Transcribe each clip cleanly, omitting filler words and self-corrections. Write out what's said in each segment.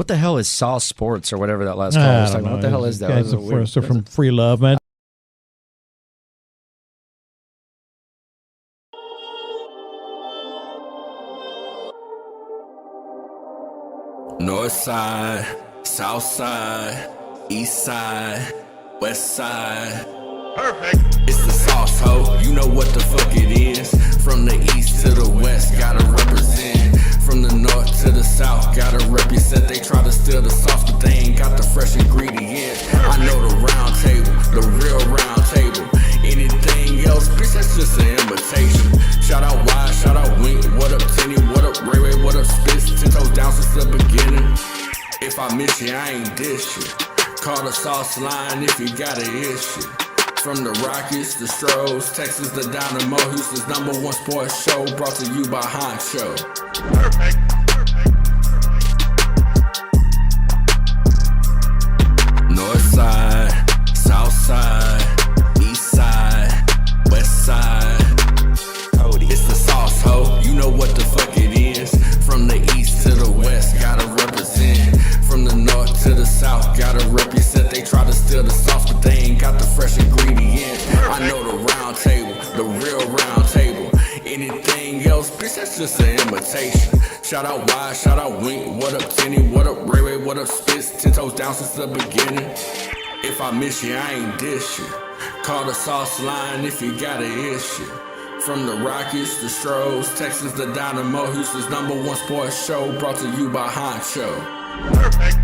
What the hell is Sauce Sports or whatever that last call was talking about? What the hell is that? Guys are from Free Love, man. North side, south side, east side, west side. Perfect. It's the sauce, ho. You know what the fuck it is. From the east to the west, gotta represent. From the north to the south, gotta represent. They try to steal the sauce, but they ain't got the fresh ingredients. I know the round table, the real round table. Anything else, bitch, that's just an imitation. Shout out Wide, shout out Wink. What up, Tenny? What up, Ray Ray? What up, Spitz? 10 toes down since the beginning. If I miss you, I ain't dish you. Call the sauce line if you got an issue. From the Rockies, the Stroud, Texas, the Dynamo, Houston's #1 sports show, brought to you by Honcho. Perfect. North side, south side, east side, west side. It's the sauce, ho. You know what the fuck it is. From the east to the west, gotta represent. From the north to the south, gotta represent. They try to steal the sauce, but they ain't got the fresh ingredients. I know the round table, the real round table. Anything else, bitch, that's just an imitation. Shout out Wide, shout out Wink. What up, Tenny? What up, Ray Ray? What up, Spitz? 10 toes down since the beginning. If I miss you, I ain't dish you. Call the sauce line if you got an issue. From the Rockies, the Stroud, Texas, the Dynamo, Houston's #1 sports show, brought to you by Honcho. Perfect.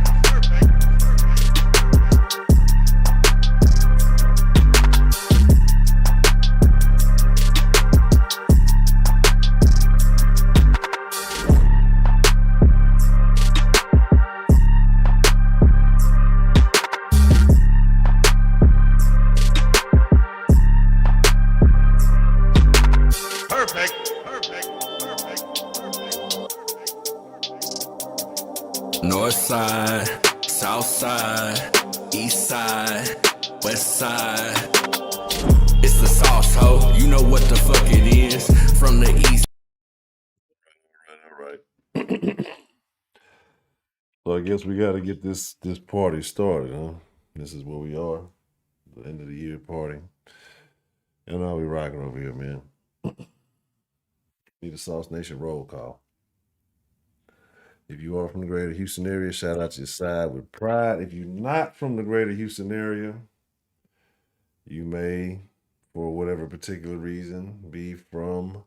North side, south side, east side, west side. It's the sauce, ho. You know what the fuck it is. From the east. All right. So I guess we got to get this party started, huh? This is where we are, the end of the year party. And I'll be rocking over here, man. Need a Sauce Nation roll call. If you are from the greater Houston area, shout out to your side with pride. If you're not from the greater Houston area, you may, for whatever particular reason, be from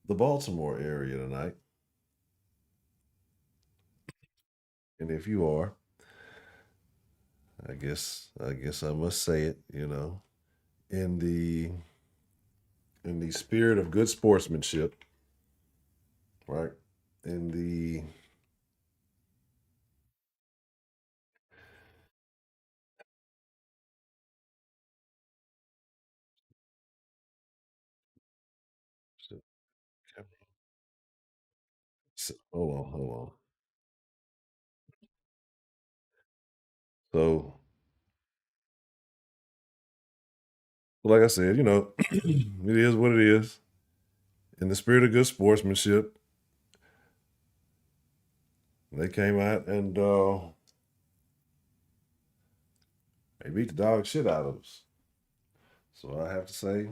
the Baltimore area tonight. And if you are, I guess I must say it, you know, in the spirit of good sportsmanship, right? In the hold on. So, like I said, you know, it is what it is. In the spirit of good sportsmanship, they came out and they beat the dog shit out of us. So I have to say,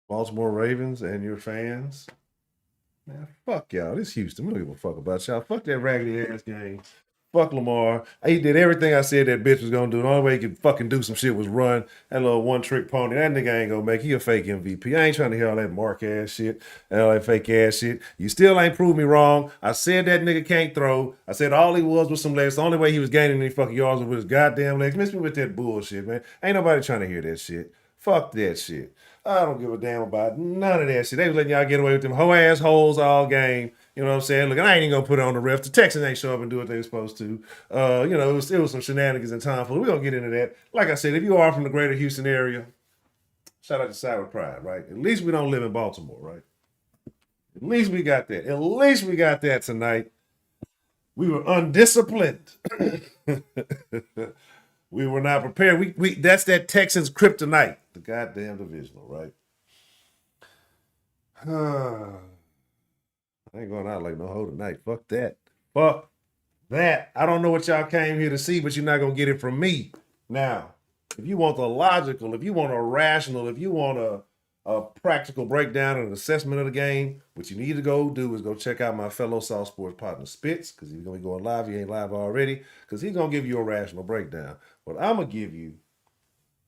Baltimore Ravens and your fans, man, fuck y'all. This Houston. We don't give a fuck about y'all. Fuck that raggedy ass game. Fuck Lamar. He did everything I said that bitch was gonna do. The only way he could fucking do some shit was run. That little one-trick pony. That nigga ain't gonna make. He a fake MVP. I ain't trying to hear all that mark ass shit and all that fake ass shit. You still ain't proved me wrong. I said that nigga can't throw. I said all he was some legs. The only way he was gaining any fucking yards was with his goddamn legs. Miss me with that bullshit, man. Ain't nobody trying to hear that shit. Fuck that shit. I don't give a damn about none of that shit. They was letting y'all get away with them hoe assholes all game. You know what I'm saying? Look, I ain't even gonna put it on the refs. The Texans ain't show up and do what they were supposed to. You know, it was some shenanigans and tomfoolery. We're gonna get into that. Like I said, if you are from the greater Houston area, shout out to Side with Pride, right? At least we don't live in Baltimore, right? At least we got that. At least we got that tonight. We were undisciplined. We were not prepared. We that's that Texans kryptonite, the goddamn divisional, right? I ain't going out like no hoe tonight. Fuck that. Fuck that. I don't know what y'all came here to see, but you're not going to get it from me. Now, if you want the logical, if you want a rational, if you want a practical breakdown and an assessment of the game, what you need to go do is go check out my fellow South Sports partner Spitz, because he's going to be going live. He ain't live already, because he's going to give you a rational breakdown. What I'm going to give you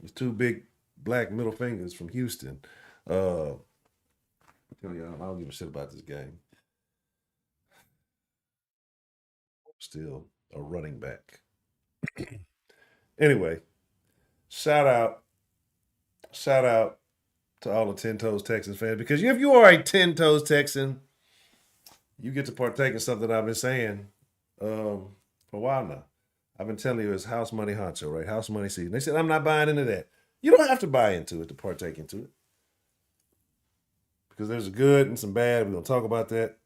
is two big black middle fingers from Houston. I tell you, I don't give a shit about this game. Still a running back. Anyway, shout out to all the 10 Toes Texans fans, because if you are a 10 Toes Texan, you get to partake in something I've been saying for a while now. I've been telling you it's house money honcho, right? House money season. They said I'm not buying into that. You don't have to buy into it to partake into it, because there's a good and some bad. We're gonna talk about that.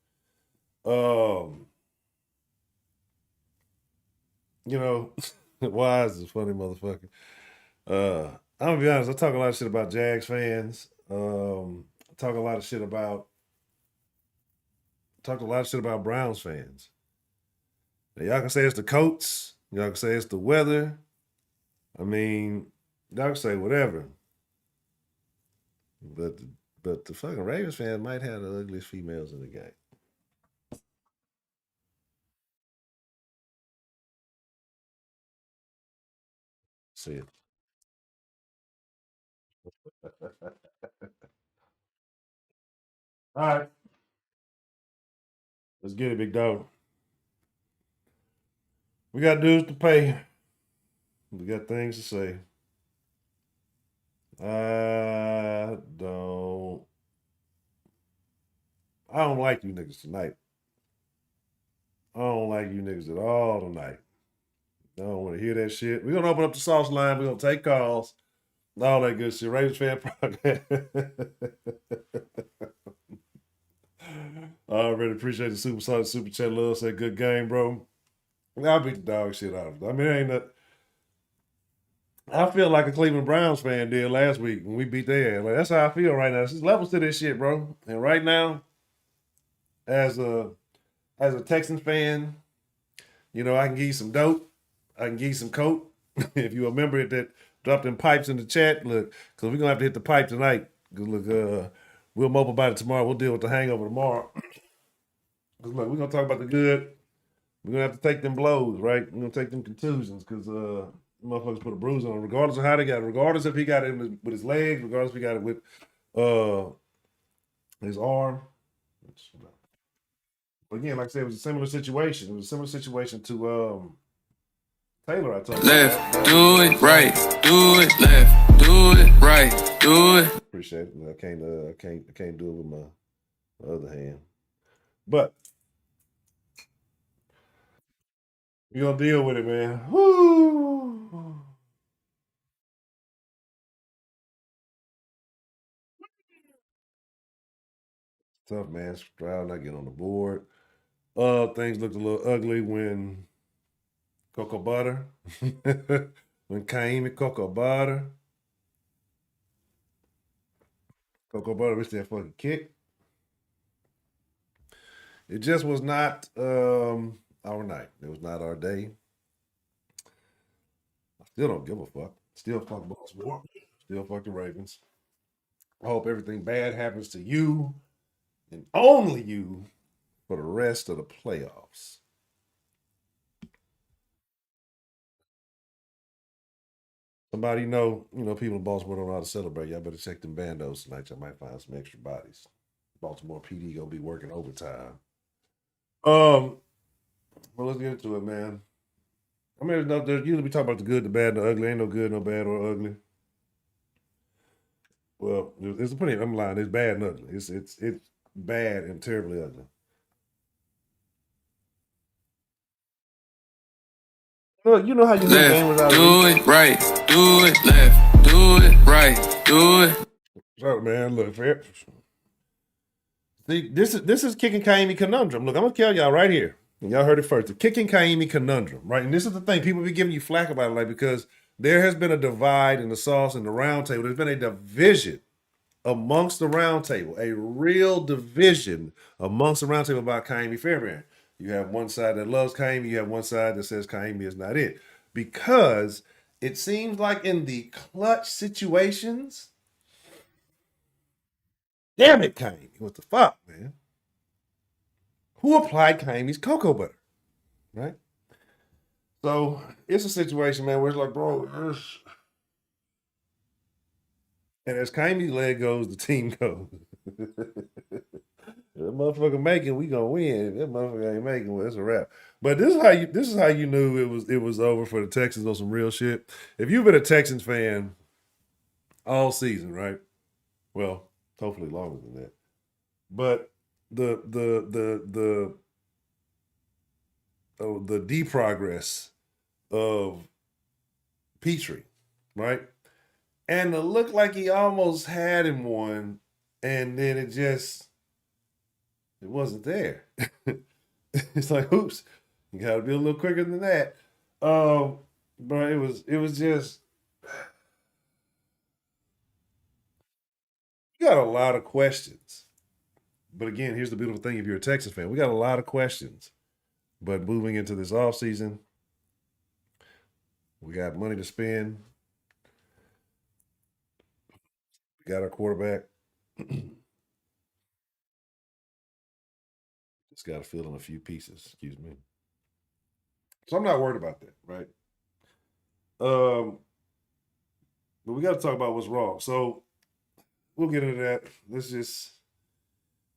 You know, Wise is a funny motherfucker. I'm gonna be honest, I talk a lot of shit about Jags fans. I talk a lot of shit about Browns fans. Now, y'all can say it's the coats, y'all can say it's the weather. I mean, y'all can say whatever. But the fucking Ravens fans might have the ugliest females in the game. See it. All right. Let's get it, big dog. We got dues to pay. We got things to say. I don't like you niggas tonight. I don't like you niggas at all tonight. I don't want to hear that shit. We're going to open up the sauce line. We're going to take calls. All that good shit. Ravens fan podcast. I already appreciate the super solid super chat. Love said good game, bro. I'll beat the dog shit out of it. I mean, it ain't that. I feel like a Cleveland Browns fan did last week when we beat their ass. Like, that's how I feel right now. There's levels to this shit, bro. And right now, as a Texans fan, you know, I can give you some dope. I can give you some coke. If you remember it, that dropped them pipes in the chat, look, because we're going to have to hit the pipe tonight. Because, look, we'll mope about it tomorrow. We'll deal with the hangover tomorrow. Because, look, we're going to talk about the good. We're going to have to take them blows, right? We're going to take them contusions because motherfuckers put a bruise on him, regardless of how they got it, regardless if he got it with his legs, regardless if he got it with his arm. But again, like I said, it was a similar situation. It was a similar situation to Taylor, I told you. Left, do it right, do it left, do it right, do it. Appreciate it. I can't do it with my other hand. But we're gonna deal with it, man. Woo! Tough, man. Stroud not getting on the board. Things looked a little ugly when Cocoa Butter. When Kaimi Cocoa Butter missed that fucking kick. It just was not our night. It was not our day. I still don't give a fuck. Still fuck Baltimore. Still fuck the Ravens. I hope everything bad happens to you and only you for the rest of the playoffs. Somebody know people in Baltimore don't know how to celebrate. Y'all better check them bandos tonight. Y'all might find some extra bodies. Baltimore PD gonna be working overtime. Well, let's get into it, man. I mean, there's usually we talk about the good, the bad, the ugly. Ain't no good, no bad, or ugly. Well, there's plenty. I'm lying. It's bad and ugly. It's bad and terribly ugly. Look, you know how you lose game without do it right, do it left, do it right, do it. So, man, look, see, this is kicking Kaimi conundrum. Look, I'm gonna tell y'all right here. Y'all heard it first. The kicking Kaimi conundrum, right? And this is the thing. People be giving you flack about it, like, because there has been a divide in the sauce and the round table. There's been a division amongst the round table, a real division amongst the round table about Kaimi Fairbairn. You have one side that loves Kaimi, you have one side that says Kaimi is not it. Because it seems like in the clutch situations, damn it, Kaimi. What the fuck, man? Who applied Kaimi's cocoa butter? Right? So it's a situation, man, where it's like, bro, and as Kaimi's leg goes, the team goes. That motherfucker making, we gonna win. That motherfucker ain't making, well, it's a wrap. But this is how you knew it was over for the Texans on some real shit. If you've been a Texans fan all season, right? Well, hopefully longer than that. But the deprogress of Petrie, right? And it looked like he almost had him one, and then it wasn't there. It's like, oops, you gotta be a little quicker than that. But it was just, you got a lot of questions. But again, here's the beautiful thing: if you're a Texas fan, we got a lot of questions. But moving into this offseason, we got money to spend. We got our quarterback. Just got to fill in a few pieces. Excuse me. So I'm not worried about that, right? But we got to talk about what's wrong. So we'll get into that.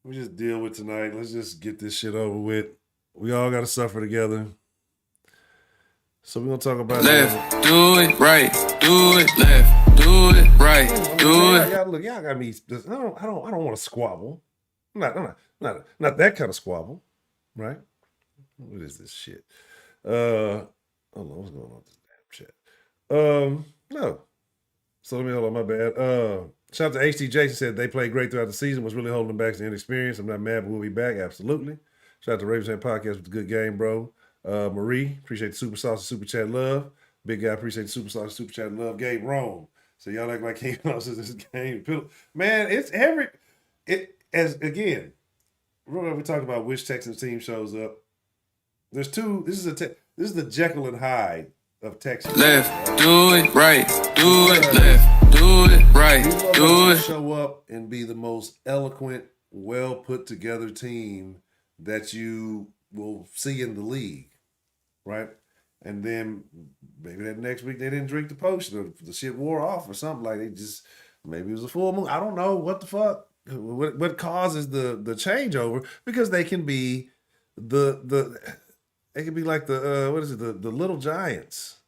We just deal with tonight. Let's just get this shit over with. We all got to suffer together. So we're gonna talk about left, do it right, do it left, do it right, do it. Y'all got me. I don't want to squabble. I'm not that kind of squabble, right? What is this shit? Hold on, what's going on with this damn chat? No. So let me hold on, my bad. Shout out to HT Jason, said they played great throughout the season, was really holding them back to inexperience. I'm not mad, but we'll be back. Absolutely. Shout out to Ravens Fan Podcast with a good game, bro. Marie, appreciate the super sauce and super chat love. Big guy, appreciate the super sauce and super chat love. Gabe wrong. So y'all act like King Mouse is this game. Man, again, remember we talked about which Texans team shows up. There's two. This is the Jekyll and Hyde of Texas. Left, do it right, do it left, do it right, do it. Show up and be the most eloquent, well put together team that you will see in the league, right? And then maybe that next week they didn't drink the potion or the shit wore off or something, like maybe it was a full moon. I don't know what the fuck. What causes the changeover? Because they can be they can be like the little giants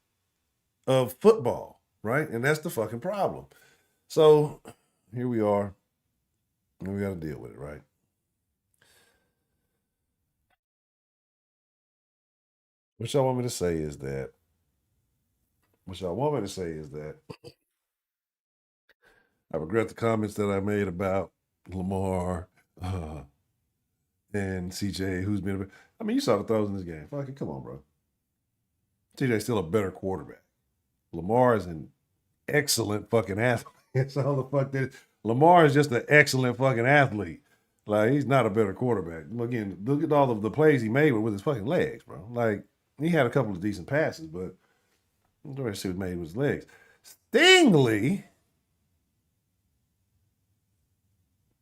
of football, right? And that's the fucking problem. So here we are, and we got to deal with it, right? What y'all want me to say is that I regret the comments that I made about Lamar and CJ, who's been. I mean, you saw the throws in this game. Fucking come on, bro. CJ's still a better quarterback. Lamar is an excellent fucking athlete. That's all the fuck that. Lamar is just an excellent fucking athlete. Like, he's not a better quarterback. Again, look at all of the plays he made with his fucking legs, bro. Like, he had a couple of decent passes, but the rest he was made with his legs. Stingley.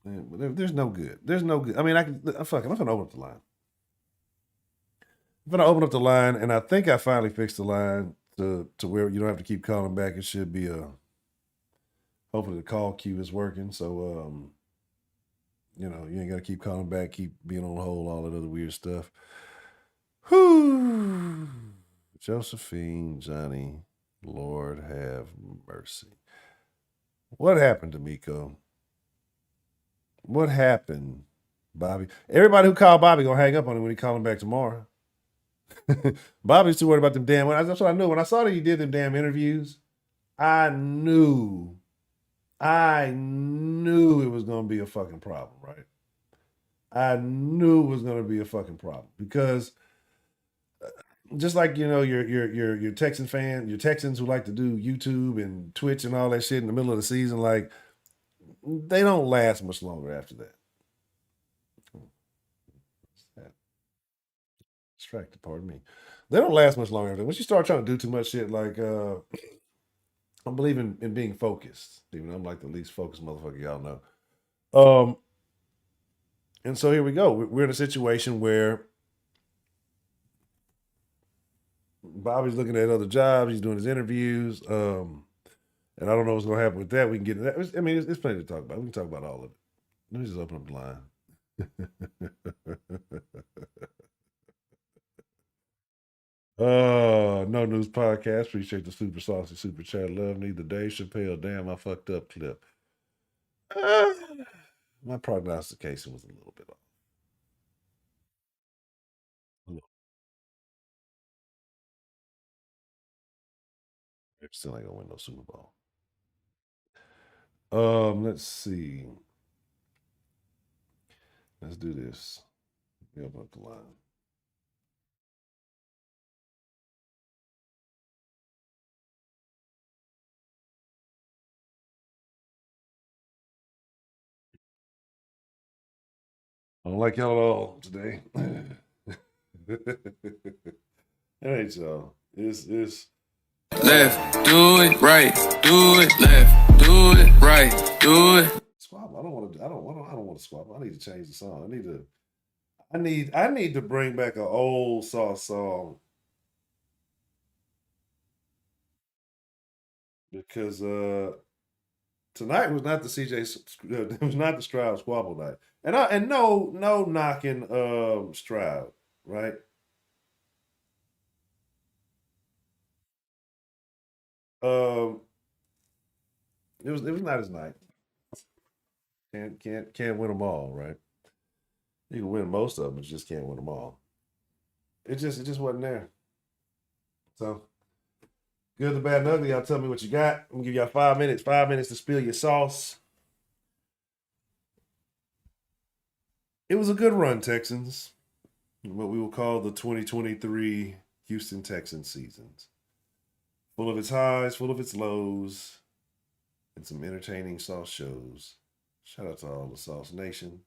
Man, there's no good. There's no good. I mean, I'm going to open up the line. I'm going to open up the line, and I think I finally fixed the line to where you don't have to keep calling back. It should be hopefully the call queue is working. So, you ain't got to keep calling back, keep being on hold, all that other weird stuff. Whew. Josephine, Johnny, Lord have mercy. What happened to Miko? What happened, Bobby? Everybody who called Bobby gonna hang up on him when he call him back tomorrow. Bobby's too worried about them damn. That's what I knew. When I saw that he did them damn interviews, I knew it was gonna be a fucking problem, right? I knew it was gonna be a fucking problem because just like your Texan fan, your Texans who like to do YouTube and Twitch and all that shit in the middle of the season, like they don't last much longer after that. Distracted, pardon me. They don't last much longer after that. Once you start trying to do too much shit, like I'm believing in being focused. Even though I'm like the least focused motherfucker y'all know. And so here we go. We're in a situation where Bobby's looking at other jobs. He's doing his interviews. And I don't know what's going to happen with that. We can get into that. I mean, it's plenty to talk about. We can talk about all of it. Let me just open up the line. No News Podcast. Appreciate the super saucy super chat. Love need the Dave Chappelle. Damn, I fucked up clip. My prognostication was a little bit off. Still ain't gonna win no Super Bowl. Let's see. Let's do this. Let me open up the line. I don't like y'all at all today. Hey, y'all. It's left, do it right, do it left, do it right, do it. Squabble. I don't want to squabble. I need to change the song. I need to bring back an old sauce song. Because tonight was not the it was not the Stroud squabble night. And no knocking Stroud, right? It was not his night. Can't win them all, right? You can win most of them, but you just can't win them all. It just wasn't there. So good, the bad, and ugly. Y'all tell me what you got. I'm gonna give y'all 5 minutes. 5 minutes to spill your sauce. It was a good run, Texans. What we will call the 2023 Houston Texans seasons. Full of its highs, full of its lows, and some entertaining sauce shows. Shout out to all the Sauce Nation.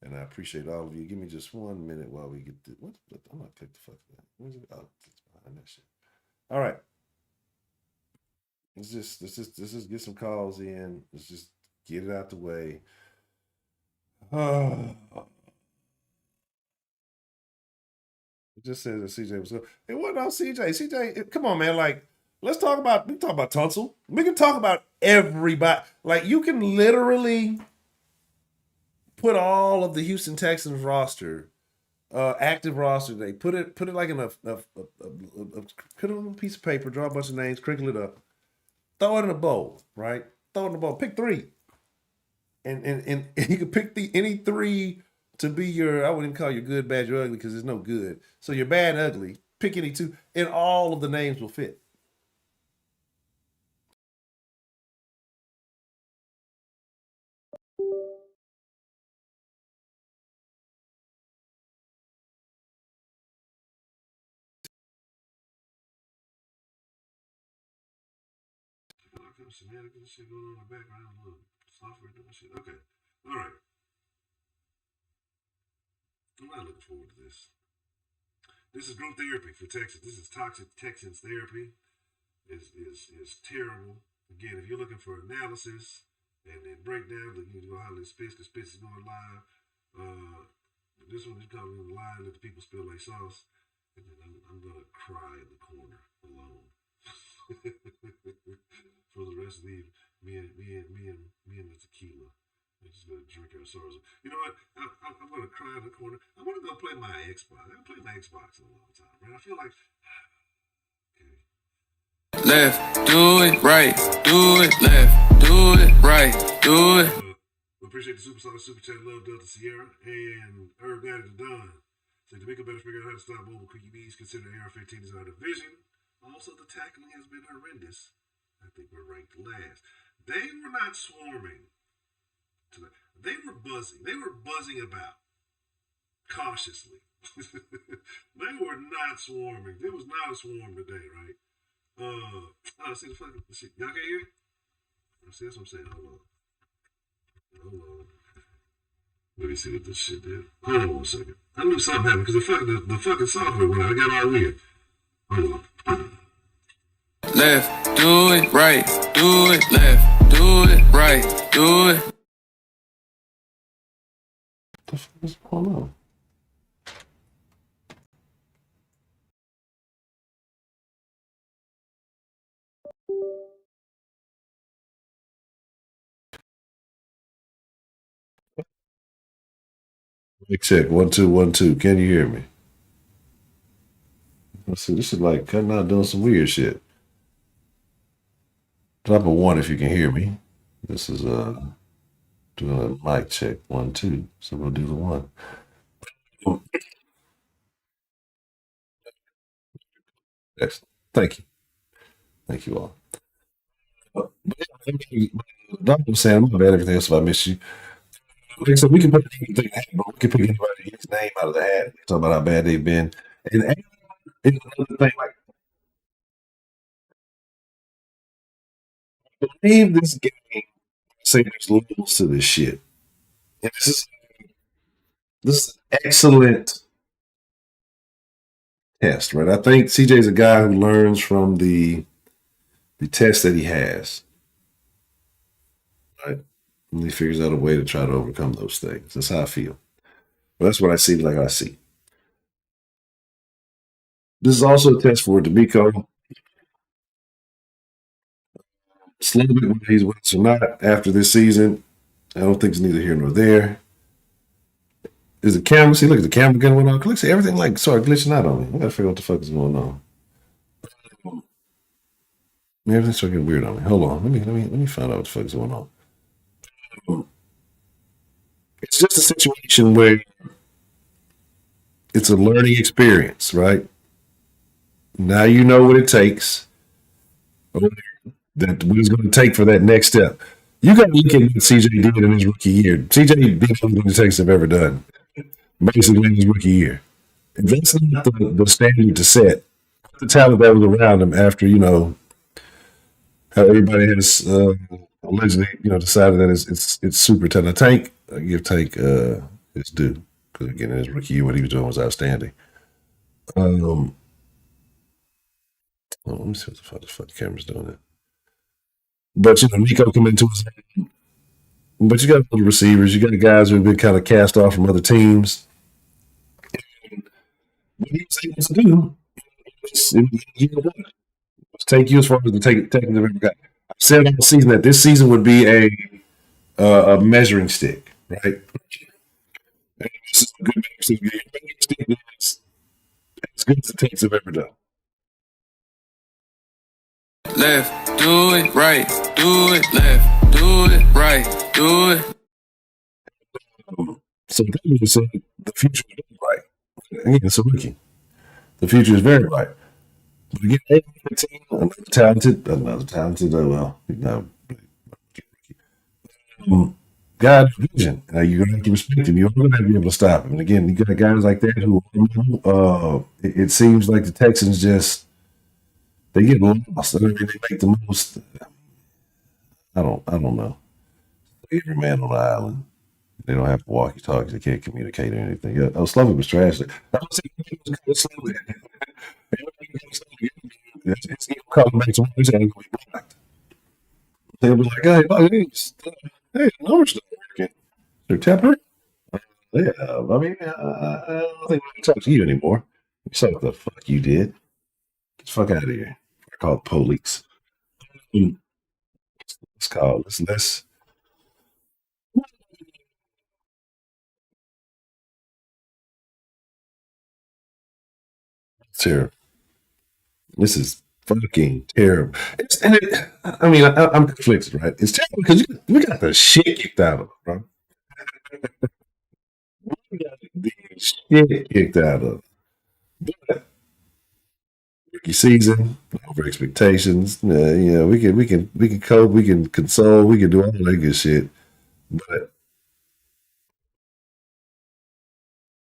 And I appreciate all of you. Give me just 1 minute while we get the I'm gonna click the fuck that. Where's it? Oh, it's behind that shit. All right. Let's just get some calls in. Let's just get it out the way. It just says that CJ was good. It wasn't on CJ. CJ, come on, man. Like, we can talk about Tunsil. We can talk about everybody. Like, you can literally put all of the Houston Texans roster, active roster today. Put it like in put it on a piece of paper, draw a bunch of names, crinkle it up, throw it in a bowl, right? Throw it in a bowl. Pick three. And you can pick any three to be your, I wouldn't call you good, bad, or ugly, because there's no good. So you're bad, ugly. Pick any two, and all of the names will fit. Shenanigans shit going on in the background, a little software doing shit. Okay. All right. I'm not looking forward to this. This is growth therapy for Texans. This is toxic Texans therapy. Is terrible. Again, if you're looking for analysis and then breakdown, you can go highlight Spitz because Spitz is going live. This one is coming live, let the people spill like sauce. And then I'm gonna cry in the corner alone. For the rest of the evening, me and the tequila. We're just gonna drink our sorrows. You know what? I'm gonna cry in the corner. I want to go play my Xbox. I haven't played my Xbox in a long time, man. I feel like okay. Left, do it right, do it left, do it right, do it. Appreciate the super chat, love Delta Sierra and Herb Daddy the Don. So to make a better figure out how to stop mobile QBs, consider AR-15 as our division. Also, the tackling has been horrendous. I think we're ranked last. They were not swarming tonight. They were buzzing. They were buzzing about cautiously. They were not swarming. There was not a swarm today, right? See the fucking shit. Y'all can't hear it? See, that's what I'm saying. Hold on. Let me see what this shit did. Hold on 1 second. I knew something happened because the fucking software went out. I got all weird. Hold on. Left, do it right, do it left, do it right, do it. What the fuck is going on? Mic check 1 2 1 2. Can you hear me? Let's see. This is like cutting out doing some weird shit. Drop a 1 if you can hear me. This is doing a mic check 1 2. So we'll do the 1. Excellent. Thank you. Thank you all. Doc was saying, I'm bad everything else if I miss you. Like I said, we can put anything in the hat, but we can pick anybody's name out of the hat. Talk about how bad they've been. And it's another thing, like, I believe this game, say there's levels to this shit. And this is an excellent test, right? I think CJ's a guy who learns from the test that he has. Right? And he figures out a way to try to overcome those things. That's how I feel. But that's what I see, like I see. This is also a test for D'Amico. It's a little bit whether he's with us or not after this season. I don't think it's neither here nor there. Is the camera? See, look at the camera getting went on. Look, see, everything like started glitching out on me. I gotta figure out what the fuck is going on. Everything started getting weird on me. Hold on. Let me find out what the fuck is going on. It's just a situation where it's a learning experience, right? Now you know what it takes. That what it's going to take for that next step. You got to look at what CJ did in his rookie year. CJ did everything the Texans have ever done, basically in his rookie year. And that's not the standard to set. The talent that was around him after, you know, how everybody has allegedly, you know, decided that it's super talent. Tank, I give Tank his due because again, in his rookie year, what he was doing was outstanding. Let me see what the fuck the camera's doing it. But you know, Nico come into his hand. But you got little receivers, you got guys who have been kind of cast off from other teams. And what he was able to do in year one was take you as far as the taking they've ever got. I've said all season that this season would be a measuring stick, right? And this is a good measuring stick. It's as good as the Texans have ever done. Left, do it right, do it left, do it right, do it. So that means the future is right. Again, it's a rookie. The future is very bright. But again, another talented, well, God vision. You're going to have to respect him. You're going to have to be able to stop him. And again, you got guys like that who, it seems like the Texans just, they get lost. They make the most. I don't know. Every man on the island. They don't have walkie-talkies. They can't communicate or anything. Yeah, Slovey was trash. I was saying he was kind of slowly. It's coming back to one. He's going to be blocked. They'll be like, hey, the numbers not working. They're temper. Yeah, I mean, I don't think we can talk to you anymore. You saw what the fuck you did. Get the fuck out of here. I call the police. Let's call this. Let's. Terrible. This is fucking terrible. I'm conflicted, right? It's terrible because we got the shit kicked out of it, bro. We got the shit kicked out of it. But rookie season, over expectations. We can cope, we can console, we can do all that good shit. But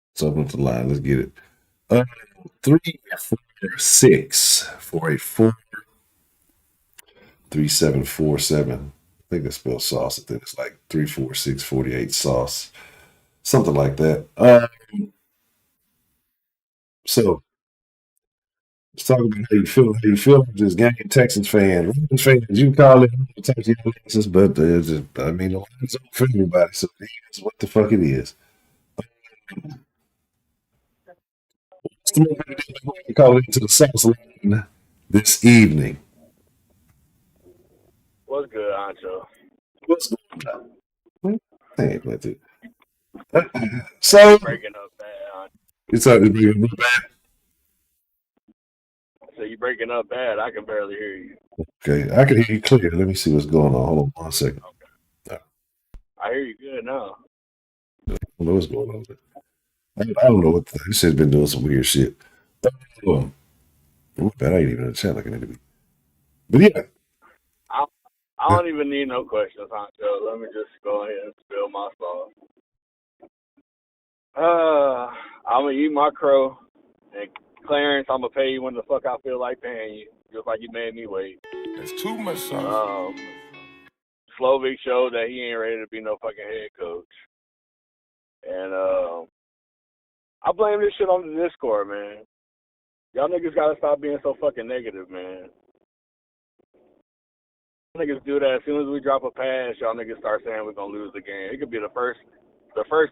let's open up the line. Let's get it. 3, 4, 6 for a 4 3 7 4 7. think they spell sauce. I think it's like 34648 sauce, something like that. So let's talk about how you feel. How you feel this game, Texans fans, Ravens fans. You call it Texas, but I mean, it's open for everybody. So it is what the fuck it is. Call into the South line this evening. What's good, honcho? What's going on? Hey, what the? So Breaking up bad, honcho. it's breaking up bad. So you breaking up bad. I can barely hear you. Okay, I can hear you clear. Let me see what's going on. Hold on 1 second. Okay. I hear you good now. I don't know what's going on. I don't know what this shit's been doing some weird shit. I ain't even in the chat like I need to be. But yeah. I don't even need no questions, honcho. Let me just go ahead and spill my sauce. I'm gonna eat my crow, and Clarence, I'm gonna pay you when the fuck I feel like paying you, just like you made me wait. That's too much sauce. Slovic showed that he ain't ready to be no fucking head coach, and I blame this shit on the Discord, man. Y'all niggas gotta stop being so fucking negative, man. Niggas do that as soon as we drop a pass. Y'all niggas start saying we're gonna lose the game. It could be the first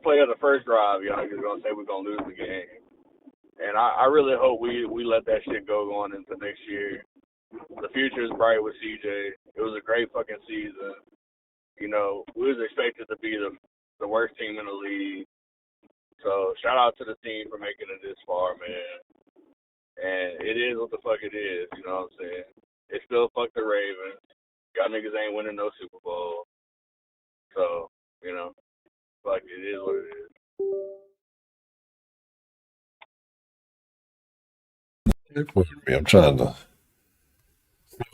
play of the first drive. Y'all niggas gonna say we're gonna lose the game. And I really hope we let that shit go going into next year. The future is bright with CJ. It was a great fucking season. You know, we was expected to be the worst team in the league. So shout out to the team for making it this far, man. And it is what the fuck it is. You know what I'm saying? It's still fuck the Ravens. Y'all niggas ain't winning no Super Bowl. So, you know, fuck it is what it is. I'm trying to.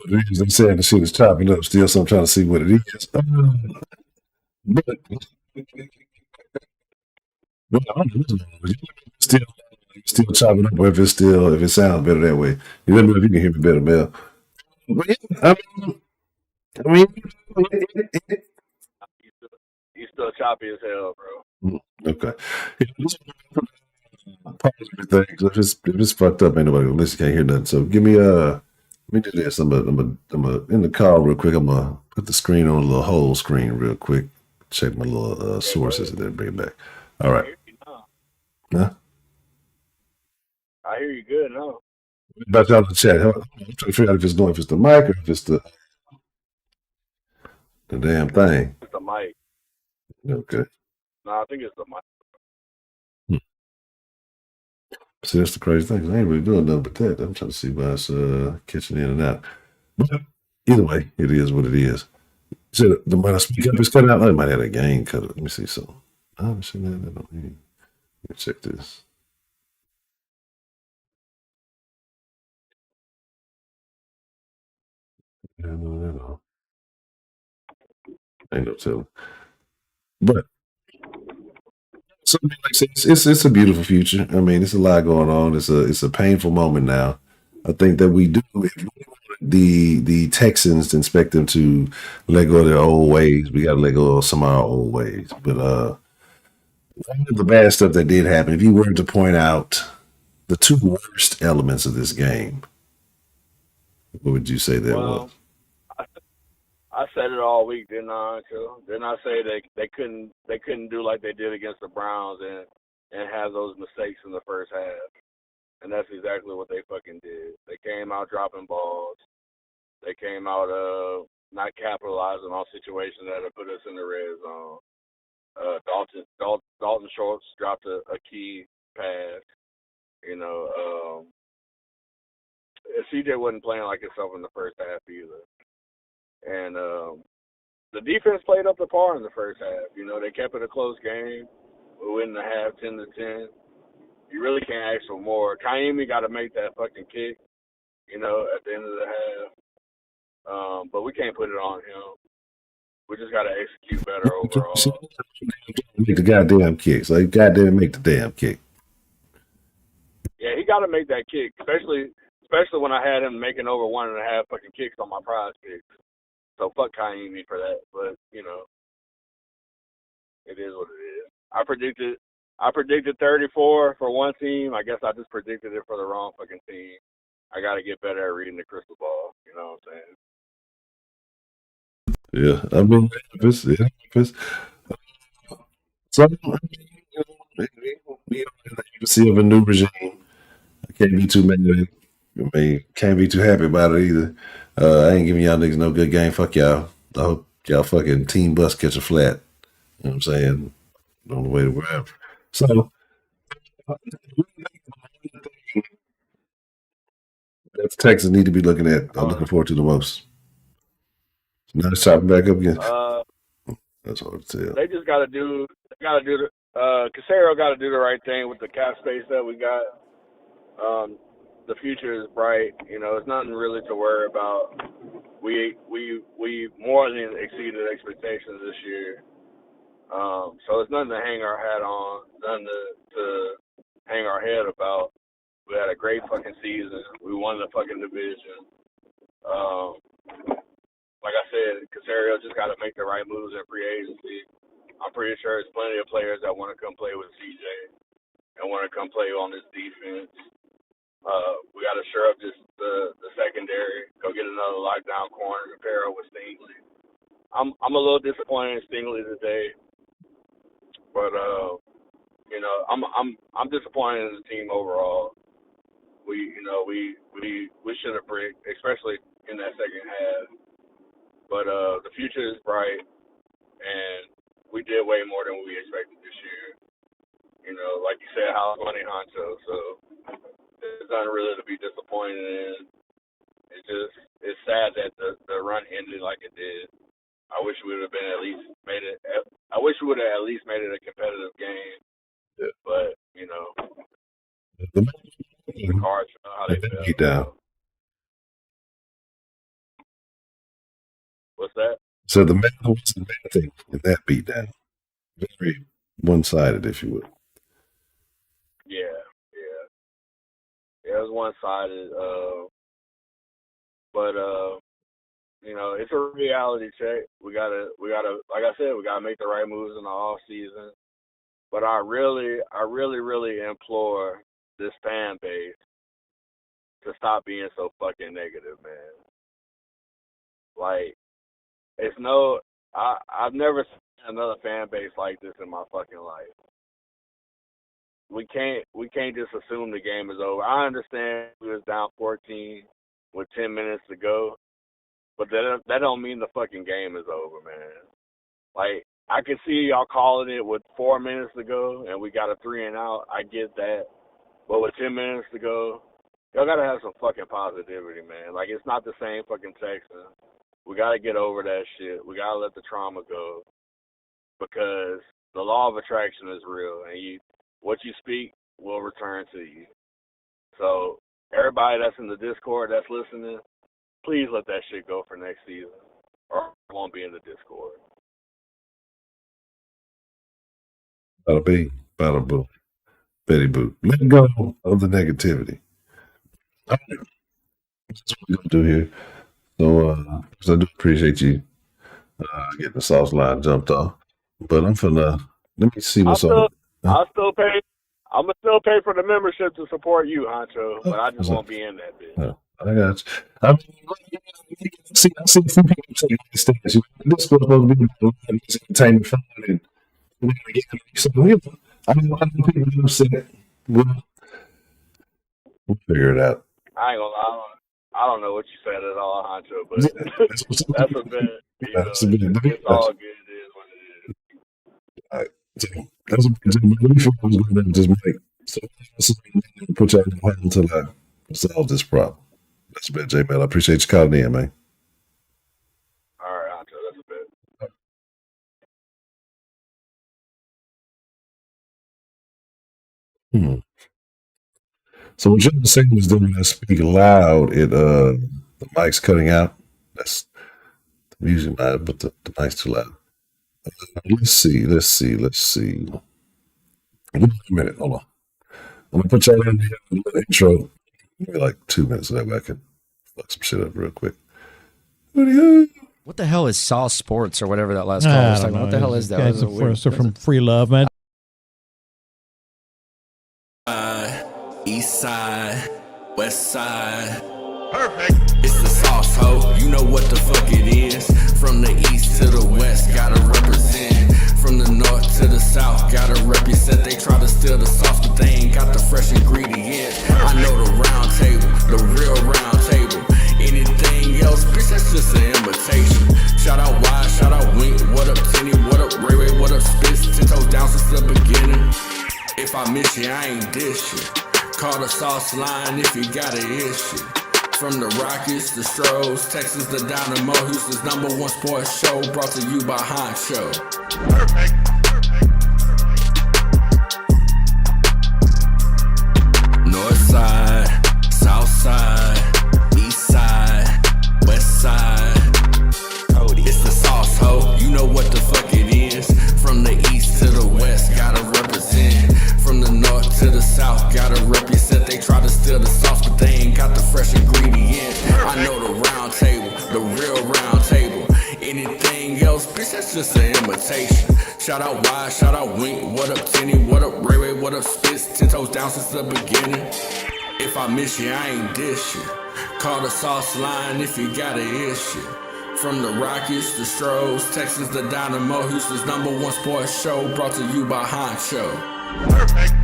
They saying the shit is chopping up still, so I'm trying to see what it is. But still chopping up, or if it sounds better that way. You let me know if you can hear me better, Mel. But yeah, I mean, He's still choppy as hell, bro. Okay. If it's fucked up, ain't nobody gonna listen. Can't hear nothing. So give me let me do this. I'm in the call real quick. I'm gonna put the screen on a little whole screen real quick. Check my little sources and then bring it back. All right. Huh? I hear you good now. About y'all in the chat. I'm trying to figure out if it's the mic or if it's the damn thing. It's the mic. Okay. No, I think it's the mic. See, that's the crazy thing. 'Cause I ain't really doing nothing but that. I'm trying to see why it's catching in and out. But either way, it is what it is. So the when I speak up is cut out. I might have a gain cut. Let me see something. I haven't seen that. Let me check this. No. Ain't no telling. But something like it's a beautiful future. I mean, it's a lot going on. It's a painful moment now. I think that we do the Texans expect them to let go of their old ways. We got to let go of some of our old ways. But one of the bad stuff that did happen, if you were to point out the two worst elements of this game, what would you say that was? I said it all week, didn't I? Didn't I say they couldn't do like they did against the Browns and have those mistakes in the first half? And that's exactly what they fucking did. They came out dropping balls. They came out not capitalizing on situations that have put us in the red zone. Dalton Schultz dropped a key pass. You know, CJ wasn't playing like himself in the first half either. And the defense played up to par in the first half. You know, they kept it a close game. We went in the half 10-10. You really can't ask for more. Kaimi got to make that fucking kick, you know, at the end of the half. But we can't put it on him. We just got to execute better overall. Make the goddamn kicks. Like, goddamn, make the damn kick. Yeah, he got to make that kick, especially when I had him making over 1.5 fucking kicks on my prize picks. So fuck Kaimi for that. But you know, it is what it is. I predicted 34 for one team. I guess I just predicted it for the wrong fucking team. I got to get better at reading the crystal ball. You know what I'm saying? Yeah, I mean, so we can see of a new regime. I can't be too mad. I mean, can't be too happy about it either. I ain't giving y'all niggas no good game. Fuck y'all. I hope y'all fucking team bus catch a flat. You know what I'm saying? On the way to wherever. So that's Texas need to be looking at. I'm looking forward to the most. So now it's chopping back up again. That's hard to tell. They just got to do. Casero got to do the right thing with the cap space that we got. The future is bright. You know, it's nothing really to worry about. We more than exceeded expectations this year. So it's nothing to hang our hat on, nothing to hang our head about. We had a great fucking season. We won the fucking division. Like I said, Casario just got to make the right moves in free agency. I'm pretty sure there's plenty of players that want to come play with CJ and want to come play on this defense. We got to shore up the secondary. Go get another lockdown corner to pair up with Stingley. I'm a little disappointed in Stingley today, but you know, I'm disappointed in the team overall. We should have bricked, especially in that second half. But the future is bright, and we did way more than we expected this year. You know, like you said, house money honcho. So there's nothing really to be disappointed in. It's sad that the run ended like it did. I wish we would have been at least made it. I wish we would have at least made it a competitive game. Yeah. But you know, the cards how they feel. Down. What's that? So the main thing in that beatdown, very one-sided, if you would. Yeah, it was one-sided. But you know, it's a reality check. We gotta, like I said, we gotta make the right moves in the off season. But I really implore this fan base to stop being so fucking negative, man. Like, I've never seen another fan base like this in my fucking life. We can't just assume the game is over. I understand we was down 14 with 10 minutes to go, but that don't mean the fucking game is over, man. Like, I can see y'all calling it with 4 minutes to go and we got a 3 and out. I get that. But with 10 minutes to go, y'all got to have some fucking positivity, man. Like, it's not the same fucking Texans. We got to get over that shit. We got to let the trauma go because the law of attraction is real, and what you speak will return to you. So everybody that's in the Discord that's listening, please let that shit go for next season, or it won't be in the Discord. Bada bing, bada boom, Betty Boop. Let go of the negativity. All right. That's what we're going to do here. So, because I do appreciate you getting the sauce line jumped off. But I'm finna, let me see what's on. I'm gonna still pay for the membership to support you, Honcho, but I just won't be in that bitch. No, I got you. I see some people saying these things. This was supposed to be entertainment fun, and so I know people who said, "Well, we'll figure it out." I ain't gonna lie. I don't know what you said at all, Honcho, but that's a bit. It's all good. It is what it is. All right. So that's just make put y'all in the hand until I solve this problem. That's a bit, J-Man. I appreciate you calling in, man. All right, Honcho, that's a bit. So what you're saying is that when I speak loud, the mic's cutting out. That's the music might, but the mic's too loud. Let's see. Give me a minute. Hold on. I'm gonna put y'all in the intro. Maybe like 2 minutes so that way I can fuck some shit up real quick. What the hell is Sauce Sports or whatever that last call was talking about? What the hell is that? Guys are from Free Love, man. East side, west side. Perfect. It's the sauce, ho. You know what the fuck it is. From the east to the west, gotta represent. From the north to the south, gotta represent. They try to steal the sauce, but they ain't got the fresh ingredients. I know the round table, the real round table. Anything else, bitch, that's just an imitation. Shout out Wide, shout out Wink. What up, Tenny? What up, Ray Ray? What up, Spitz? 10 toes down since the beginning. If I miss you, I ain't dish you. Call the sauce line if you got an issue. From the Rockies, the Stroud, Texas, the Dynamo, Houston's #1 sports show, brought to you by Honcho. Perfect. North side, south side, east side, west side. Cody. It's the sauce, ho. You know what the fuck it is. From the east to the west, gotta represent. From the north to the south, gotta represent. They try to steal the sauce, but they ain't got the fresh ingredients. I know the round table, the real round table. Anything else, bitch, that's just an imitation. Shout out Wide, shout out Wink. What up, Tenny? What up, Ray Ray? What up, Spitz? 10 toes down since the beginning. If I miss you, I ain't dish you. Call the sauce line if you got an issue. From the Rockies, the Stroud, Texas, the Dynamo, Houston's #1 sports show, brought to you by Honcho. Perfect.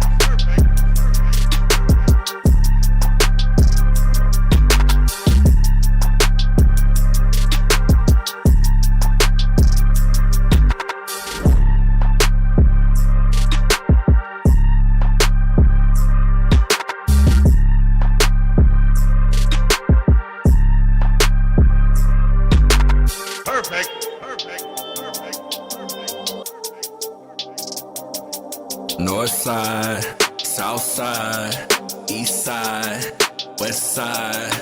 North side, south side, east side, west side.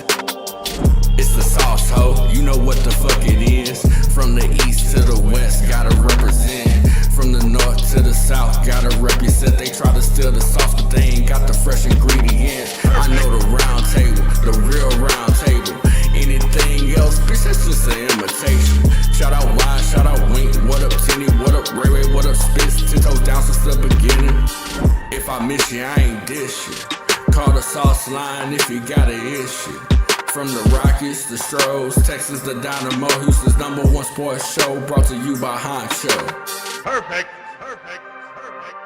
It's the sauce, ho. You know what the fuck it is. From the east to the west, gotta represent. From the north to the south, gotta represent. They try to steal the sauce, but they ain't got the fresh ingredients. I know the round table, the real round table. Anything else, bitch, that's just an imitation. Shout out Wide, shout out Wink. What up, Tenny? What up, Ray Ray? What up, Spitz? 10 toes down since the beginning. If I miss you, I ain't dish you. Call the sauce line if you got an issue. From the Rockies, the Stroud, Texas, the Dynamo, Houston's #1 sports show, brought to you by Honcho. Perfect. Perfect. Perfect.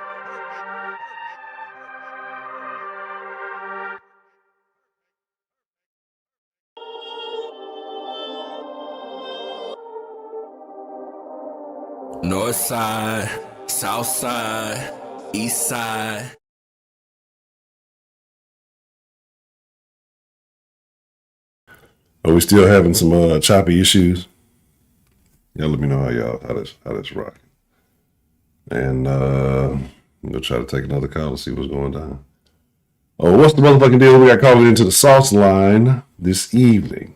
North side, south side, east side. Are we still having some choppy issues? Y'all let me know how that's rocking. And we'll try to take another call and see what's going down. Oh, what's the motherfucking deal? We got called into the sauce line this evening.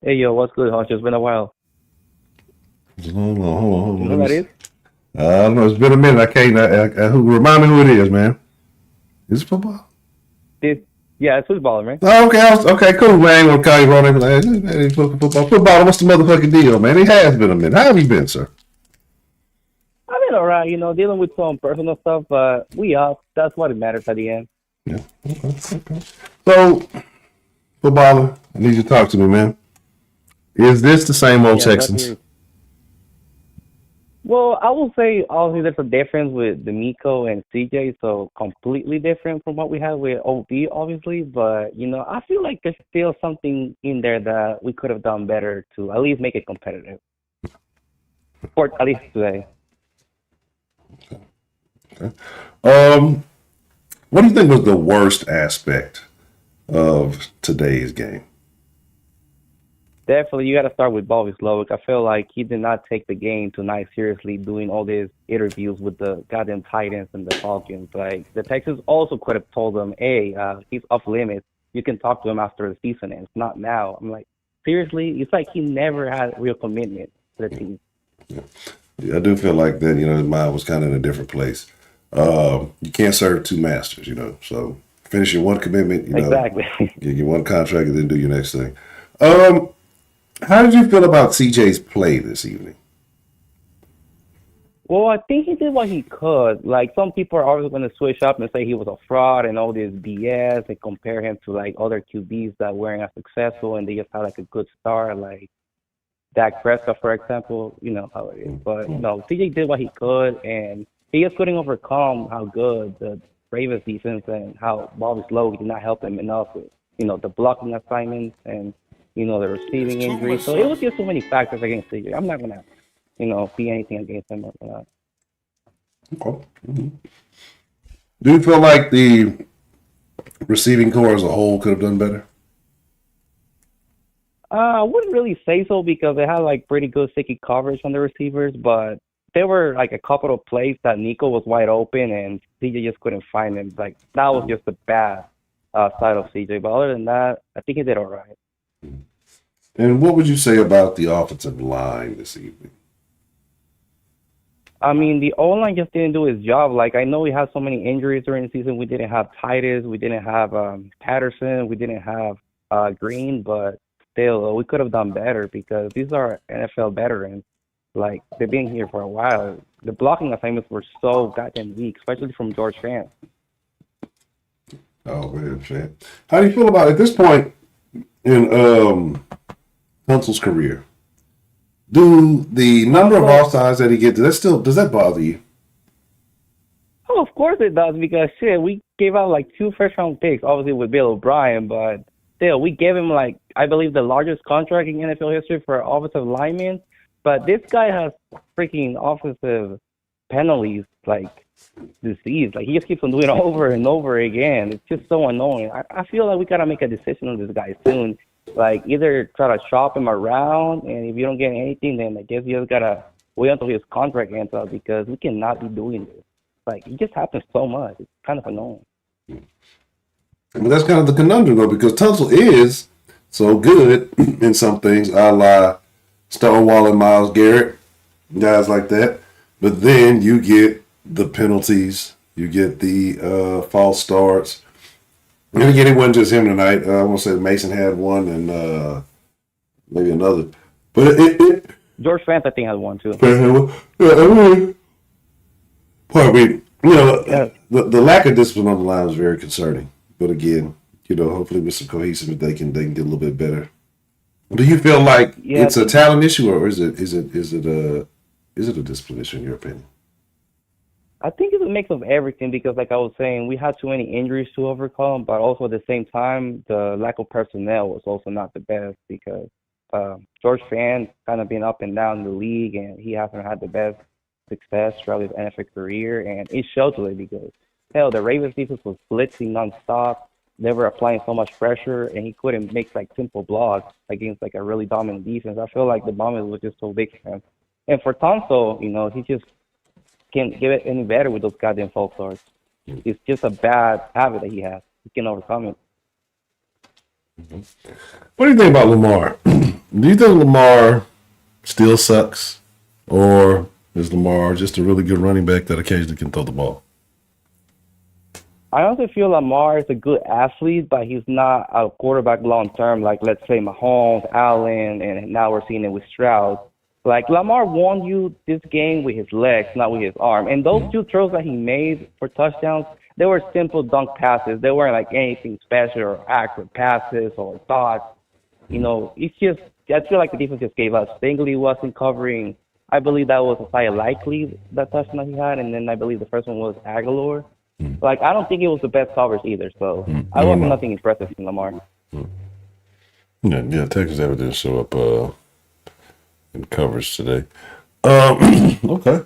Hey, yo, what's good, honcho? It's been a while. Hold on. You know who that is? I don't know. It's been a minute. I can't. Remind me who it is, man. Is it football? Yeah, it's football, man. Oh, okay, cool, man. I ain't gonna call you wrong. Football. What's the motherfucking deal, man? It has been a minute. How have you been, sir? I've been all right, dealing with some personal stuff, but we up. That's what it matters at the end. Yeah. Okay. So, footballer, I need you to talk to me, man. Is this the same old Texans? Well, I will say, obviously, there's a difference with D'Amico and CJ, so completely different from what we had with OB, obviously. But, I feel like there's still something in there that we could have done better to at least make it competitive. For at least today. Okay. What do you think was the worst aspect of today's game? Definitely, you got to start with Bobby Slowick. I feel like he did not take the game tonight seriously, doing all these interviews with the goddamn Titans and the Falcons. Like, the Texans also could have told him, hey, he's off limits. You can talk to him after the season ends, not now. I'm like, seriously? It's like he never had real commitment to the team. Yeah, I do feel like that, his mind was kind of in a different place. You can't serve two masters, so finish your one commitment, Exactly. Get your one contract and then do your next thing. How did you feel about CJ's play this evening? Well, I think he did what he could. Like, some people are always going to switch up and say he was a fraud and all this BS and compare him to, like, other QBs that weren't as successful and they just had, like, a good start, like Dak Prescott, for example. You know how it is. But, no, CJ did what he could, and he just couldn't overcome how good the Ravens defense and how Bobby Slow did not help him enough with, the blocking assignments and, the receiving injuries. So it was just so many factors against CJ. I'm not going to be anything against him or not. Okay. Mm-hmm. Do you feel like the receiving core as a whole could have done better? I wouldn't really say so because they had like pretty good sticky coverage on the receivers, but there were like a couple of plays that Nico was wide open and CJ just couldn't find him. Like, that was just the bad side of CJ. But other than that, I think he did all right. And what would you say about the offensive line this evening? I mean, the O-line just didn't do his job. Like, I know we had so many injuries during the season. We didn't have Titus. We didn't have Patterson. We didn't have Green. But still, we could have done better because these are NFL veterans. Like, they've been here for a while. The blocking assignments were so goddamn weak, especially from George Fant. Oh, man, Fant. How do you feel about, at this point in Hunsel's career, do the number of offsides that he gets, does that bother you? Oh, of course it does, because shit, we gave out like 2 first-round picks, obviously with Bill O'Brien, but still, we gave him like, I believe, the largest contract in NFL history for an offensive lineman. But this guy has freaking offensive penalties, like, disease. Like, he just keeps on doing it over and over again. It's just so annoying. I feel like we got to make a decision on this guy soon. Like, either try to shop him around, and if you don't get anything, then I guess you just got to wait until his contract ends up, because we cannot be doing this. Like, it just happens so much. It's kind of annoying. But that's kind of the conundrum, though, because Tunsil is so good in some things, a la Stonewall and Myles Garrett, guys like that. But then you get the penalties, you get the false starts. And again, it wasn't just him tonight. I want to say Mason had one and maybe another. But George Fant, I think, had one too. Pardon me. The lack of discipline on the line was very concerning. But again, hopefully with some cohesiveness, they can get a little bit better. Do you feel like it's a talent issue, or is it a discipline issue in your opinion? I think it's a mix of everything, because, like I was saying, we had too many injuries to overcome, but also at the same time, the lack of personnel was also not the best, because George Fant kind of been up and down in the league, and he hasn't had the best success throughout his NFL career, and it showed today because, hell, the Ravens defense was blitzing nonstop. They were applying so much pressure, and he couldn't make like simple blocks against like a really dominant defense. I feel like the bombing was just so big for him. And for Tunsil, he just can't get it any better with those goddamn false starts. It's just a bad habit that he has. He can overcome it. What do you think about Lamar? Do you think Lamar still sucks, or is Lamar just a really good running back that occasionally can throw the ball? I also feel Lamar is a good athlete, but he's not a quarterback long term, like, let's say, Mahomes, Allen, and now we're seeing it with Stroud. Like, Lamar won you this game with his legs, not with his arm. And those 2 throws that he made for touchdowns, they were simple dunk passes. They weren't like anything special or accurate passes or thoughts. It's just, I feel like the defense just gave up. Stingley wasn't covering. I believe that was Isaiah Likely, that touchdown that he had, and then I believe the first one was Aguilar. Like, I don't think it was the best coverage either, so I wasn't nothing impressive from Lamar. Yeah, Texas ever didn't show up in coverage today. Okay.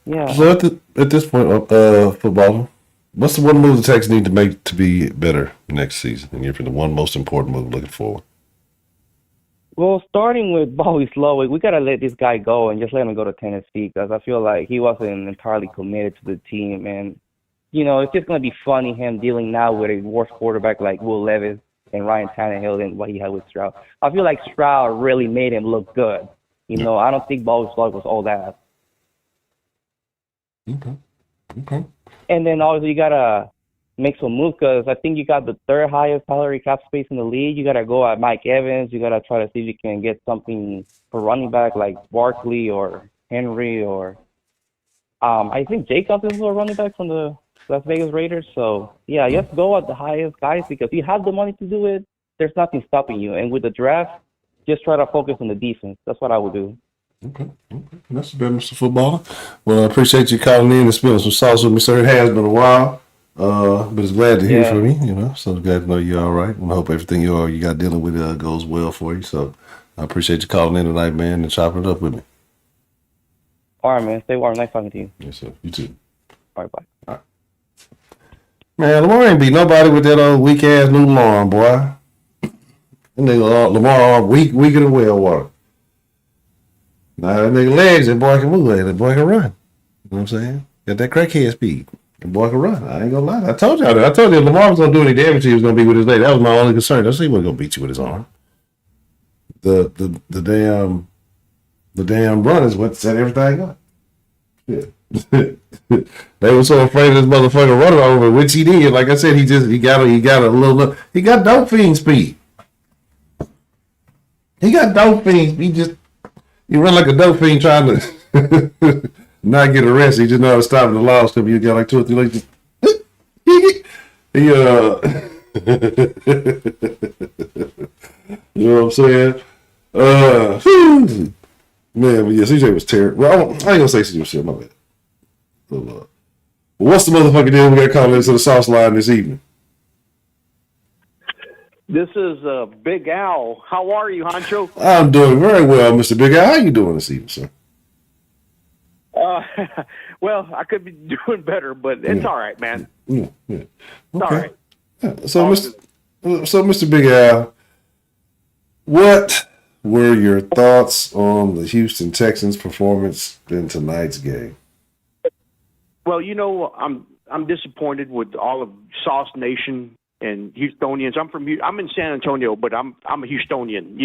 Yeah. So at this point, football, what's the one move the Texans need to make to be better next season? And for the one most important move looking forward. Well, starting with Bobby Slowick, we got to let this guy go and just let him go to Tennessee, because I feel like he wasn't entirely committed to the team. And, it's just going to be funny him dealing now with a worse quarterback like Will Levis and Ryan Tannehill than what he had with Stroud. I feel like Stroud really made him look good. I don't think Bobby Slowick was all that. Okay. And then also you got to make some moves because I think you got the third highest salary cap space in the league. You got to go at Mike Evans. You got to try to see if you can get something for running back like Barkley or Henry or I think Jacobs is a running back from the Las Vegas Raiders. So, yeah, you have to go at the highest guys because you have the money to do it. There's nothing stopping you. And with the draft, just try to focus on the defense. That's what I would do. Okay. That's better, Mr. Footballer. Well, I appreciate you calling in and spilling some sauce with me, sir. It has been a while, but it's glad to hear from you, so glad to know you're all right. And I hope everything you got dealing with goes well for you. So I appreciate you calling in tonight, man, and chopping it up with me. All right, man. Stay warm. Nice talking to you. Yes, sir. You too. All right, bye. All right. Man, Lamar ain't beat nobody with that old weak-ass new arm, boy. That nigga Lamar arm weaker than well water. Now that nigga legs, that boy can move. That boy can run. You know what I'm saying? Got that crackhead speed. That boy can run. I ain't gonna lie. I told y'all that. I told you if Lamar was gonna do any damage, he was gonna be with his leg. That was my only concern. I see he wasn't gonna beat you with his arm. The damn run is what set everything up. Yeah. They were so afraid of this motherfucker running over, which he did. Like I said, he got dope fiend speed. He got dope fiend. He run like a dope fiend trying to not get arrested. He just know how to stop at the law stuff. You got like 2 or 3 legs. You know what I'm saying? Man, but yeah, CJ was terrible. Well, I ain't gonna say CJ was terrible. My bad. Well, what's the motherfucker deal? We got to call into the sauce line this evening. This is Big Al. How are you, Honcho? I'm doing very well, Mr. Big Al. How you doing this evening, sir? Well, I could be doing better, but it's all right, man. Yeah. Okay. It's all right. Yeah. So, Mr. Big Al, what were your thoughts on the Houston Texans' performance in tonight's game? Well, I'm disappointed with all of Sauce Nation and Houstonians. I'm in San Antonio, but I'm a Houstonian,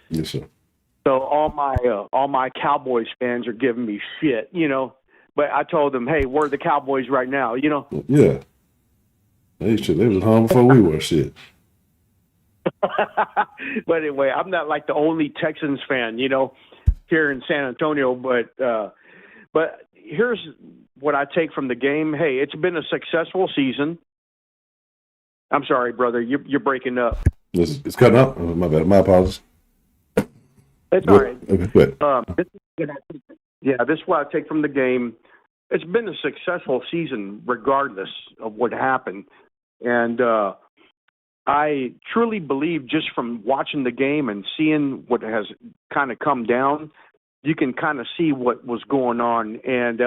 Yes, sir. So all my Cowboys fans are giving me shit, But I told them, hey, we're the Cowboys right now, Yeah. They was home before we were, shit. But anyway, I'm not like the only Texans fan, here in San Antonio. But here's what I take from the game. Hey, it's been a successful season. I'm sorry, brother, you're breaking up. It's cutting up. Oh, my bad. My apologies. It's all right. Okay, good. This is what I take from the game. It's been a successful season regardless of what happened. And I truly believe just from watching the game and seeing what has kind of come down, you can kind of see what was going on. And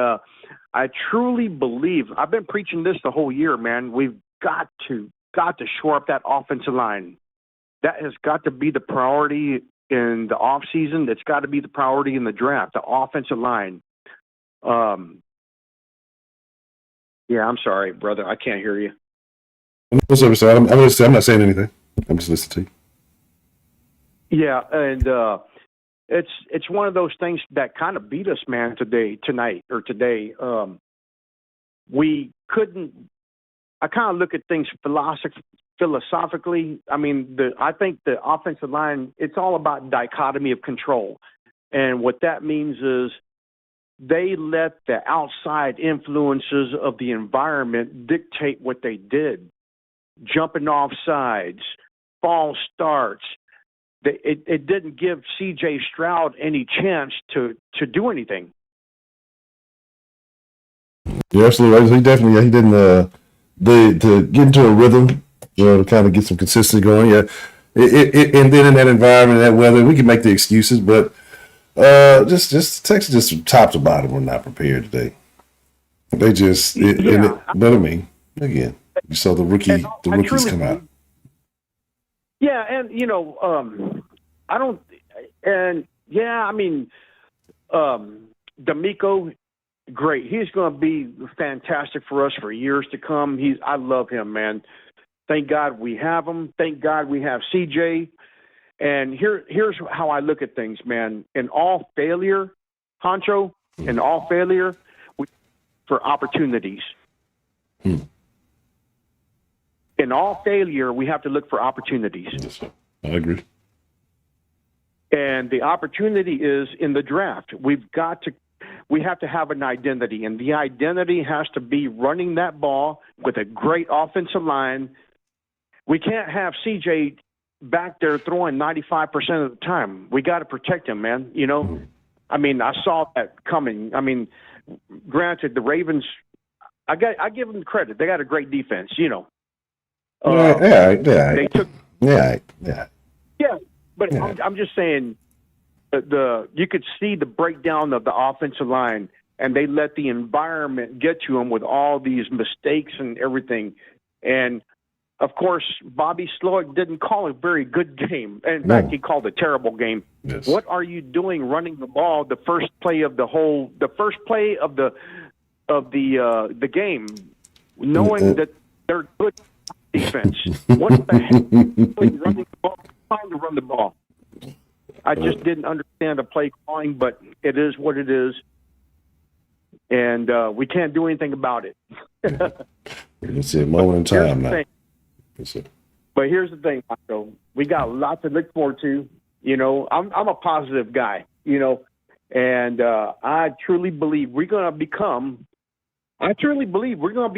I truly believe, I've been preaching this the whole year, man, we've got to shore up that offensive line. That has got to be the priority in the offseason. That's got to be the priority in the draft, the offensive line. Yeah, I'm sorry, brother. I can't hear you. What's up, sir? I'm not saying anything. I'm just listening to you. Yeah, and it's one of those things that kind of beat us, man, today. We couldn't. I kind of look at things philosophically. I mean, I think the offensive line, it's all about dichotomy of control. And what that means is they let the outside influences of the environment dictate what they did. Jumping off sides, false starts. It didn't give C.J. Stroud any chance to do anything. You're absolutely right. He didn't to get into a rhythm, to kind of get some consistency going. Yeah, and then in that environment, that weather, we can make the excuses, but just Texas, just from top to bottom, we're not prepared today. They just, but I mean, again, you saw the rookies come out. Yeah, and D'Amico, great. He's going to be fantastic for us for years to come. I love him, man. Thank God we have him. Thank God we have CJ. And here's how I look at things, man. In all failure, Honcho, we for opportunities. in all failure, we have to look for opportunities. Yes, sir. I agree. And the opportunity is in the draft. We have to have an identity, and the identity has to be running that ball with a great offensive line. We can't have CJ back there throwing 95% of the time. We got to protect him, man. You know, I mean, I saw that coming. I mean, granted, the Ravens, I give them credit. They got a great defense, you know. They took. Yeah. But I'm just saying, you could see the breakdown of the offensive line, and they let the environment get to them with all these mistakes and everything. And of course, Bobby Slowick didn't call a very good game. In fact, he called a terrible game. Yes. What are you doing running the ball the first play of the game, knowing that they're good defense? What the heck are you running the ball? Trying to run the ball. I just didn't understand the play calling, but it is what it is, and we can't do anything about it. It's a moment in time now. But here's the thing, Marco. We got lots to look forward to. You know, I'm a positive guy, you know, and I truly believe we're going to be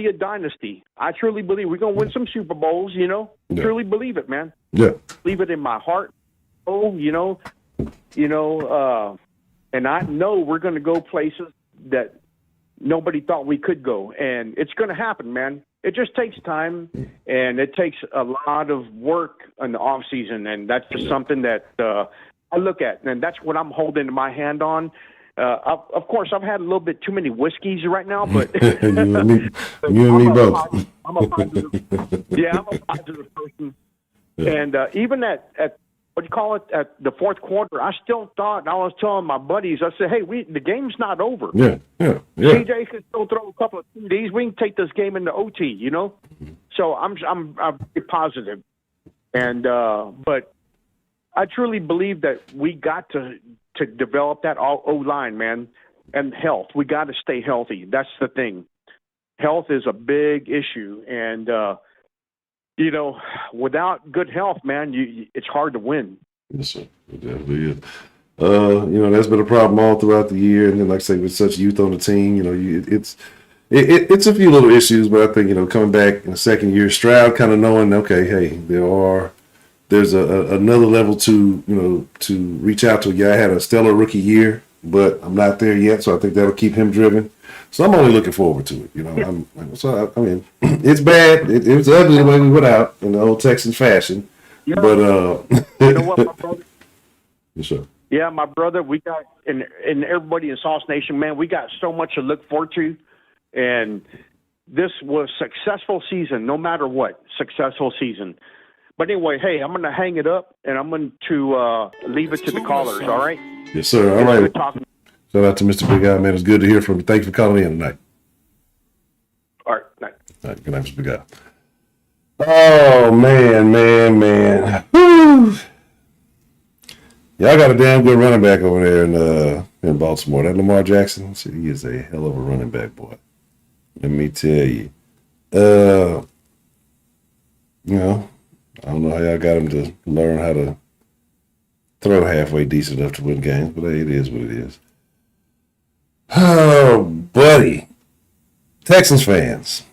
a dynasty. I truly believe we're going to win some Super Bowls, you know. Yeah. Truly believe it, man. Yeah. Believe it in my heart. Oh, you know, and I know we're going to go places that nobody thought we could go, and it's going to happen, man. It just takes time, and it takes a lot of work in the off season, and that's just something that I look at, and that's what I'm holding my hand on. Of course, I've had a little bit too many whiskeys right now, but you and me both. I'm a positive person, and even at what do you call it, at the fourth quarter, I still thought, I was telling my buddies, I said, hey, the game's not over. Yeah. CJ can still throw a couple of TDs. We can take this game into OT, you know? So I'm very positive. And, but I truly believe that we got to develop that O-line, man, and health. We got to stay healthy. That's the thing. Health is a big issue. And, you know, without good health, man, it's hard to win. Yes, sir. It definitely is. You know, that's been a problem all throughout the year. And then, like I say, with such youth on the team, you know, it's a few little issues, but I think, you know, coming back in the second year, Stroud kind of knowing, okay, hey, there's another level to, you know, to reach out to a guy. I had a stellar rookie year, but I'm not there yet. So I think that'll keep him driven. So I'm only looking forward to it, you know. I mean, it's bad. It was ugly the way we went out in the old Texans fashion. Yeah. But you know what, my brother? Yes, sir. Yeah, my brother. We got and everybody in Sauce Nation, man. We got so much to look forward to, and this was a successful season, no matter what. Successful season. But anyway, hey, I'm going to hang it up, and I'm going to leave it to the callers. All right? Yes, sir. All right. Shout out to Mr. Big Eye, man. It's good to hear from you. Thank you for calling in tonight. All right. Night. All right. Good night, Mr. Big Eye. Oh, man. Woo. Y'all got a damn good running back over there in Baltimore. That Lamar Jackson, he is a hell of a running back, boy. Let me tell you. You know, I don't know how y'all got him to learn how to throw halfway decent enough to win games, but hey, it is what it is. Oh, buddy. Texans fans,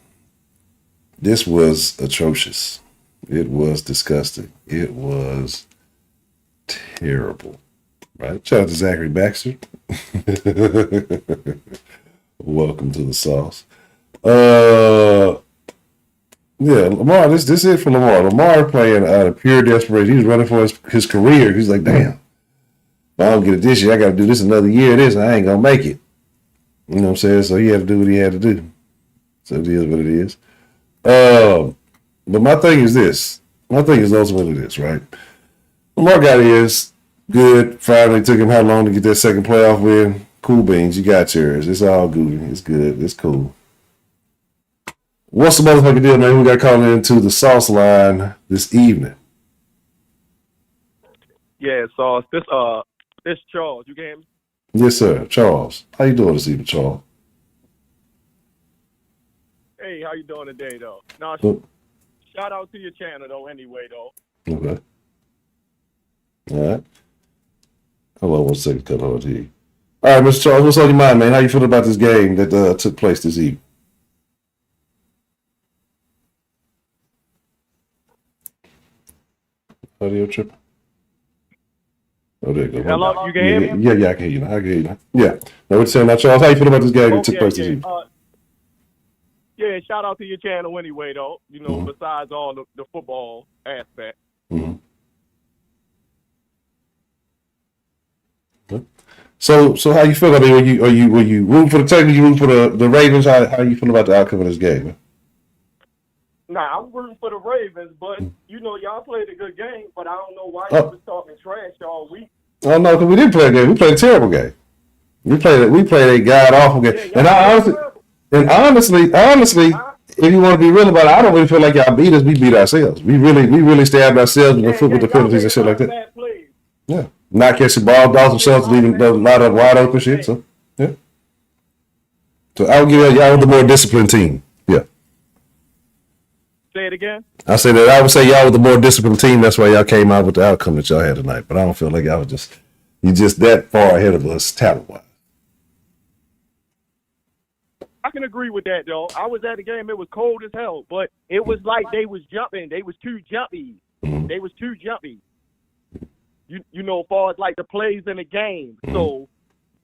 this was atrocious. It was disgusting. It was terrible. Right? Shout out to Zachary Baxter. Welcome to the sauce. Yeah, Lamar, this is it for Lamar. Lamar playing out of pure desperation. He was running for his career. He's like, damn, if I don't get it this year, I got to do this another year of this, and I ain't going to make it. You know what I'm saying? So he had to do what he had to do. So it is what it is. But my thing is this. My thing is ultimately this, right? Lamar got his. Good. Finally took him how long to get that second playoff win? Cool beans. You got yours. It's all good. It's good. It's cool. What's the motherfucking deal, man? We got calling into the sauce line this evening. Yeah, so this Charles, you can? Yes, sir. Charles. How you doing this evening, Charles? Hey, how you doing today, though? No, shout out to your channel though. Anyway, though. Okay. All right. Hold on 1 second. Cut hold here. All right, Mr. Charles, what's on your mind, man? How you feel about this game that took place this evening? Audio trip. Oh, there you go. Hello, you can hear me? Yeah, I can hear you. I can hear you. Yeah. Now, what's saying now, Charles? How you feel about this game that took place this evening? Yeah, shout out to your channel anyway, though. You know, besides all the football aspect. Mm-hmm. Okay. So how you feel? I mean, were you rooting for the Texans? You rooting for the Ravens? How you feel about the outcome of this game, man? Nah, I'm rooting for the Ravens, but you know y'all played a good game. But I don't know why you was talking trash all week. Oh no, because we didn't play a game. We played a terrible game. We played a god awful game. Yeah, and honestly, if you want to be real about it, I don't really feel like y'all beat us. We beat ourselves. We really stabbed ourselves with the penalties and shit like that. Yeah, not catching ball, Dawson Schultz leaving a lot of wide open shit. So yeah. So I would give y'all the more disciplined team. Yeah. Say it again. I say that I would say y'all were the more disciplined team. That's why y'all came out with the outcome that y'all had tonight. But I don't feel like y'all was just that far ahead of us talent wise. I can agree with that, though. I was at the game. It was cold as hell, but it was like they was jumping. They was too jumpy. They was too jumpy. You know, as far as like the plays in the game. So,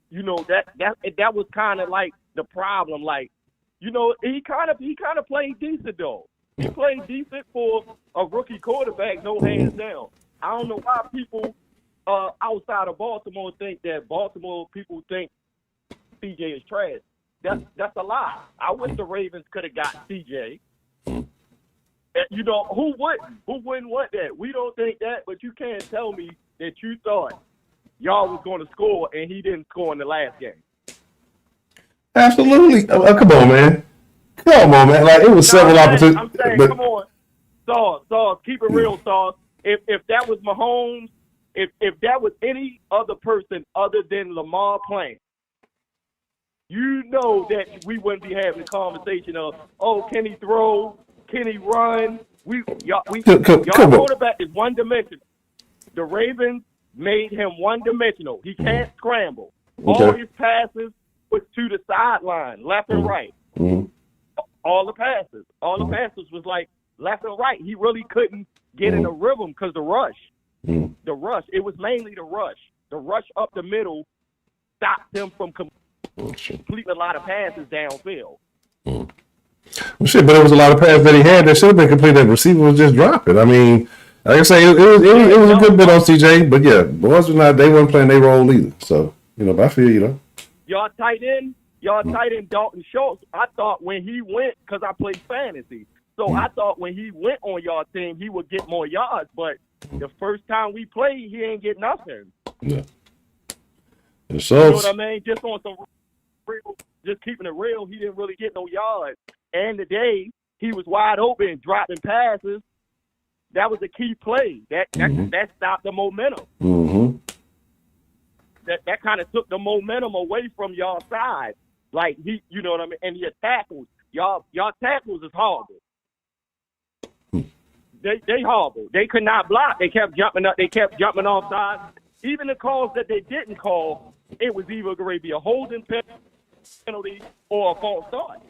you know, that was kind of like the problem. Like, you know, he kind of played decent though. He played decent for a rookie quarterback, no hands down. I don't know why people outside of Baltimore think that Baltimore people think CJ is trash. That's a lie. I wish the Ravens could have got CJ. You know, who wouldn't want that? We don't think that, but you can't tell me that you thought y'all was going to score and he didn't score in the last game. Absolutely. Come on, man. Come on, man. Like, it was several opportunities. I'm saying, come on. Sauce, keep it real, Sauce. If that was Mahomes, if that was any other person other than Lamar playing, you know that we wouldn't be having a conversation of, oh, can he throw? Can he run? Y'all quarterback is one-dimensional. The Ravens made him one-dimensional. He can't scramble. Okay. All his passes was to the sideline, left and right. Mm-hmm. All the passes was like left and right. He really couldn't get in a rhythm because the rush. It was mainly the rush. The rush up the middle stopped him from completing a lot of passes downfield. Well, shit, but it was a lot of passes that he had that should have been completed. That receiver was just dropping. I mean, like I say, it was a good bit on CJ, but yeah, boys they weren't playing their role either. So, you know, but I feel, you know. Y'all tight end Dalton Schultz, I thought when he went, because I play fantasy, so I thought when he went on y'all team, he would get more yards, but the first time we played, he ain't get nothing. Yeah. You know what I mean? Just on some real, just keeping it real, he didn't really get no yards. And today, he was wide open, dropping passes. That was a key play. That stopped the momentum. Mm-hmm. That kind of took the momentum away from y'all side. Like, you know what I mean? And your tackles, y'all tackles is horrible. They horrible. They could not block. They kept jumping up. They kept jumping off sides. Even the calls that they didn't call, it was either going to be a holding penalty or a false start.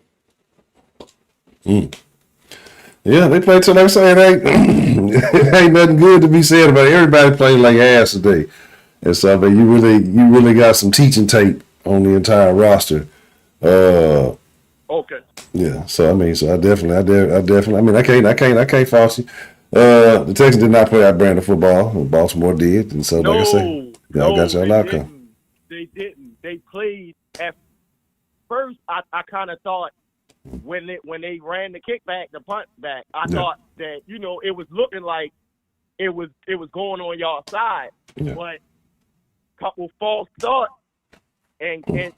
Yeah, they played till they say it ain't nothing good to be said about it. Everybody played like ass today. And so, but you really got some teaching tape on the entire roster. Okay. Yeah. So I definitely. I mean, I can't fault you. The Texans did not play our brand of football. Baltimore did, and so like I say, y'all got y'all outcome. They didn't. They played at first. I kind of thought when they ran the kickback, the punt back, I thought that it was looking like it was going on y'all side, but couple false starts and in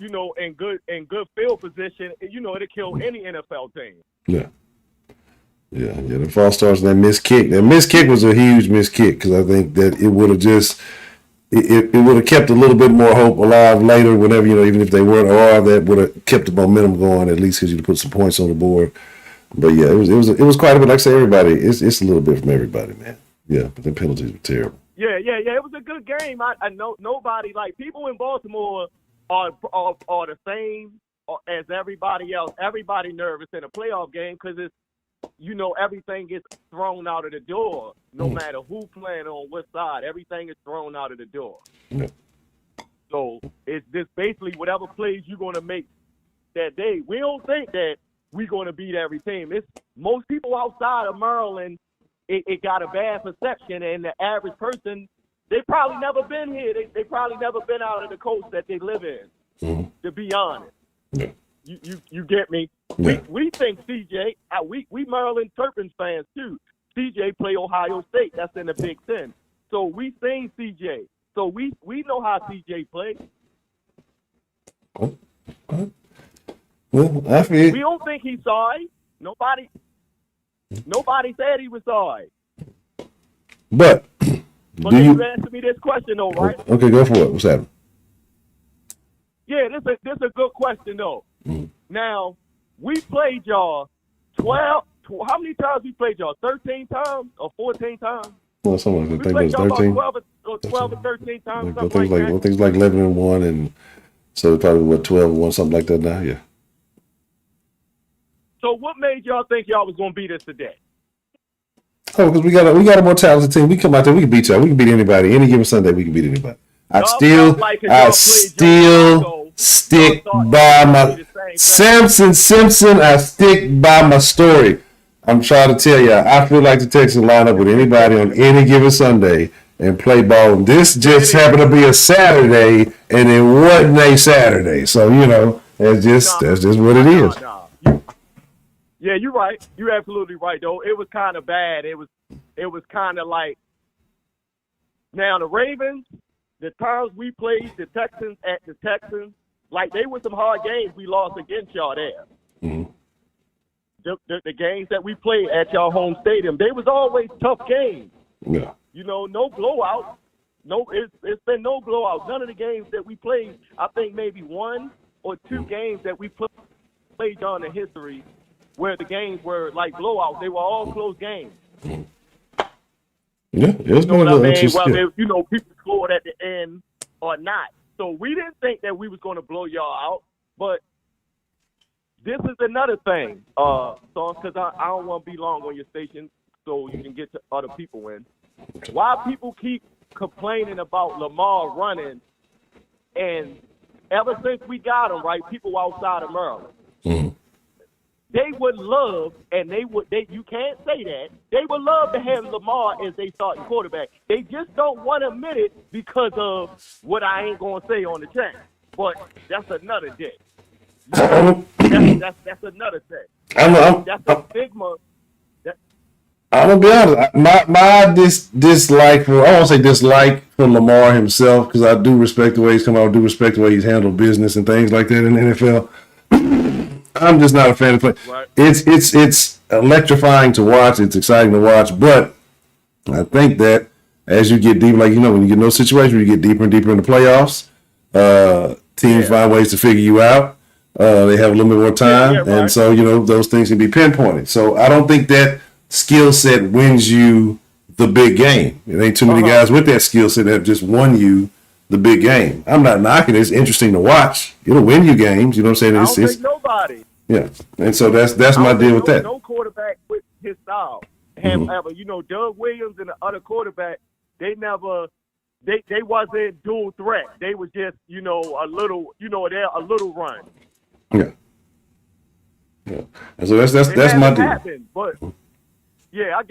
good field position, it'll kill any NFL team. Yeah. The false starts and that missed kick. That missed kick was a huge missed kick because I think that it would have just it would have kept a little bit more hope alive later. Whenever even if they weren't, or that would have kept the momentum going at least because you put some points on the board. But yeah, it was quite a bit. Like I say, everybody, it's a little bit from everybody, man. Yeah, but the penalties were terrible. Yeah. It was a good game. I know nobody, like, people in Baltimore are the same as everybody else. Everybody nervous in a playoff game because it's, everything gets thrown out of the door. No matter who playing on what side, everything is thrown out of the door. Yeah. So it's just basically whatever plays you're going to make that day. We don't think that we're going to beat every team. It's most people outside of Maryland. It got a bad perception, and the average person, they probably never been here. They probably never been out of the coast that they live in. To be honest, you get me. Yeah. We think CJ. We Maryland Terrapins fans too. CJ play Ohio State. That's in the Big Ten. So we seen CJ. So we know how CJ plays. Well, I feel We don't think he's sorry. Nobody said he was sorry. But But you answer me this question though, right? Okay, go for it. What's happening? Yeah, this is a good question though. Now, we played y'all 12. How many times we played y'all? 13 times or 14 times? Well, something like We I think it played was y'all 13. about 12 or 13 times. I Something like think that. like 11-1, and so probably 12-1, something like that now. Yeah. So what made y'all think y'all was gonna beat us today? Oh, because we got a more talented team. We come out there, we can beat y'all. We can beat anybody. Any given Sunday, we can beat anybody. I still stick by my Simpson. I stick by my story. I'm trying to tell you, I feel like the Texans line up with anybody on any given Sunday and play ball. And this just happened to be a Saturday, and it wasn't a Saturday. So that's just what it is. Yeah, you're right. You're absolutely right, though. It was kind of bad. It was kind of like, now the Ravens, the times we played the Texans at the Texans, like they were some hard games we lost against y'all there. Mm-hmm. The games that we played at y'all home stadium, they was always tough games. Yeah. No blowouts. No, it's been no blowouts. None of the games that we played, I think maybe one or two games that we played on in history where the games were like blowouts. They were all close games. Yeah, it's been what I mean? Well, people scored at the end or not. So we didn't think that we was going to blow y'all out. But this is another thing, because I don't want to be long on your station so you can get to other people in. Why people keep complaining about Lamar running, and ever since we got him, right, people outside of Maryland, they would love, and you can't say that, they would love to have Lamar as their starting quarterback. They just don't want to admit it because of what I ain't going to say on the chat. But that's another day. That's another thing. That's a stigma. I'm gonna be honest. My dislike for, I won't say dislike for Lamar himself, because I do respect the way he's come out. I do respect the way he's handled business and things like that in the NFL. I'm just not a fan of play. Right. It's electrifying to watch. It's exciting to watch, but I think that as you get deeper, like when you get in those situations where you get deeper and deeper in the playoffs, teams find ways to figure you out. They have a little bit more time, and so those things can be pinpointed. So I don't think that skill set wins you the big game. It ain't too many guys with that skill set that have just won you the big game. I'm not knocking it. It's interesting to watch. It'll win you games. You know what I'm saying? I don't think nobody. Yeah, and so that's my deal with that. No quarterback with his style have ever. Doug Williams and the other quarterback, they never. They wasn't dual threat. They was just a little they're a little run. Yeah. And so that's my deal. Happened, but yeah,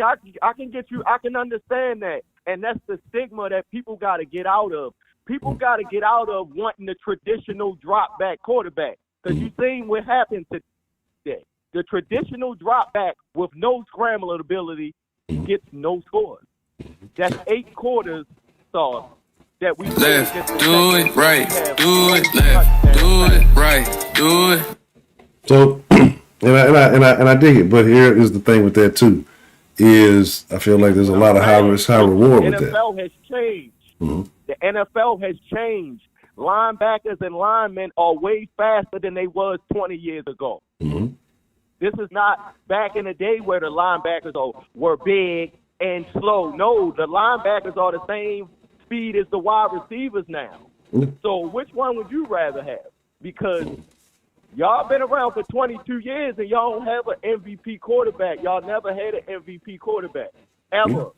I can get you. I can understand that, and that's the stigma that people got to get out of. People got to get out of wanting the traditional drop back quarterback, because you seen what happened today. The traditional drop back with no scrambling ability gets no scores. That's 8 quarters, that we left, do it right, do it left, do it right, do it. So, and I dig it, but here is the thing with that too, is I feel like there's a lot of high risk, high reward with that. The NFL has changed. The NFL has changed. Linebackers and linemen are way faster than they was 20 years ago. This is not back in the day where the linebackers were big and slow. No, the linebackers are the same speed as the wide receivers now. So which one would you rather have? Because y'all been around for 22 years and y'all don't have an MVP quarterback. Y'all never had an MVP quarterback ever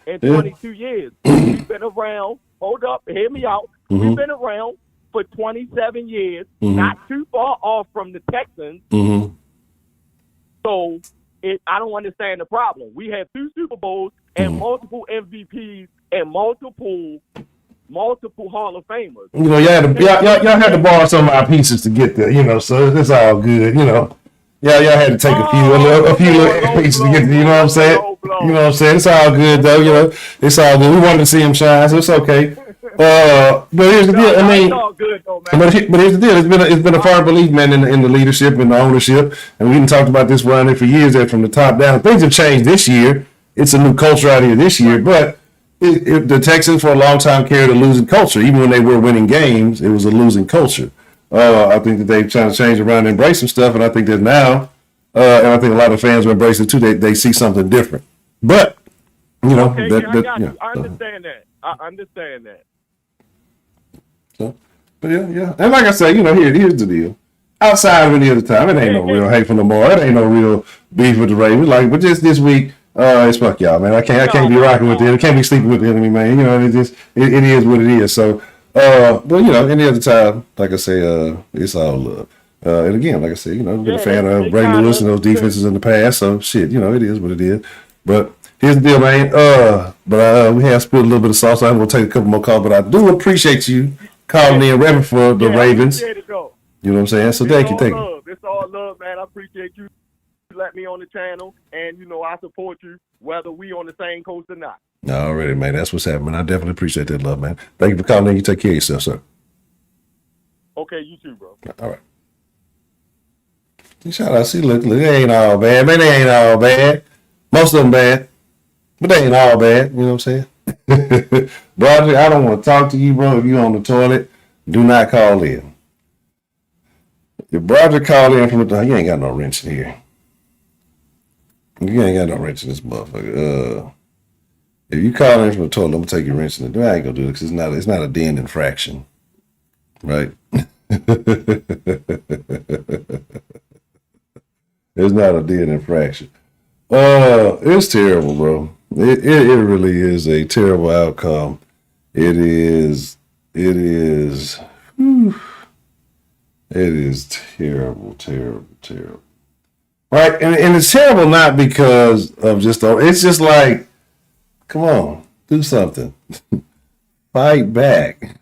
in 22 years. We've been around. Hold up, hear me out. We've been around for 27 years, not too far off from the Texans. So I don't understand the problem. We have 2 Super Bowls and multiple MVPs and multiple Hall of Famers. You know, y'all had to borrow some of our pieces to get there. You know, so it's all good. You know, y'all had to take a few little pieces to get there. You know what I'm saying? You know what I'm saying? It's all good though. You know, it's all good. We wanted to see him shine, so it's okay. But here's the deal. I mean, but here's the deal. It's been a firm belief, man, in the leadership and the ownership, and we didn't talk about this around there for years. That from the top down, things have changed this year. It's a new culture out here this year, but the Texans for a long time carried a losing culture. Even when they were winning games, it was a losing culture. I think that they've trying to change around and embrace some stuff, and I think that now, and I think a lot of fans are embracing it too. They see something different. But you know, I understand that. I understand that. So, but yeah, and like I said, you know, here's the deal. Outside of any other time, it ain't no real hate for Lamar. It ain't no real beef with the Ravens. Like, but just this week, it's fuck y'all, man. I can't be rocking with it. I can't be sleeping with the enemy, man. You know, it is what it is. So, but you know, any other time, like I say, it's all love. And again, like I said, you know, I've been a fan of Ray Lewis and those defenses in the past. So shit, you know, it is what it is. But here's the deal, man. We have spilled a little bit of sauce. I'm gonna take a couple more calls, but I do appreciate you calling in, repping for the Ravens. You know what I'm saying? So thank you. It's all love, man. I appreciate you letting me on the channel, and you know I support you whether we on the same coast or not. Already, man. That's what's happening. I definitely appreciate that love, man. Thank you for calling in. You take care of yourself, sir. Okay, you too, bro. All right. Shout out. See, look, they ain't all bad, man. They ain't all bad. Most of them bad, but they ain't all bad. You know what I'm saying? Broderick, I don't want to talk to you, bro. If you're on the toilet, do not call in. If Broderick called in from the toilet, you ain't got no wrench in here. You ain't got no wrench in this motherfucker. If you call in from the toilet, I'm gonna take your wrench in it. I ain't gonna do it because it's not a den infraction, right? It's not a den infraction. It's terrible, bro. It really is a terrible outcome. It is terrible. Right, and it's terrible not because of it's just like, come on, do something. Fight back.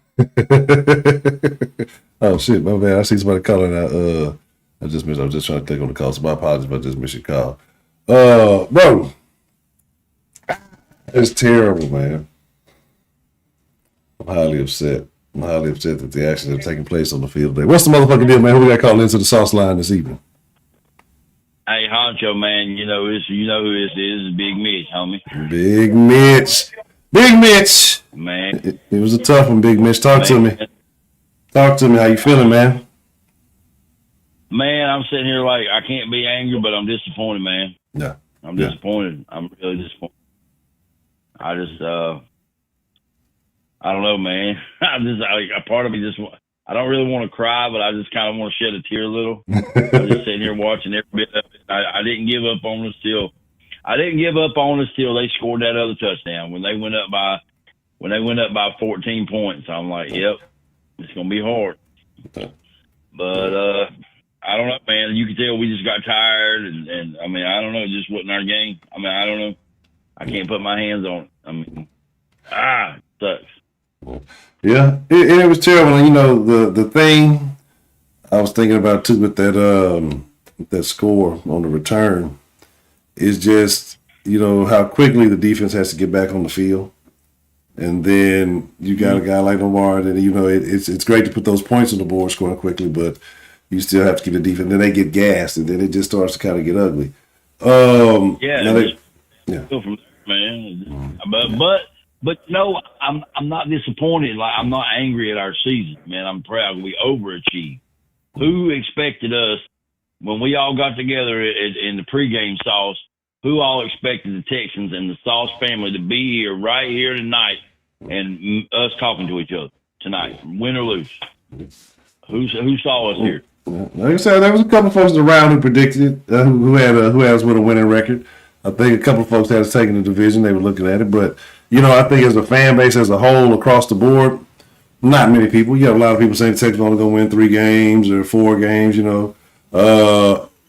Oh shit, my bad. I see somebody calling out. I was just trying to click on the call, so my apologies if I just missed your call. Bro, it's terrible, man. I'm highly upset that the actions have taken place on the field today. What's the motherfucking deal, man? Who we got calling into the sauce line this evening? Hey, honcho, man, you know who this is, Big Mitch, homie. Big Mitch. Man. It was a tough one, Big Mitch. Talk to me. How you feeling, man? Man, I'm sitting here like I can't be angry, but I'm disappointed, man. Yeah. I'm disappointed. I'm really disappointed. I just, I don't know, man. A part of me I don't really want to cry, but I just kind of want to shed a tear a little. I'm just sitting here watching every bit of it. I didn't give up on us till they scored that other touchdown. When they went up by 14 points, I'm like, yep, it's gonna be hard. But I don't know, man. You can tell we just got tired, and I mean, I don't know, it just wasn't our game. I mean, I don't know. I can't put my hands on it. I mean, it sucks. Yeah, it was terrible. And, you know, the thing I was thinking about too with that score on the return is just, you know, how quickly the defense has to get back on the field. And then you got a guy like Lamar, and you know it's great to put those points on the board scoring quickly, but you still have to keep the defense. Then they get gassed, and then it just starts to kind of get ugly. From there, man. But no, I'm not disappointed. Like, I'm not angry at our season, man. I'm proud we overachieved. Who expected us when we all got together in the pregame sauce, who all expected the Texans and the Sauce family to be here right here tonight and us talking to each other tonight, win or lose? Who saw us here? Like I said, there was a couple folks around who predicted it, who had us with a winning record. I think a couple of folks had us taking the division. They were looking at it, but I think as a fan base as a whole across the board, not many people. You have a lot of people saying the Texans are only going to win 3 games or 4 games.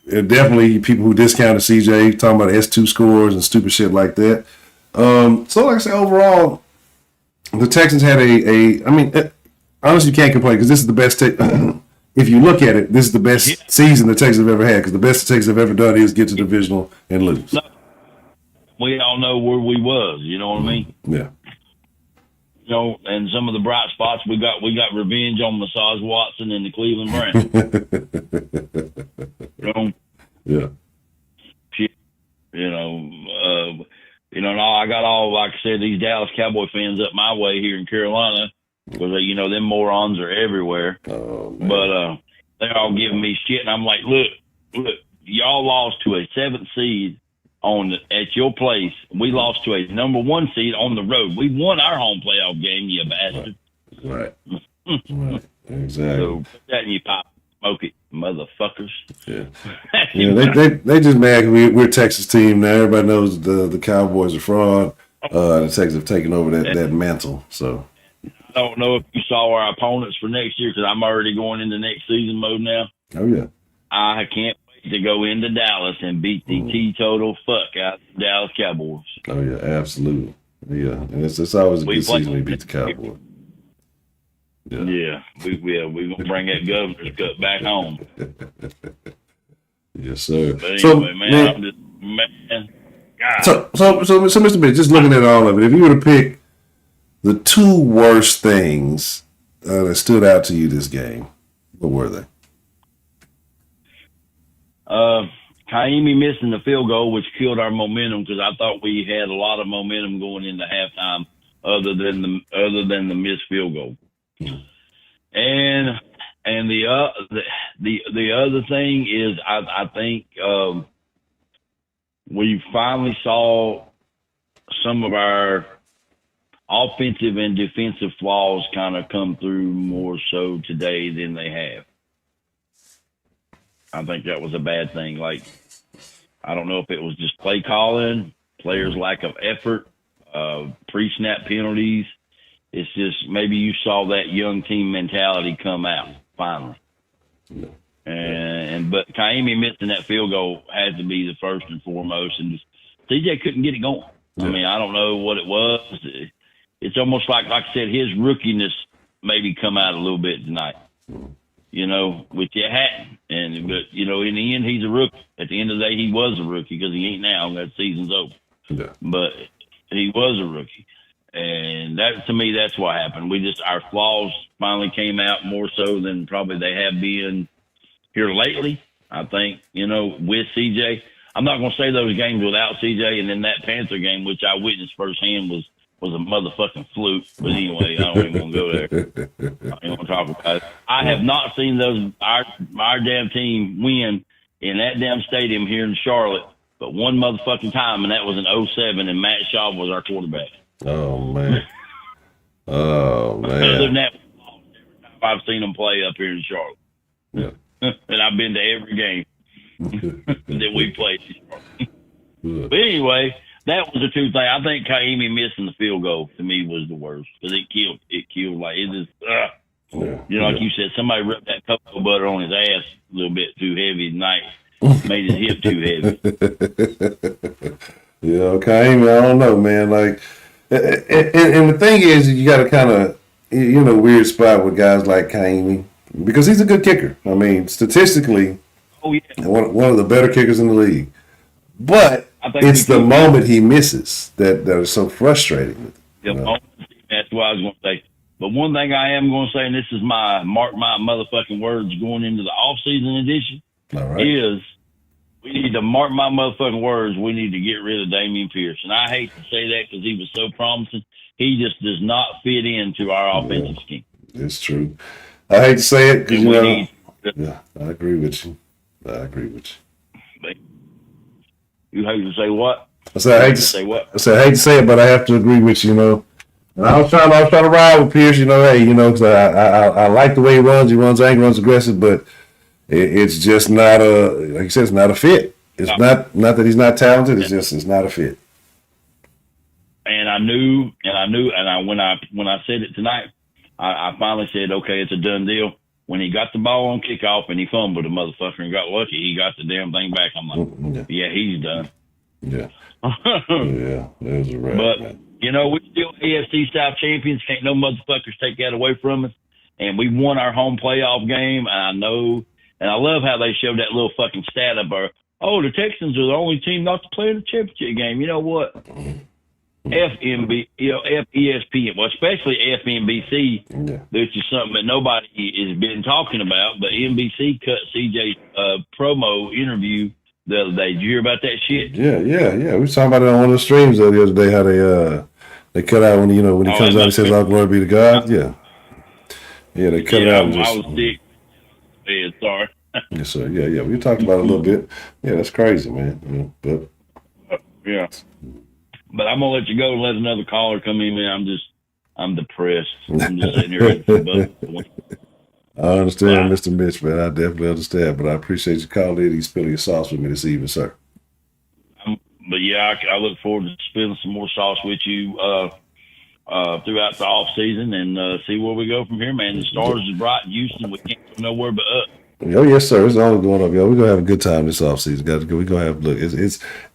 Definitely people who discounted CJ, talking about S2 scores and stupid shit like that. So like I said, overall, the Texans had honestly, you can't complain because this is the best. If you look at it, this is the best season the Texans have ever had, because the best the Texans have ever done is get to divisional and lose. We all know where we was, you know what I mean? Yeah. And some of the bright spots, we got revenge on Massage Watson and the Cleveland Browns. Yeah. And I got all, like I said, these Dallas Cowboy fans up my way here in Carolina, because them morons are everywhere. Oh, man. But they're all giving me shit, and I'm like, look, y'all lost to a 7th seed at your place. We lost to a number 1 seed on the road. We won our home playoff game, you bastard. Right. Exactly. So put that in your pipe, smoke it, motherfuckers. Yeah. They just mad 'cause we're a Texas team now. Everybody knows the Cowboys are fraud. The Texans have taken over that mantle. So I don't know if you saw our opponents for next year, because I'm already going into next season mode now. Oh yeah. I can't wait to go into Dallas and beat the teetotal fuck out of the Dallas Cowboys. Oh yeah, absolutely. Yeah, and it's always a good season when we beat the Cowboys. Yeah, we're gonna bring that governor's cup back home. Yes, sir. But anyway, I'm just God. So Mr. Bennett, just looking at all of it, if you were to pick the 2 worst things that stood out to you this game, what were they? Kaimi missing the field goal, which killed our momentum, because I thought we had a lot of momentum going into halftime, other than the missed field goal. And the other thing is, I think we finally saw some of our offensive and defensive flaws kind of come through more so today than they have. I think that was a bad thing. Like, I don't know if it was just play calling, players' lack of effort, pre-snap penalties. It's just maybe you saw that young team mentality come out finally. But Kaimi missing that field goal had to be the first and foremost, and CJ couldn't get it going. I mean, I don't know what it was. It's almost like I said, his rookiness maybe come out a little bit tonight. Which it hadn't. But in the end, he's a rookie. At the end of the day, he was a rookie, because he ain't now. That season's over. Yeah. But he was a rookie. And that, to me, that's what happened. Our flaws finally came out more so than probably they have been here lately. I think, with CJ. I'm not going to say those games without CJ, and then that Panther game, which I witnessed firsthand, was a motherfucking fluke. But anyway, I don't even want to go there. I ain't going to talk about it. I have not seen our damn team win in that damn stadium here in Charlotte but one motherfucking time, and that was in 2007, and Matt Shaw was our quarterback. Oh, man. Oh, man. Other than that, every time I've seen them play up here in Charlotte. Yeah. And I've been to every game that we played in Charlotte. But anyway, that was the 2 things. I think Kaimi missing the field goal to me was the worst, because it killed like it just like you said, somebody ripped that cocoa butter on his ass a little bit too heavy tonight, made his hip too heavy. Yeah, Kaimi, I don't know, man. Like, and the thing is, you got to kind of weird spot with guys like Kaimi, because he's a good kicker. I mean, statistically, one of the better kickers in the league. But it's the moment he misses that is so frustrating. That's what I was going to say. But one thing I am going to say, and this is my mark my motherfucking words going into the off-season edition, is we need to mark my motherfucking words. We need to get rid of Damian Pierce. And I hate to say that because he was so promising. He just does not fit into our offensive scheme. It's true. I hate to say it because, I agree with you. I agree with you. You hate to say what? I said I hate to say what? I said I hate to say it, but I have to agree with you. You know, and I was trying to ride with Pierce. You know, hey, you know, because I like the way he runs. He runs angry, runs aggressive, but it's just not like you said, it's not a fit. It's not that he's not talented. It's just it's not a fit. And when I said it tonight, I finally said, okay, it's a done deal. When he got the ball on kickoff and he fumbled the motherfucker and got lucky, he got the damn thing back. I'm like, yeah, he's done. Yeah. Yeah, there's a wrap. But, man. you know, we're still AFC South champions. Can't no motherfuckers take that away from us. And we won our home playoff game. And I know, and I love how they showed that little fucking stat of our, the Texans are the only team not to play in the championship game. You know what? FESPN, well, especially FNBC, which is something that nobody has been talking about, but NBC cut CJ's promo interview the other day. Did you hear about that shit? Yeah. We were talking about it on one of the streams the other day, how they cut out when he comes out and says, "All glory be to God." Yeah, they cut it out. I was sick. Yeah, sorry. Yes, sir. Yeah. We talked about it a little bit. Yeah, that's crazy, man. But yeah. But I'm gonna let you go and let another caller come in, man. I'm depressed. I'm just sitting here. I understand, Mr. Mitch, man. I definitely understand. But I appreciate you calling in and spilling your sauce with me this evening, sir. But yeah, I look forward to spilling some more sauce with you throughout the off season and see where we go from here, man. The stars is bright in Houston. We can't go nowhere but up. Oh yes, sir. It's always going up, yo. We're gonna have a good time this offseason. We're gonna have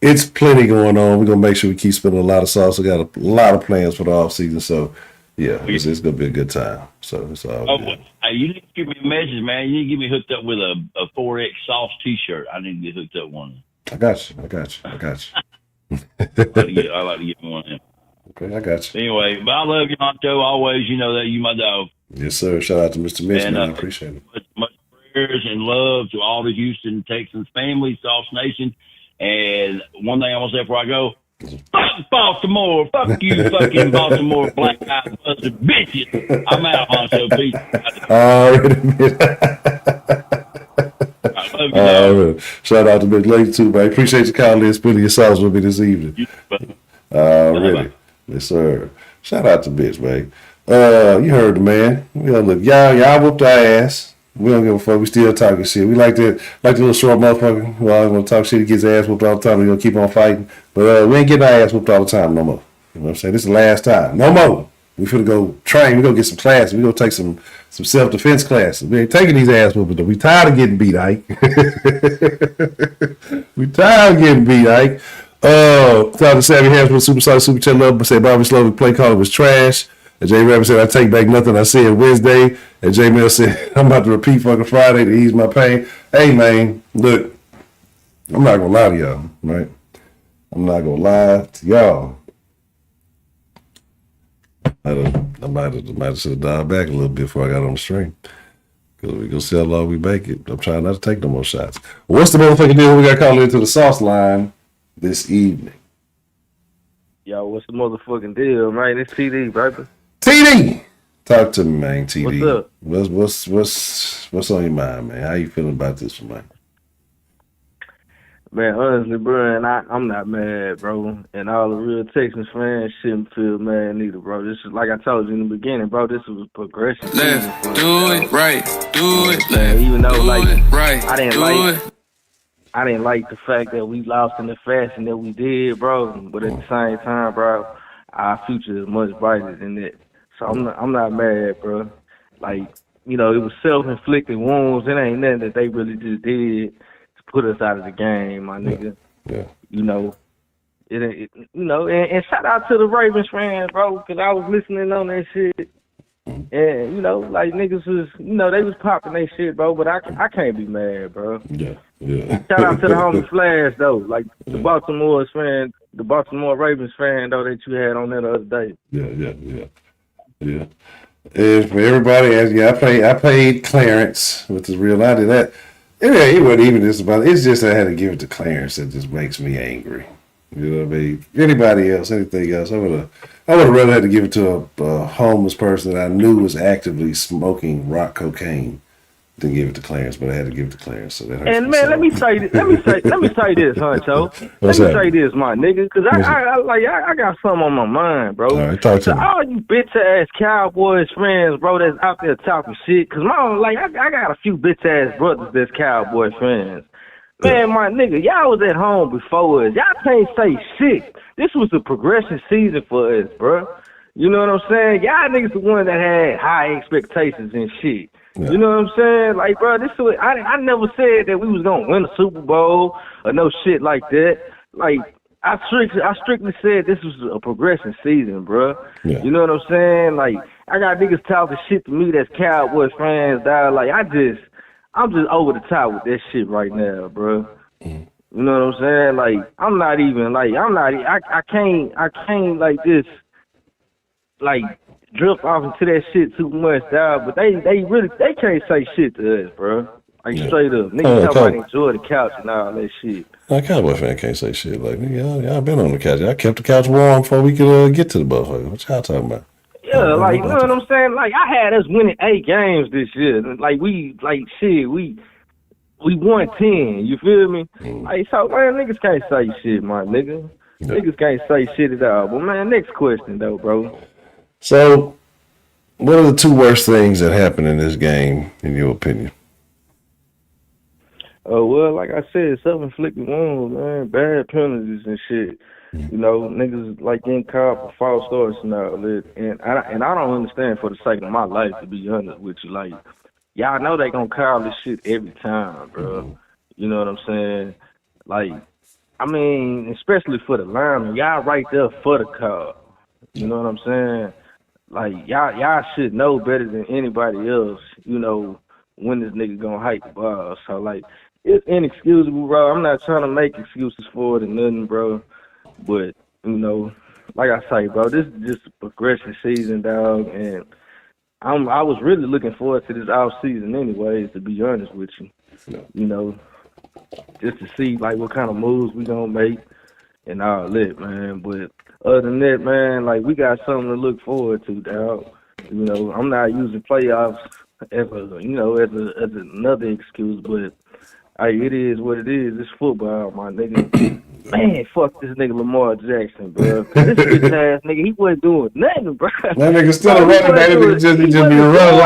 it's plenty going on. We're gonna make sure we keep spending a lot of sauce. We got a lot of plans for the offseason. So yeah, it's gonna be a good time. So it's all good. You need to give me a message, man. You need to get me hooked up with a 4X sauce t-shirt. I need to get hooked up one. I got you. I like to get me one of them. Okay, I got you. Anyway, but I love you, Honcho. Always, you know that you my dog. Yes, sir. Shout out to Mr. Mitch, man. I appreciate it. Much prayers and love to all the Houston Texans family, Sauce Nation. And one thing I want to say before I go, fuck Baltimore. Fuck you, fucking Baltimore black eyed buzzard bitches. I'm out, Honcho. Peace. Shout out to Big Lady too, man. Appreciate you calling in, spilling your sauce with me this evening. Already. Yes, sir. Shout out to Bitch, man. You heard the man. Look, y'all whooped our ass. We don't give a fuck. We still talking shit. We like the little short motherfucker who always want to talk shit. He gets his ass whooped all the time. We're going to keep on fighting. But we ain't getting our ass whooped all the time no more. You know what I'm saying? This is the last time. No more. We finna go train. We go get some classes. We go take some self-defense classes. We ain't taking these ass whoopings, though. We tired of getting beat, Ike. We tired of getting beat, Ike. Thought the Savvy Harris with Super Chat Love, but said Bobby Slovic play caller was trash. And Jay Rabbit said, I take back nothing I said Wednesday. And Jay Mill said, I'm about to repeat fucking Friday to ease my pain. Hey, man, look, I'm not going to lie to y'all, right? I'm not going to lie to y'all. I might have should have dialed back a little bit before I got on the stream. Because we go see how long we make it. I'm trying not to take no more shots. What's the motherfucking deal? We got called into the sauce line this evening. Yo, what's the motherfucking deal, man? It's TD, baby. TD! Talk to me, man, TD. What's up? What's on your mind, man? How you feeling about this one, man? Man, honestly, bro, and I'm not mad, bro. And all the real Texans fans shouldn't feel mad neither, bro. This is, like I told you in the beginning, bro, this was progression. Left, do it, right, do it, left, even though, like, do it, right, I didn't like the fact that we lost in the fashion that we did, bro. But at the same time, bro, our future is much brighter than that. So I'm not mad, bro. Like, you know, it was self-inflicted wounds. It ain't nothing that they really just did to put us out of the game, my nigga. Yeah. You know, you know, and shout out to the Ravens fans, bro, because I was listening on that shit. And, you know, like, niggas was, you know, they was popping their shit, bro, but I can't be mad, bro. Yeah. Shout out to the homie Flash, though. Like, the Baltimore Ravens fan, though, that you had on there the other day. Yeah. And for everybody, I paid Clarence, which is real. I did that. It wasn't even just about it. It's just I had to give it to Clarence. That just makes me angry. You know what I mean? Anybody else, anything else, I would have rather had to give it to a homeless person that I knew was actively smoking rock cocaine Didn't give it to Clarence, but I had to give it to Clarence. So that hurts. And man, let me say this, honcho. What's let me that? say this, my nigga, because I got something on my mind, bro. All right, talk to so me. all you bitch ass Cowboys fans, bro, that's out there talking shit, because I got a few bitch ass brothers that's Cowboy fans. Man, my nigga, y'all was at home before us. Y'all can't say shit. This was a progression season for us, bro. You know what I'm saying? Y'all niggas the one that had high expectations and shit. Yeah. You know what I'm saying? Like, bro, this was, I never said that we was gonna win a Super Bowl or no shit like that. Like, I strictly said this was a progression season, bro. Yeah. You know what I'm saying? Like, I got niggas talking shit to me that's Cowboys fans, dog. Like, I'm just over the top with that shit right now, bro. You know what I'm saying? Like, I can't like this, like, drift off into that shit too much, dog. But they can't say shit to us, bro. Like, straight up. Niggas talk about enjoy the couch and all that shit. A Cowboy fan can't say shit. Like, y'all been on the couch. I kept the couch warm before we could get to the motherfucker. What y'all talking about? Yeah, like, you know what I'm saying? Like, I had us winning 8 games this year. Like, we won 10. You feel me? Like, so, man, niggas can't say shit, my nigga. Yeah. Niggas can't say shit at all. But, man, next question, though, bro. So, what are the 2 worst things that happened in this game, in your opinion? Well, like I said, self-inflicted wounds, man, bad penalties and shit. You know, niggas like getting caught for false starts and all that. And I don't understand for the sake of my life, to be honest with you. Like, y'all know they gonna call this shit every time, bro. You know what I'm saying? Like, I mean, especially for the linemen, y'all right there for the call. You know what I'm saying? Like, y'all should know better than anybody else, you know, when this nigga gonna hike the ball. So, like, it's inexcusable, bro. I'm not trying to make excuses for it or nothing, bro. But, you know, like I say, bro, this is just a progression season, dog. And I was really looking forward to this off season anyways, to be honest with you. You know, just to see, like, what kind of moves we gonna make and all that, man. But other than that, man, like, we got something to look forward to, dog. You know, I'm not using playoffs as another excuse, but hey, it is what it is. It's football, my nigga. Man, fuck this nigga Lamar Jackson, bro. This bitch ass nigga, he wasn't doing nothing, bro. That nigga still a running back. He just be running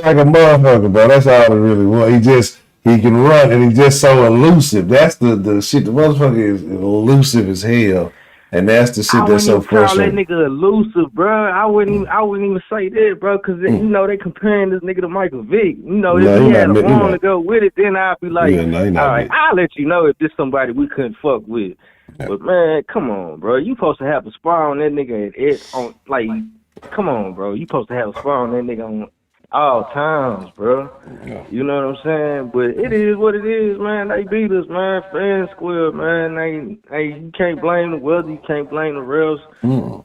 like a motherfucker, bro. That's all it really was. He can run, and he's just so elusive. That's the shit. The motherfucker is elusive as hell, and that's the shit that's so frustrating. I wouldn't even call that nigga elusive, bro. I wouldn't even say that, bro, because you know they comparing this nigga to Michael Vick. You know, if he had a arm to go with it, then I'd be like, all right, I'll let you know if this somebody we couldn't fuck with. Yeah. But man, come on, bro. You supposed to have a spar on that nigga come on, bro. You supposed to have a spar on that nigga on all times, bro. Yeah. You know what I'm saying? But it is what it is, man. They beat us, man. Fair and square, man. You can't blame the weather. You can't blame the refs.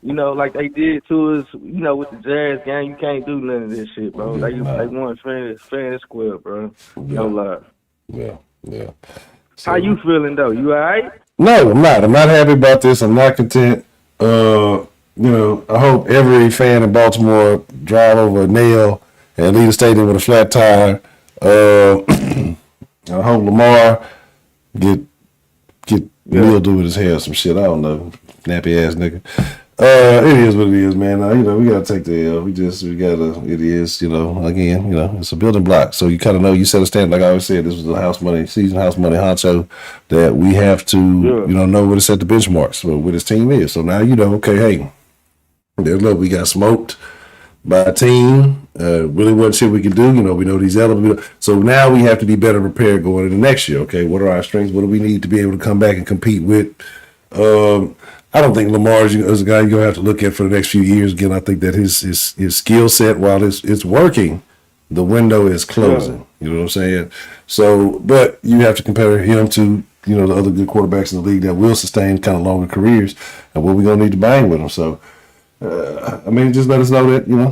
You know, like they did to us, you know, with the Jazz game. You can't do none of this shit, bro. They won fair and square, bro. No lie. Yeah. So, how you feeling, though? You all right? No, I'm not. I'm not happy about this. I'm not content. You know, I hope every fan in Baltimore drive over a nail and leave the stadium with a flat tire. I hope Lamar get mildew with his hair or some shit. I don't know. Nappy ass nigga. It is what it is, man. You know, we gotta take the L. It is, you know, again, you know, it's a building block. So you kind of know, you set a standard. Like I always said, this was a season house money honcho that we have to, you know where to set the benchmarks for what his team is. So now, you know, okay, hey, look, we got smoked by a team. Really wasn't shit we could do. You know, we know these elements. So now we have to be better prepared going into next year. Okay, what are our strengths? What do we need to be able to come back and compete with? I don't think Lamar is a guy you're going to have to look at for the next few years. Again, I think that his skill set, while it's working, the window is closing. You know what I'm saying? So, but you have to compare him to, you know, the other good quarterbacks in the league that will sustain kind of longer careers, and what we're going to need to bang with them. So, I mean, just let us know that, you know,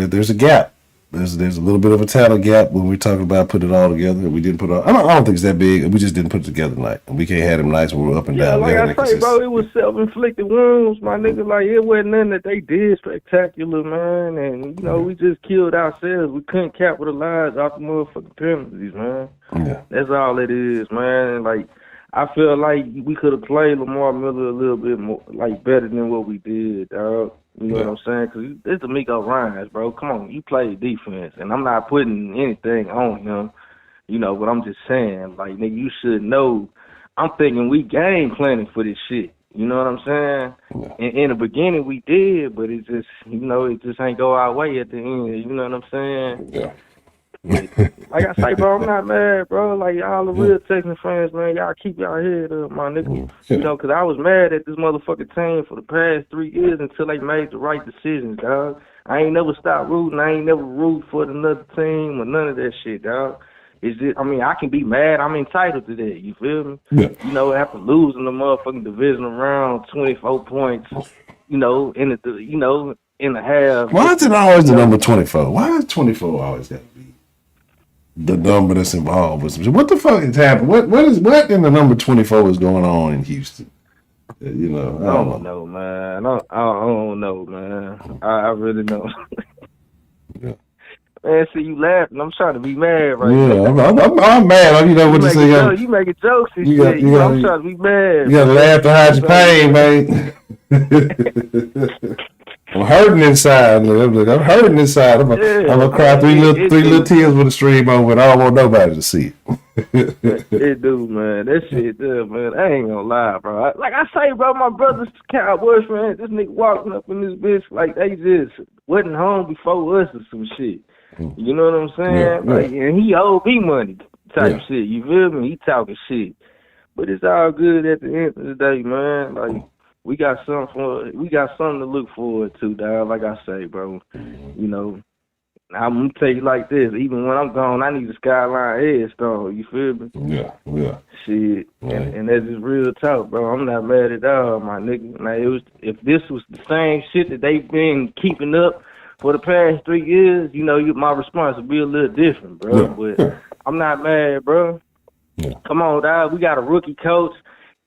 there's a gap. there's a little bit of a talent gap when we're talking about putting it all together. We didn't put it all. I don't think it's that big. We just didn't put it together tonight. We can't have them nights when we're up and down. Like I say, bro, it was self-inflicted wounds, my nigga. Like, it wasn't nothing that they did spectacular, man. And, we just killed ourselves. We couldn't capitalize off the motherfucking penalties, man. Yeah. That's all it is, man. Like, I feel like we could have played Lamar Miller a little bit more, like, better than what we did, dog. You know what I'm saying? Because it's D'Amico Ryans, bro. Come on, you play defense. And I'm not putting anything on him, but I'm just saying, like, nigga, you should know. I'm thinking we game planning for this shit. You know what I'm saying? Yeah. In the beginning, we did, but it just, it just ain't go our way at the end. You know what I'm saying? Yeah. Like I say, bro, I'm not mad, bro. Like, all the real Texans fans, man, y'all keep y'all head up, my nigga. Because I was mad at this motherfucking team for the past 3 years until they made the right decisions, dog. I ain't never stopped rooting. I ain't never rooted for another team or none of that shit, dog. It's just, I can be mad. I'm entitled to that. You feel me? Yeah. After losing the motherfucking divisional round, 24 points, in the half. Why is it always the number 24? Why is 24 always got to be the number that's involved with some? What the fuck is happening? What in the number 24 is going on in Houston? I don't know, man. I don't know, man. I really don't. Yeah. Man, see you laughing. I'm trying to be mad right now. Yeah, I'm mad. You know what to say. You making jokes and shit. I'm trying to be mad. You got to laugh to hide your pain, man. I'm hurting inside. I'm hurting inside. I'm gonna cry three little tears with a stream over it. I don't want nobody to see it. It do, man. That shit do, man. I ain't gonna lie, bro. Like I say, bro, my brother's Cowboys fan. This nigga walking up in this bitch like they just wasn't home before us or some shit. You know what I'm saying? Yeah. Like, and he owed me money type shit. You feel me? He talking shit, but it's all good at the end of the day, man. Like, we got something to look forward to, dog. Like I say, bro. I'm gonna tell you like this. Even when I'm gone, I need a Skyline headstone. You feel me? Yeah. Shit, and that's just real talk, bro. I'm not mad at all, my nigga. Now, if this was the same shit that they've been keeping up for the past 3 years, my response would be a little different, bro. Yeah. But I'm not mad, bro. Yeah. Come on, dog. We got a rookie coach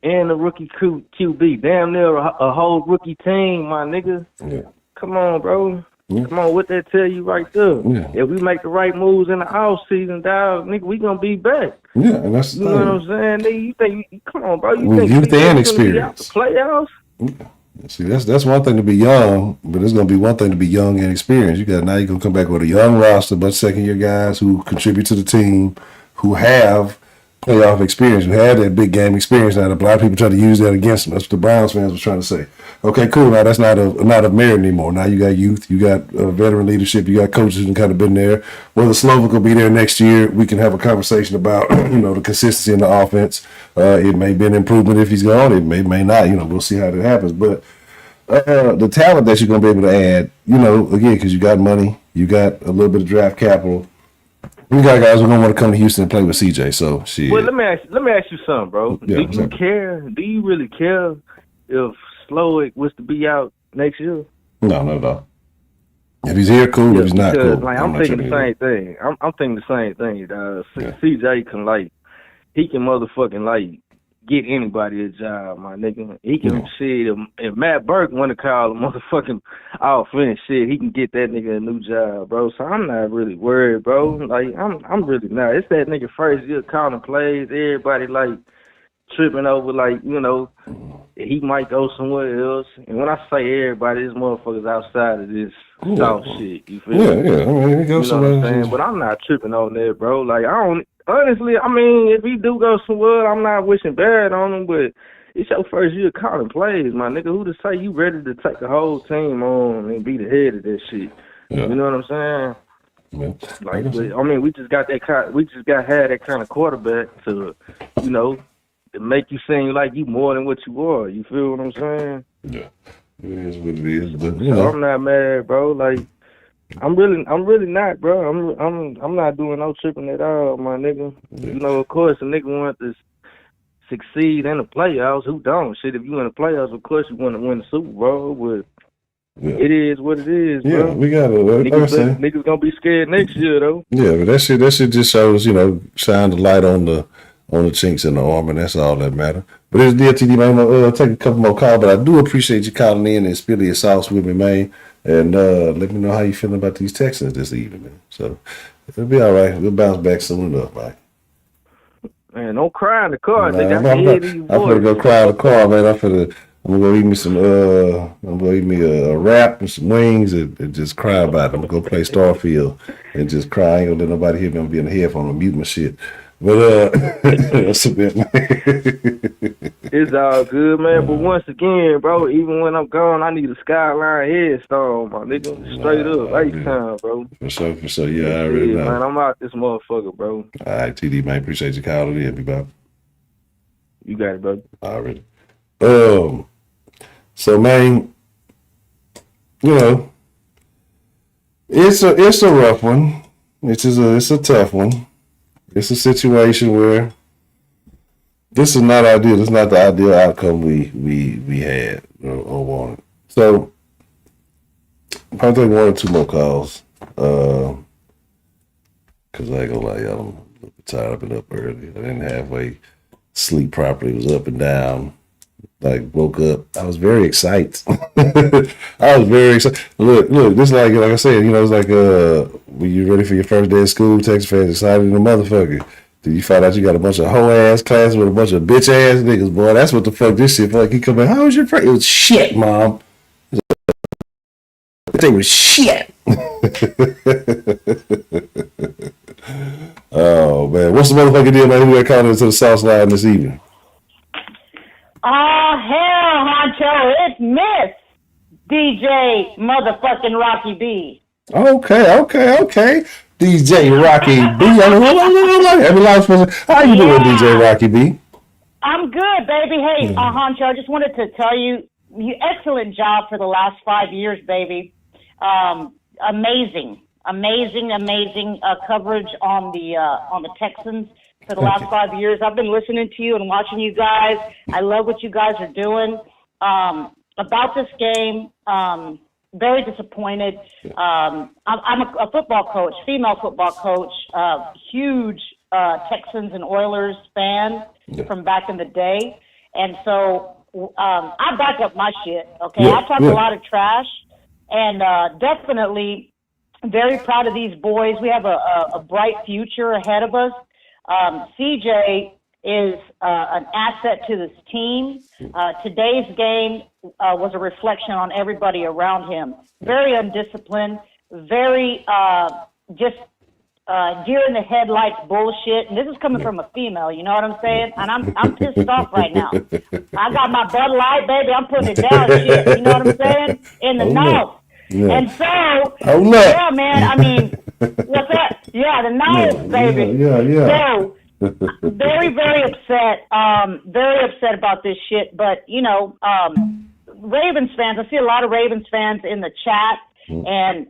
and a rookie QB. Damn near a whole rookie team, my nigga. Yeah. Come on, bro. Yeah. Come on, what that tell you right there? Yeah. If we make the right moves in the off season, dog, nigga, we gonna be back. Yeah, and that's the thing. You know what I'm saying? Nigga, you think? Come on, bro. You with think youth and experience. The playoffs? Yeah. See, that's one thing to be young, but it's gonna be one thing to be young and experienced. You're gonna come back with a young roster, but second-year guys who contribute to the team, who have playoff experience, who have that big game experience. Now, a lot of people try to use that against them. That's what the Browns fans was trying to say. Okay, cool. Now that's not a merit anymore. Now you got youth, you got veteran leadership, you got coaches who kind of been there. Whether Slovak will be there next year, we can have a conversation about the consistency in the offense. It may be an improvement if he's gone. It may not. We'll see how that happens. But the talent that you're gonna be able to add, again, because you got money, you got a little bit of draft capital. We got guys who don't want to come to Houston and play with CJ. So shit. Well, let me ask you something, bro. Yeah, do you care? Do you really care if Slowick was to be out next year? No, not at all. If he's here, cool. If he's not, cool. Like, I'm thinking the same thing. I'm thinking the same thing. CJ can he can motherfucking get anybody a job, my nigga. He can shit. If Matt Burke want to call a motherfucking offense shit, he can get that nigga a new job, bro. So I'm not really worried, bro. Like, I'm really not. It's that nigga first year calling plays. Everybody tripping over he might go somewhere else. And when I say everybody, this motherfuckers outside of this soft shit. You feel me? Yeah. I mean, he goes somewhere. What I'm saying? But I'm not tripping on that, bro. Like, I don't. Honestly, I mean, if he do go somewhere, I'm not wishing bad on him, but it's your first year calling plays, my nigga. Who to say you ready to take the whole team on and be the head of that shit? Yeah. You know what I'm saying? Yeah. We just got had that kind of quarterback to, to make you seem like you more than what you are. You feel what I'm saying? Yeah, it is what it is. But I'm not mad, bro. Like, I'm really not, bro. I'm not doing no tripping at all, my nigga. Yeah. Of course, a nigga want to succeed in the playoffs. Who don't? Shit, if you in the playoffs, of course you want to win the Super Bowl. But It is what it is, Yeah, bro. we got to. Niggas gonna be scared next year, though. Yeah, but that shit just shows, shine the light on the chinks in the armor, and that's all that matter. But it's DLTD, man. I'm gonna take a couple more calls, but I do appreciate you calling in and spilling your sauce with me, man. And let me know how you feeling about these Texans this evening, man. So it'll be all right. We'll bounce back soon enough, right? Man, don't cry in the car. Nah, Nigga, I'm gonna go cry in the car, man. I'm gonna go eat me some I'm gonna eat me a wrap and some wings and just cry about it. I'm gonna go play Starfield and just cry. I ain't gonna let nobody hear me. I'm gonna be in the headphone and mute my shit. But that's a bit, man. It's all good, man. But once again, bro, even when I'm gone, I need a Skyline headstone, my nigga. Straight up, lifetime, bro. For sure. Yeah, I already know. Man, I'm out this motherfucker, bro. All right, TD, man. Appreciate you calling in, bro. You got it, bro. Already. So, man, it's a rough one. It's a tough one. It's a situation where this is not ideal. It's not the ideal outcome we had or wanted. So I'll probably take one or two more calls. Cause I ain't gonna lie, y'all, I'm a little bit tired. I've been up early. I didn't halfway sleep properly. It was up and down. Like woke up. I was very excited. I was very excited. Look, this is like I said, it's like when you ready for your first day of school, Texas fans excited in the motherfucker. Then you find out you got a bunch of hoe ass classes with a bunch of bitch ass niggas, boy. That's what the fuck this shit felt like. He come in, how was your first? It was shit, mom. They was shit. Oh man. What's the motherfucking deal, man? Who got called into the South Line this evening? Oh, hell, honcho, it's Miss DJ motherfucking Rocky B. Okay. DJ Rocky B. Every last person. How you doing, DJ Rocky B? I'm good, baby. Hey, honcho, I just wanted to tell you excellent job for the last 5 years, baby. Amazing coverage on the Texans. For the last 5 years, I've been listening to you and watching you guys. I love what you guys are doing. About this game, very disappointed. I'm a football coach, female football coach, huge Texans and Oilers fan from back in the day. And so I back up my shit, okay? I talk a lot of trash, and definitely very proud of these boys. We have a bright future ahead of us. CJ is an asset to this team. Today's game was a reflection on everybody around him. Very undisciplined, very just deer in the headlights bullshit. And this is coming from a female, you know what I'm saying? And I'm pissed off right now. I got my Bud Light, baby. I'm putting it down, shit. You know what I'm saying? In the nose. Yeah. And so, yeah, man, I mean, what's that? Yeah, the nose, baby. Yeah. So, very, very upset about this shit. But, Ravens fans, I see a lot of Ravens fans in the chat. And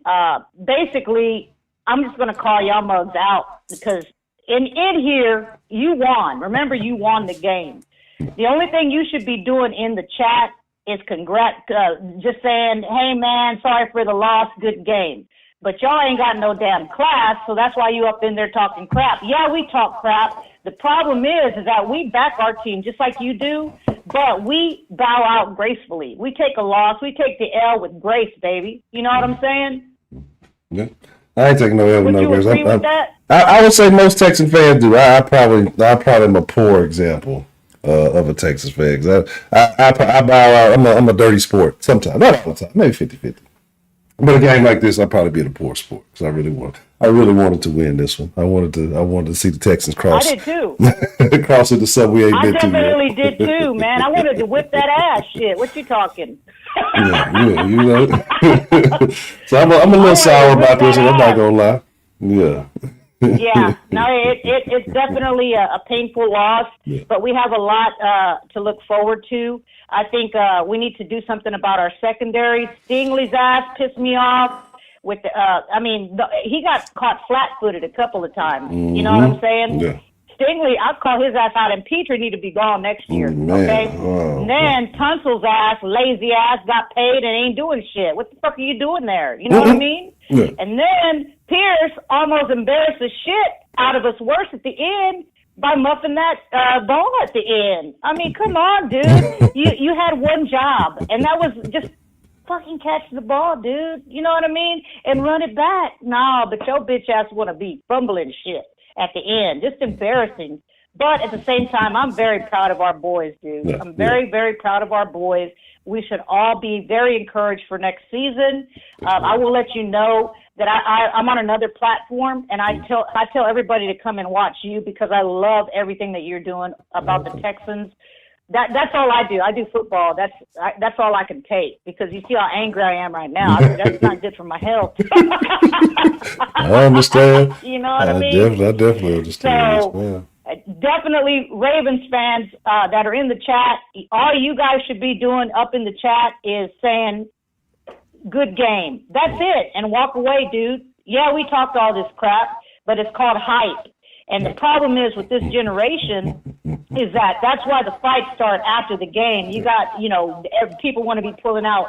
basically, I'm just going to call y'all mugs out because in here, you won. Remember, you won the game. The only thing you should be doing in the chat is just saying, hey, man, sorry for the loss, good game. But y'all ain't got no damn class, so that's why you up in there talking crap. Yeah, we talk crap. The problem is that we back our team just like you do, but we bow out gracefully. We take a loss. We take the L with grace, baby. You know what I'm saying? Yeah. I ain't taking no L with no grace. Would you agree with that? I would say most Texan fans do. I probably am a poor example of a Texas fan. I bow out. I'm a dirty sport sometimes, not all the time, maybe 50-50. But a game like this, I'd probably be in a poor sport because I really wanted to win this one. I wanted to see the Texans cross. I did too. Cross it to something we ain't been to yet. I definitely did too, man. I wanted to whip that ass. Shit, what you talking? Yeah. So I'm a little sour about this, and I'm not gonna lie. Yeah. Yeah, no, it's definitely a painful loss, but we have a lot to look forward to. I think we need to do something about our secondary. Stingley's ass pissed me off. He got caught flat-footed a couple of times. You know what I'm saying? Yeah. Stingley, I'll call his ass out, and Petrie need to be gone next year. Okay. And then Tunsil's ass, lazy ass, got paid and ain't doing shit. What the fuck are you doing there? You know what I mean? Yeah. And then Pierce almost embarrassed the shit out of us worse at the end by muffing that ball at the end. I mean, come on, dude. You had one job, and that was just fucking catch the ball, dude. You know what I mean? And run it back. No, but your bitch ass want to be fumbling shit at the end. Just embarrassing. But at the same time, I'm very proud of our boys, dude. Yeah, I'm very, very proud of our boys. We should all be very encouraged for next season. I will let you know that I'm on another platform, and I tell everybody to come and watch you because I love everything that you're doing about the Texans. That's all I do. I do football. That's all I can take because you see how angry I am right now. That's not good for my health. I understand. You know what I mean? I definitely understand. So, definitely Ravens fans that are in the chat, all you guys should be doing up in the chat is saying, good game. That's it. And walk away, dude. Yeah, we talked all this crap, but it's called hype. And the problem is with this generation is that's why the fights start after the game. You got, people want to be pulling out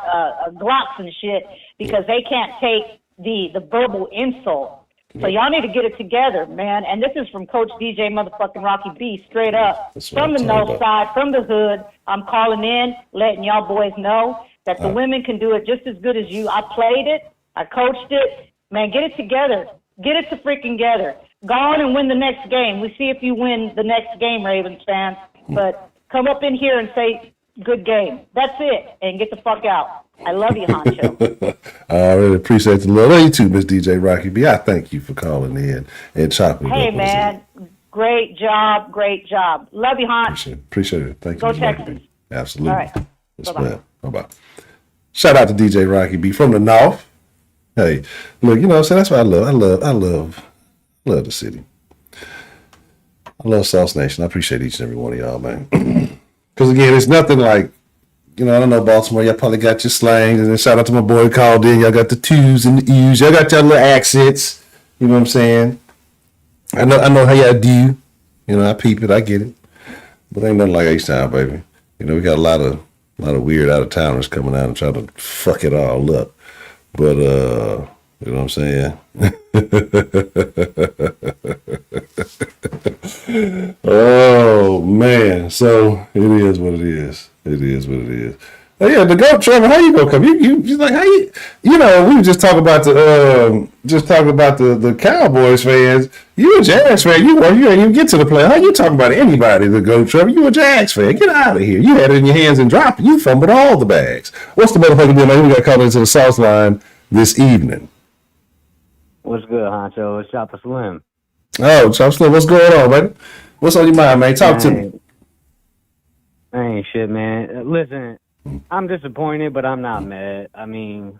Glocks and shit because they can't take the verbal insult. So y'all need to get it together, man. And this is from Coach DJ motherfucking Rocky B, straight up. From the north side, from the hood. I'm calling in, letting y'all boys know that the women can do it just as good as you. I played it. I coached it. Man, get it together. Get it to freaking together. Go on and win the next game. We see if you win the next game, Ravens fans. But come up in here and say, good game. That's it. And get the fuck out. I love you, Honcho. I really appreciate the love. Love you too, Miss DJ Rocky B. I thank you for calling in and chopping it up. Hey, man. Great job. Great job. Love you, Honcho. Appreciate it. Thank you. Go Texans. Absolutely. All right. Yes, Bye-bye. Bye-bye. Shout out to DJ Rocky B from the North. Hey, look, you know what I'm saying? That's what I love. I love the city. I love Sauce Nation. I appreciate each and every one of y'all, man. Because, again, it's nothing like, I don't know, Baltimore, y'all probably got your slangs. And then shout out to my boy who called in. Y'all got the twos and the U's. Y'all got your little accents. You know what I'm saying? I know how y'all do. I peep it. I get it. But ain't nothing like H-Town, baby. We got a lot of weird out-of-towners coming out and trying to fuck it all up. But, you know what I'm saying? Oh, man. So, it is what it is. It is what it is. Oh, yeah, the GOAT, Trevor, how you gonna come? You like, how you, we were just talking about the Cowboys fans. You a Jags fan. You ain't even get to the play. How you talking about anybody, the GOAT, Trevor? You a Jags fan. Get out of here. You had it in your hands and dropped it. You fumbled all the bags. What's the motherfucking deal, man? We got called into the South Line this evening. What's good, Honcho? It's Chopper Slim. Oh, Chopper Slim, what's going on, man? What's on your mind, man? Talk to me. Ain't shit, man. Listen, I'm disappointed, but I'm not mad. I mean,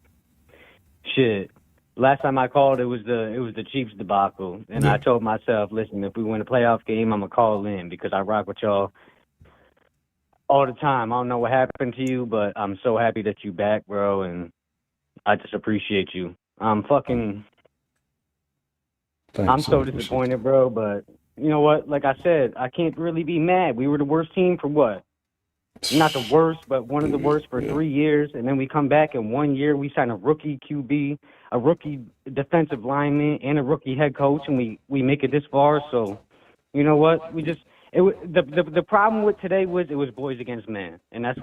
shit. Last time I called, it was the Chiefs debacle, and I told myself, listen, if we win a playoff game, I'm gonna call in because I rock with y'all all the time. I don't know what happened to you, but I'm so happy that you back, bro, and I just appreciate you. I'm so disappointed, bro, but you know what? Like I said, I can't really be mad. We were the worst team for what? Not the worst, but one of the worst for 3 years. And then we come back in 1 year, we sign a rookie QB, a rookie defensive lineman, and a rookie head coach, and we make it this far. So, you know what? The problem with today was it was boys against men, and that's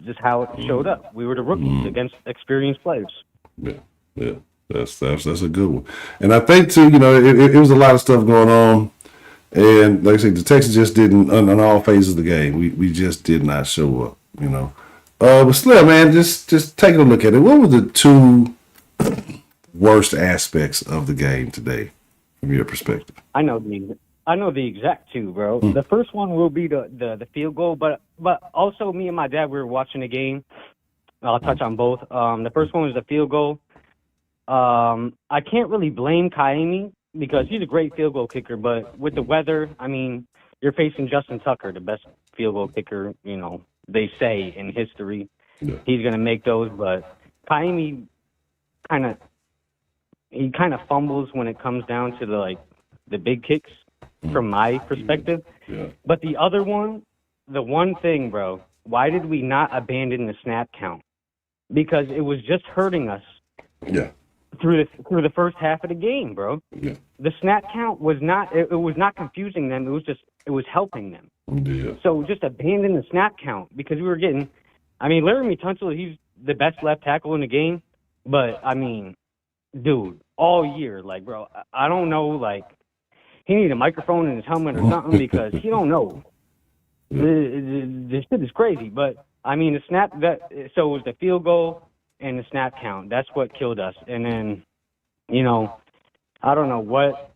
just how it showed up. We were the rookies against experienced players. Yeah. That's a good one. And I think too, it was a lot of stuff going on. And like I said, the Texans just didn't on all phases of the game. We just did not show up, But still, man, just taking a look at it. What were the two worst aspects of the game today, from your perspective? I know the exact two, bro. The first one will be the field goal, but also me and my dad, we were watching the game. I'll touch on both. The first one was the field goal. I can't really blame Kaimi because he's a great field goal kicker, but with the weather, I mean, you're facing Justin Tucker, the best field goal kicker, they say in history. Yeah. He's going to make those, but Kaimi kind of fumbles when it comes down to the big kicks. from my perspective. Yeah. But the other one, the one thing, bro, why did we not abandon the snap count? Because it was just hurting us. Yeah. Through the first half of the game, bro. Yeah. The snap count was not it was not confusing them. It was helping them. Yeah. So just abandon the snap count because we were getting. I mean, Laramie Tunsil, he's the best left tackle in the game, but I mean, dude, all year, like, bro, I don't know, like, he need a microphone in his helmet or something because he don't know. This shit is crazy, but I mean, so it was the field goal and the snap count. That's what killed us. And then, I don't know what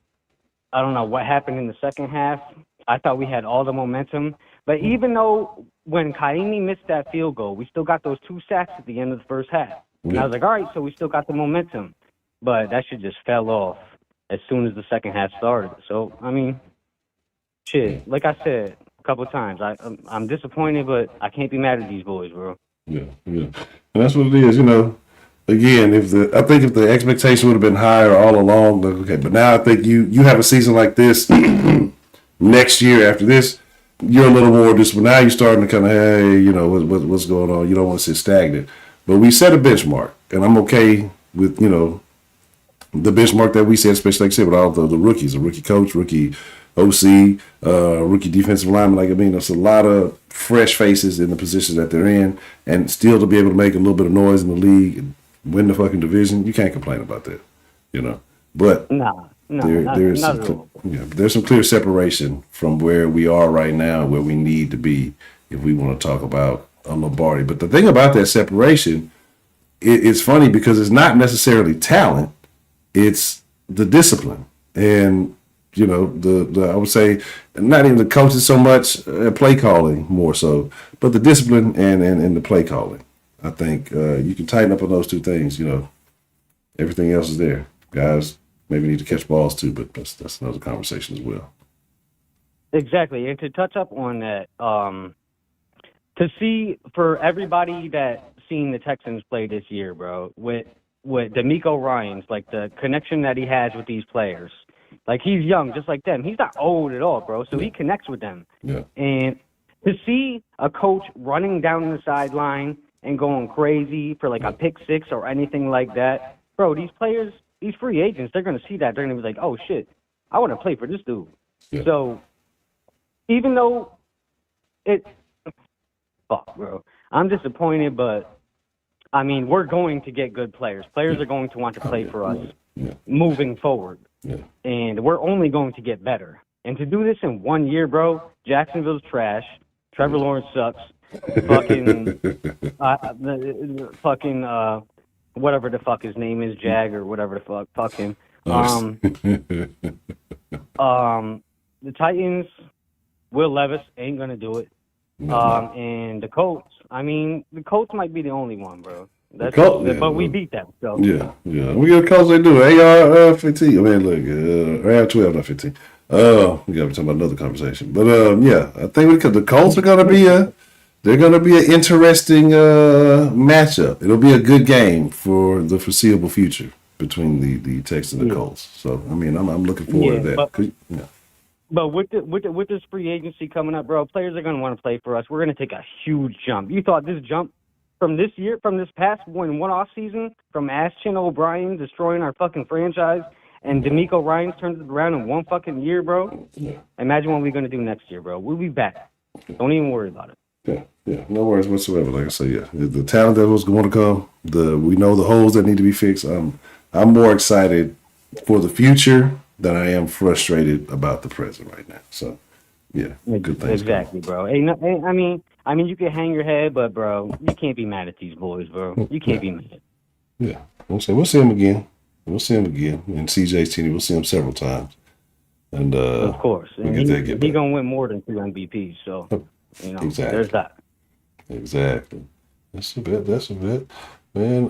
happened in the second half. I thought we had all the momentum. But even though when Kaimi missed that field goal, we still got those 2 sacks at the end of the first half. And I was like, all right, so we still got the momentum. But that shit just fell off as soon as the second half started. So, I mean, shit, like I said a couple of times, I'm disappointed, but I can't be mad at these boys, bro. Yeah. And that's what it is, Again, I think if the expectation would have been higher all along, okay. But now I think you have a season like this next year after this, you're a little more disciplined. Now you're starting to kind of, hey, what's going on? You don't want to sit stagnant. But we set a benchmark, and I'm okay with the benchmark that we set, especially like I said with all the rookies, a rookie coach, rookie OC, rookie defensive lineman. There's a lot of fresh faces in the positions that they're in, and still to be able to make a little bit of noise in the league and win the fucking division, you can't complain about that, But there's some clear separation from where we are right now and where we need to be if we want to talk about a Lombardi. But the thing about that separation, it's funny because it's not necessarily talent, it's the discipline. And I would say not even the coaches so much, play calling more so, but the discipline and the play calling. I think you can tighten up on those 2 things. Everything else is there. Guys maybe need to catch balls too, but that's another conversation as well. Exactly, and to touch up on that, to see for everybody that seen the Texans play this year, bro, with D'Amico Ryans, like the connection that he has with these players. Like, he's young, just like them. He's not old at all, bro, so he connects with them. Yeah. And to see a coach running down the sideline and going crazy for, like, a pick six or anything like that, bro, these players, these free agents, they're going to see that. They're going to be like, oh, shit, I want to play for this dude. Yeah. So even though fuck, bro, I'm disappointed, but, I mean, we're going to get good players. Players are going to want to play for us moving forward. Yeah. And we're only going to get better. And to do this in 1 year, bro, Jacksonville's trash. Trevor Lawrence sucks. Whatever the fuck his name is, Jag or whatever the fuck. Fuck him. The Titans, Will Levis ain't gonna do it. And the Colts, the Colts might be the only one, bro. But we beat them. So yeah. We got Colts. They do AR-15. Look, AR-12, not 15. We got to talk about another conversation. But I think the Colts are gonna be an interesting matchup. It'll be a good game for the foreseeable future between the Texans and the Colts. So I'm looking forward to that. But with this free agency coming up, bro, players are going to want to play for us. We're going to take a huge jump. You thought this jump from this past one off season, from Ashton O'Brien destroying our fucking franchise, and D'Amico Ryans turned it around in 1 fucking year, bro? Imagine what we're going to do next year, bro. We'll be back. Don't even worry about it. Yeah, no worries whatsoever. Like I say, the talent that was going to come, we know the holes that need to be fixed. I'm more excited for the future than I am frustrated about the present right now. So, good things. Exactly, bro. You can hang your head, but, bro, you can't be mad at these boys, bro. You can't be mad. Yeah, we'll see him again. And CJ's team, we'll see him several times. And of course, and he's gonna win more than 2 MVPs. So, exactly. There's that. Exactly. That's a bit, man.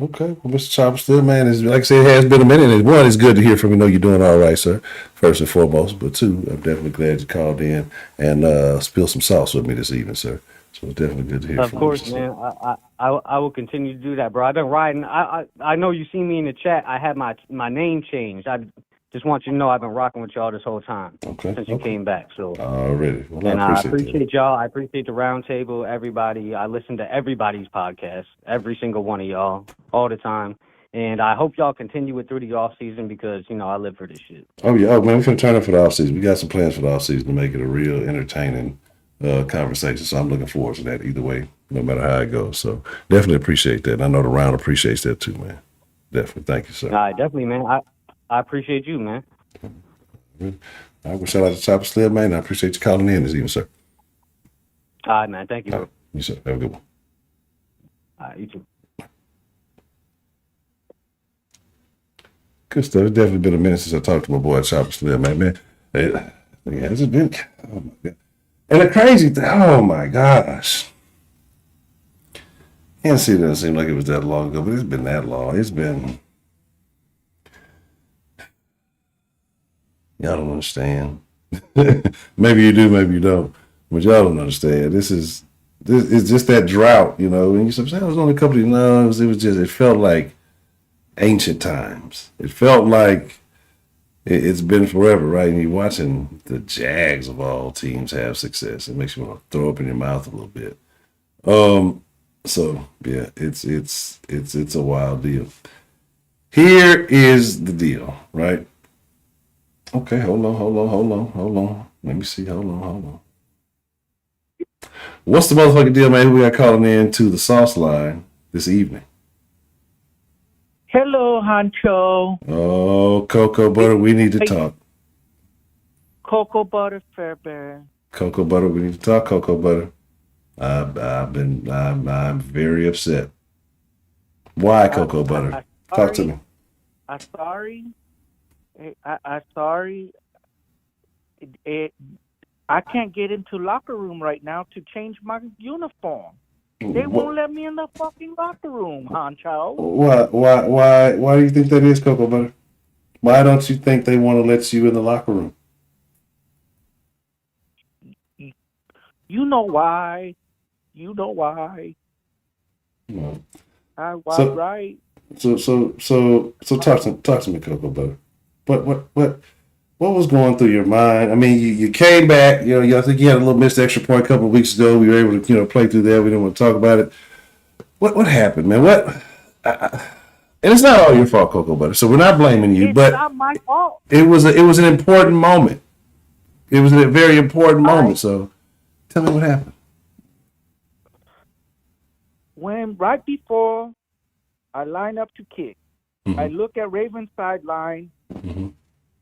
Okay, well, Mr. Chopper still, man, like I said, it has been a minute. And 1, it's good to hear from you. Know you're doing all right, sir, first and foremost. But 2, I'm definitely glad you called in and spilled some sauce with me this evening, sir. So it's definitely good to hear from you. Of course, man. I will continue to do that, bro. I've been riding. I know you see me in the chat. I had my name changed. just want you to know I've been rocking with y'all this whole time since you came back. So already. Well, and I I appreciate appreciate y'all. I appreciate the roundtable, everybody. I listen to everybody's podcast, every single one of y'all, all the time. And I hope y'all continue it through the off season because I live for this shit. Oh yeah, man, we're gonna turn up for the off season. We got some plans for the off season to make it a real entertaining conversation. So I'm looking forward to that either way, no matter how it goes. So definitely appreciate that. And I know the round appreciates that too, man. Definitely, thank you, sir. All right, definitely, man. I appreciate you, man. All right, well, shout out to Chopper Slim, man. I appreciate you calling in this evening, sir. All right, man. Thank you. All right, you sir, have a good one. All right, you too. Good stuff. It's definitely been a minute since I talked to my boy Chopper Slim, man. It hasn't been. Oh my god! And the crazy thing, oh my gosh! Can't see it doesn't seem like it was that long ago, but it's been that long. It's been. Y'all don't understand. Maybe you do, maybe you don't, but y'all don't understand. This is just that drought, And you say, "I was only a couple of no." It felt like ancient times. It felt like it's been forever, right? And you're watching the Jags of all teams have success. It makes you want to throw up in your mouth a little bit. So yeah, it's a wild deal. Here is the deal, right? Okay, hold on. Let me see. Hold on. What's the motherfucking deal, man? Who we got calling in to the sauce line this evening? Hello, honcho. Oh, Cocoa Butter, we need to talk. Cocoa Butter Fairbairn. Cocoa Butter, we need to talk. Cocoa Butter, I'm very upset. Why, Cocoa Butter? Talk to me. I'm sorry. I'm sorry. I can't get into locker room right now to change my uniform. They won't let me in the fucking locker room, honcho. Why do you think that is, Cocoa Butter? Why don't you think they want to let you in the locker room? You know why. No. Right. So talk to me, Cocoa Butter. What was going through your mind? I mean, you came back. I think you had a little missed extra point a couple of weeks ago. We were able to play through that. We didn't want to talk about it. What happened, man? And it's not all your fault, Cocoa Butter. So we're not blaming you, but it's not my fault. It was an important moment. It was a very important moment. So tell me what happened. When right before I line up to kick, Mm-hmm. I look at Raven's sideline, Mm-hmm.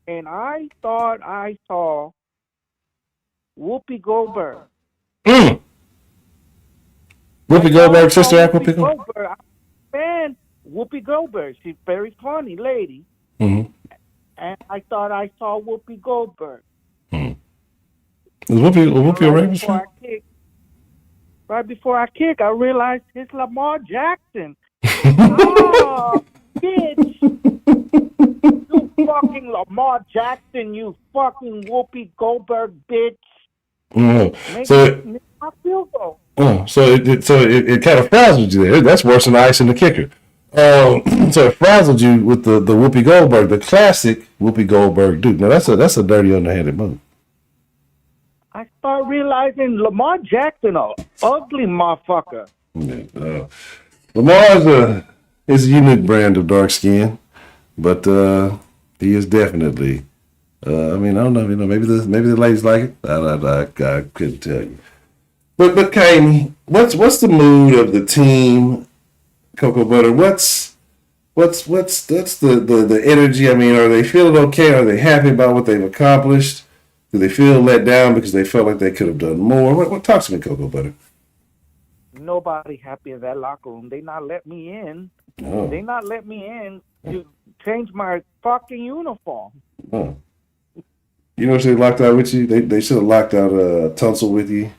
and I thought I saw Whoopi Goldberg. Whoopi Goldberg, Sister Act, Whoopi Goldberg. I'm a fan. Whoopi Goldberg. She's a very funny lady. Mm-hmm. And I thought I saw Whoopi Goldberg. Mm-hmm. Was Whoopi a Ravens fan? Right before I kick, I realized it's Lamar Jackson. Oh, bitch. You fucking Lamar Jackson, you fucking Whoopi Goldberg, bitch. Mm-hmm. So it kind of frazzled you there. That's worse than the ice in the kicker. So it frazzled you with the Whoopi Goldberg, the classic Whoopi Goldberg Duke. Now that's a dirty, underhanded move. I start realizing Lamar Jackson, a ugly motherfucker. Yeah, Lamar is a unique brand of dark skin, but he is definitely. I don't know. Maybe the ladies like it. I couldn't tell you. But Kane, what's the mood of the team, Cocoa Butter? What's the energy? I mean, are they feeling okay? Are they happy about what they've accomplished? Do they feel let down because they felt like they could have done more? What talks to me, Cocoa Butter? Nobody happy in that locker room. They not let me in. Oh. They not let me in to change my fucking uniform. Oh. You know what they locked out with you? They should have locked out Tunsil with you,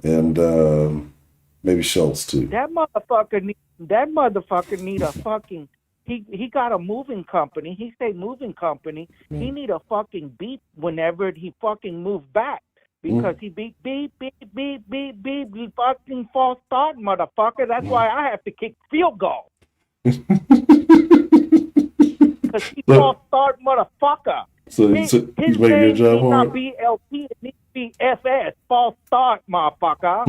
and maybe Schultz too. That motherfucker need a fucking. He got a moving company. He say moving company. He need a fucking beat whenever he fucking move back. Because he beep, he fucking false start, motherfucker. That's why I have to kick field goal. because he's false start motherfucker. So His he's making your name job need not hard. be LP, it needs to be FS, false start motherfucker.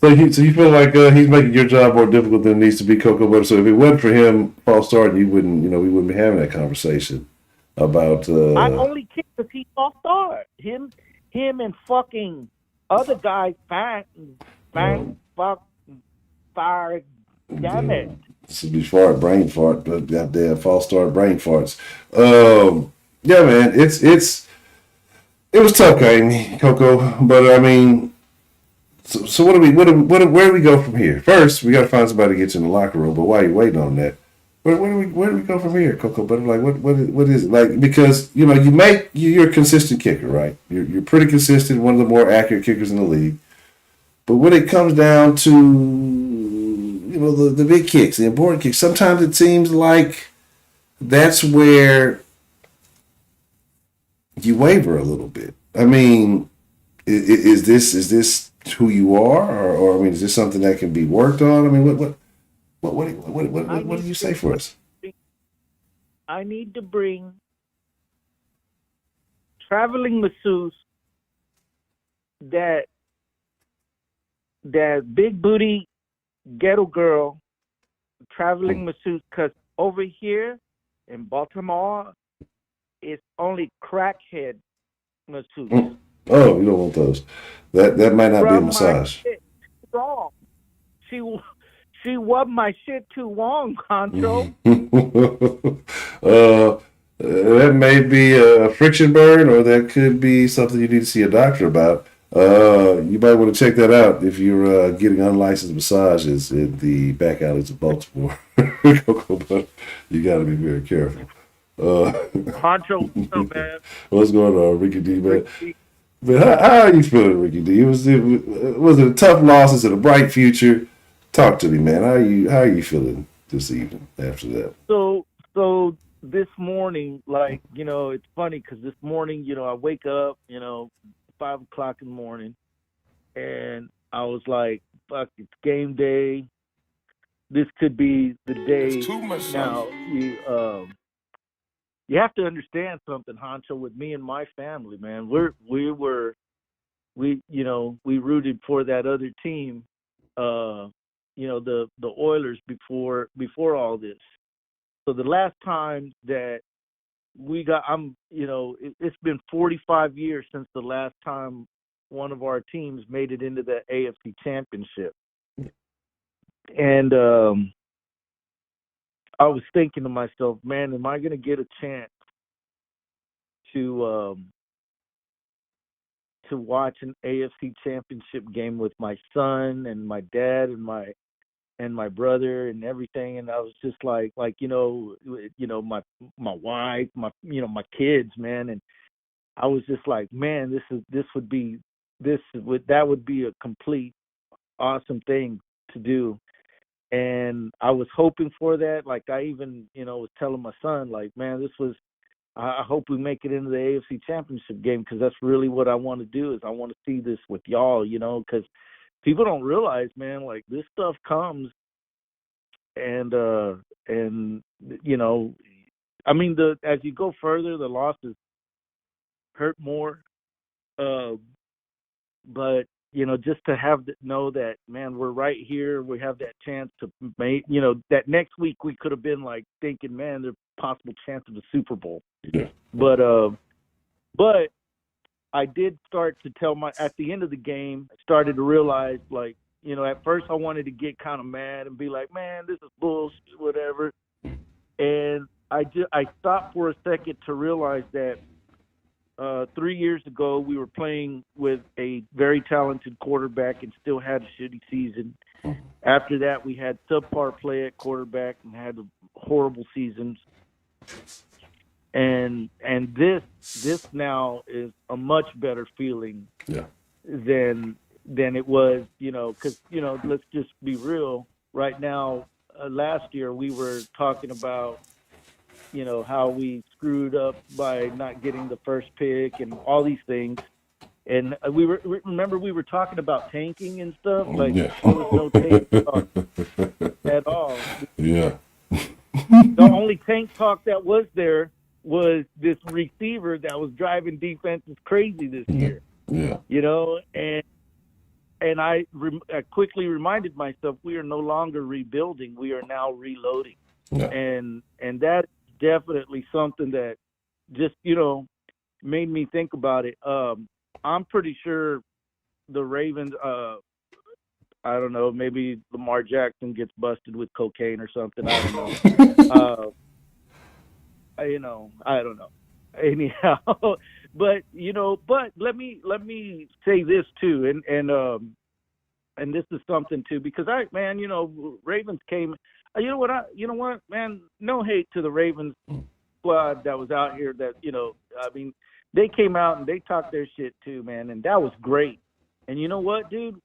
So you feel like he's making your job more difficult than it needs to be, Cocoa Butter. So if it wasn't for him false starting, we wouldn't be having that conversation about. I only care because he false start. Him and fucking other guys, fuck, fire, damn it. This would be brain fart, but goddamn false start brain farts. Yeah, man, it was tough game, Coco. But I mean, so where do we go from here? First, we got to find somebody to get you in the locker room. But while you're waiting on that, where do we go from here, Coco? But like, what is it like? Because you're a consistent kicker, right? You're pretty consistent, one of the more accurate kickers in the league. But when it comes down to the big kicks, the important kicks, sometimes it seems like that's where you waver a little bit. I mean, is this who you are, or I mean, is this something that can be worked on? I mean, what do you say for us? I need to bring traveling masseuse that big booty ghetto girl traveling masseuse, because over here in Baltimore it's only crackhead masseuse. Oh, you don't want those. That might not be a massage. Wrong. She rubbed my shit too long, honcho. That may be a friction burn, or that could be something you need to see a doctor about. You might want to check that out if you're getting unlicensed massages in the back alleys of Baltimore. You got to be very careful. Honcho, what's up, man? What's going on, Ricky D, man? But how are you feeling, Ricky D? Was it a tough loss? Is it a bright future? Talk to me, man. How are you feeling this evening after that? So this morning, it's funny because this morning, I wake up, 5 o'clock in the morning, and I was like, fuck, it's game day. This could be the day. It's too much now. You have to understand something, Honcho. With me and my family, man, we rooted for that other team, the Oilers before all this. So the last time that we got, it's been 45 years since the last time one of our teams made it into the AFC Championship. And I was thinking to myself, man, am I going to get a chance to watch an AFC Championship game with my son and my dad and my brother and everything? And I was just like my wife, my kids, man. And I was just like, man, that would be a complete awesome thing to do. And I was hoping for that. Like I even, was telling my son, like, man, I hope we make it into the AFC Championship game, because that's really what I want to do. Is I want to see this with y'all, because people don't realize, man, like this stuff comes, and I mean, as you go further, the losses hurt more, but just to know that, man, we're right here. We have that chance to make, that next week we could have been like thinking, man, there's a possible chance of a Super Bowl. Yeah. But I did start to at the end of the game, I started to realize, like, at first I wanted to get kind of mad and be like, man, this is bullshit, whatever. And I stopped for a second to realize that 3 years ago, we were playing with a very talented quarterback and still had a shitty season. After that, we had subpar play at quarterback and had horrible seasons. And this now is a much better feeling than it was, because, let's just be real. Right now, last year we were talking about, how we screwed up by not getting the first pick and all these things. And remember we were talking about tanking and stuff. Like Yeah. there was no tank talk at all. Yeah. The only tank talk that was there was this receiver that was driving defenses crazy this year. Yeah. You know, and I quickly reminded myself we are no longer rebuilding; we are now reloading. Yeah. And that's definitely something that just made me think about it. I'm pretty sure the Ravens. I don't know. Maybe Lamar Jackson gets busted with cocaine or something. I don't know. I don't know. Anyhow, but let me say this too, and this is something too, because Ravens came. You know what, man? No hate to the Ravens squad that was out here. That they came out and they talked their shit too, man, and that was great. And you know what, dude?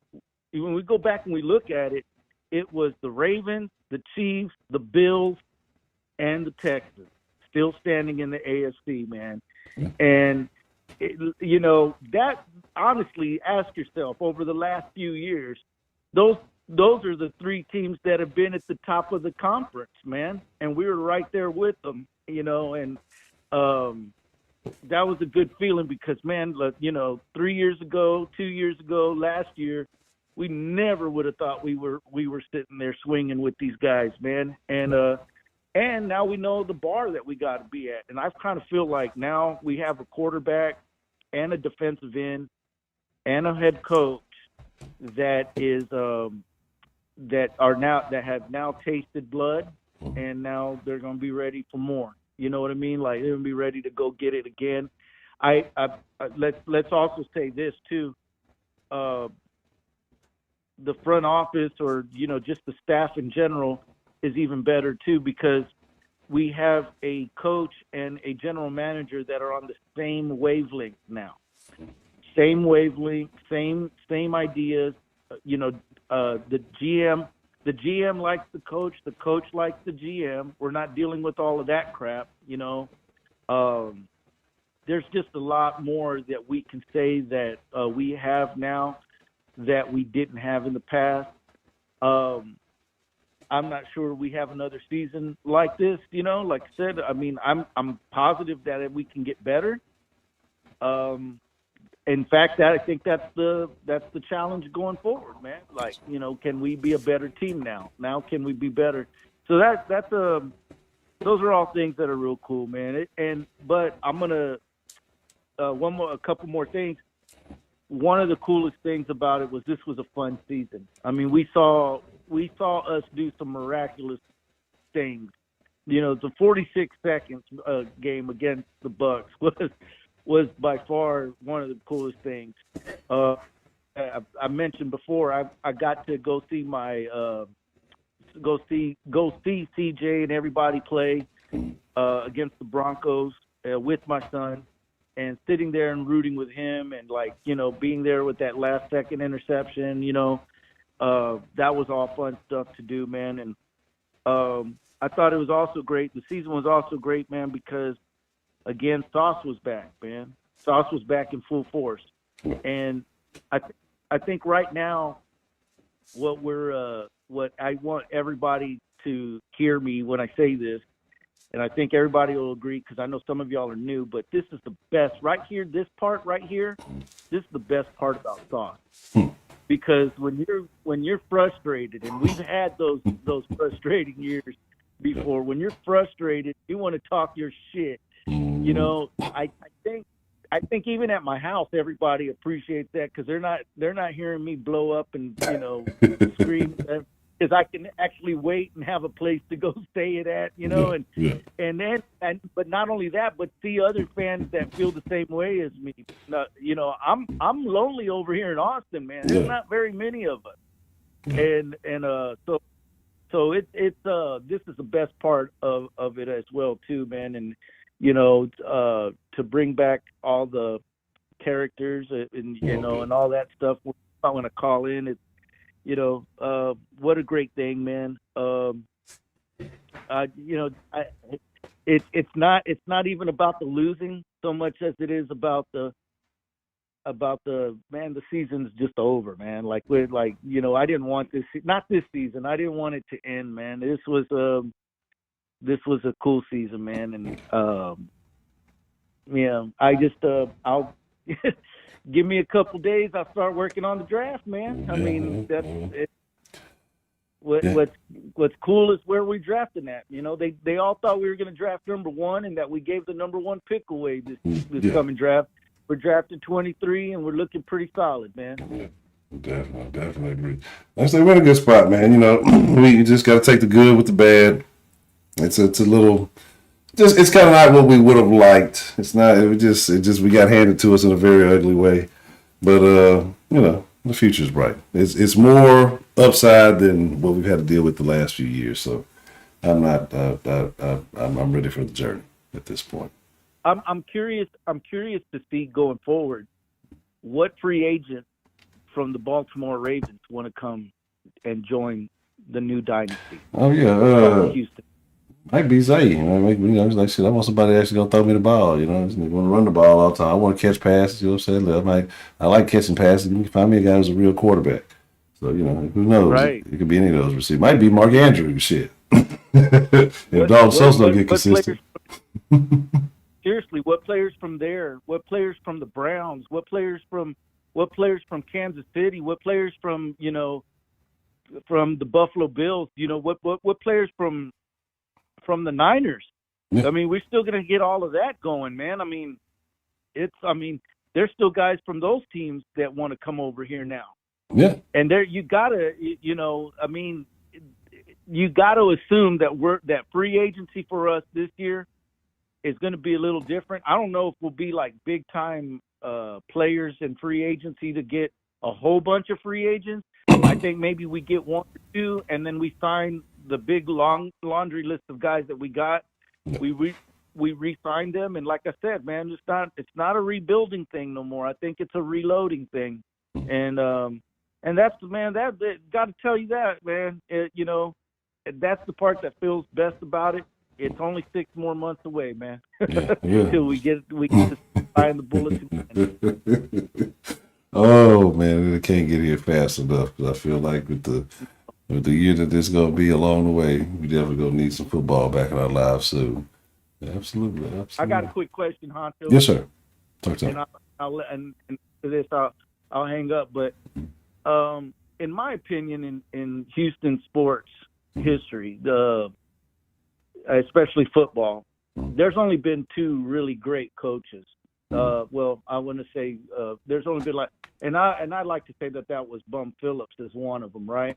When we go back and we look at it, it was the Ravens, the Chiefs, the Bills, and the Texans still standing in the AFC, man. And that honestly, ask yourself over the last few years, those are the three teams that have been at the top of the conference, man, and we were right there with them, and that was a good feeling because, man, 3 years ago, 2 years ago, last year, we never would have thought we were sitting there swinging with these guys, man. And now we know the bar that we got to be at. And I kind of feel like now we have a quarterback and a defensive end and a head coach that have now tasted blood, and now they're going to be ready for more. You know what I mean? Like they're going to be ready to go get it again. Let's also say this too. The front office, or just the staff in general, is even better too, because we have a coach and a general manager that are on the same wavelength now. Same wavelength, same ideas. The GM likes the coach likes the GM. We're not dealing with all of that crap, There's just a lot more that we can say that we have now that we didn't have in the past. I'm not sure we have another season like this, like I said. I mean, I'm positive that we can get better. In fact, I think that's the challenge going forward, man. Like, can we be a better team now? Now, can we be better? So those are all things that are real cool, man. But I'm gonna a couple more things. One of the coolest things about it was this was a fun season. I mean, we saw us do some miraculous things. The 46 seconds game against the Bucks was by far one of the coolest things. I mentioned before I got to go see CJ and everybody play against the Broncos with my son, and sitting there and rooting with him, and being there with that last second interception, that was all fun stuff to do, man. And I thought it was also great. The season was also great, man, because again, Sauce was back, man. Sauce was back in full force. And I think right now what I want everybody to hear me when I say this, and I think everybody will agree, because I know some of y'all are new, but this is the best right here. This part right here, this is the best part about Sauce, because when you're frustrated, and we've had those frustrating years before. When you're frustrated, you want to talk your shit. I think even at my house, everybody appreciates that, because they're not hearing me blow up and scream. Because I can actually wait and have a place to go stay it at, but not only that, but see other fans that feel the same way as me. I'm lonely over here in Austin, man. There's not very many of us, and so it's this is the best part of it as well too, man. And to bring back all the characters and and all that stuff. I want to call in it. What a great thing, man. It's not even about the losing so much as it is about the about the season's just over, man. Like we're like, you know, I didn't want this, not this season. I didn't want it to end, man. This was a cool season, man, and yeah, I just I'll give me a couple days. I'll start working on the draft, man. I mean, that's it. What's cool is where we drafting at. You know, they all thought we were going to draft number 1 and that we gave the number 1 pick away this coming draft. We're drafting 23 and we're looking pretty solid, man. Yeah, definitely agree. I say we're in a good spot, man. You know, we just got to take the good with the bad. It's a little, just it's kind of not what we would have liked. It's not. It just we got handed to us in a very ugly way. But you know, the future's bright. It's more upside than what we've had to deal with the last few years. So I'm not. I'm ready for the journey at this point. I'm curious to see going forward what free agent from the Baltimore Ravens want to come and join the new dynasty. Oh yeah, Houston. Might be Zay. You know, like shit. I want somebody actually gonna throw me the ball. You know, I want to run the ball all the time. I want to catch passes. You know what I'm saying? I like catching passes. You can find me a guy who's a real quarterback. So you know, who knows? Right. It could be any of those receivers. Might be Mark Andrews. Shit. If Dalton Schultz don't get consistent. Seriously, what players from there? What players from the Browns? What players from Kansas City? What players from from the Buffalo Bills? You know, what players from the Niners? Yeah. I mean, we're still going to get all of that going, man. I mean, there's still guys from those teams that want to come over here now. Yeah. And you gotta assume that free agency for us this year is going to be a little different. I don't know if we'll be like big time players in free agency to get a whole bunch of free agents. I think maybe we get 1 or 2, and then we sign the big long laundry list of guys that we got. We re-sign them, and like I said, man, it's not a rebuilding thing no more. I think it's a reloading thing, and that's that got to tell you that, man. You know, that's the part that feels best about it. It's only 6 more months away, man. Yeah. Till we get to find the bullets again. Oh man, it can't get here fast enough. Because I feel like with the year that this gonna be along the way, we definitely gonna need some football back in our lives soon. Yeah, absolutely. I got a quick question, Honcho. Yes, sir. Talk to me. And for this, I'll hang up. But in my opinion, in Houston sports history, especially football, there's only been 2 really great coaches. Well, I want to say there's only been and I like to say that was Bum Phillips is one of them, right?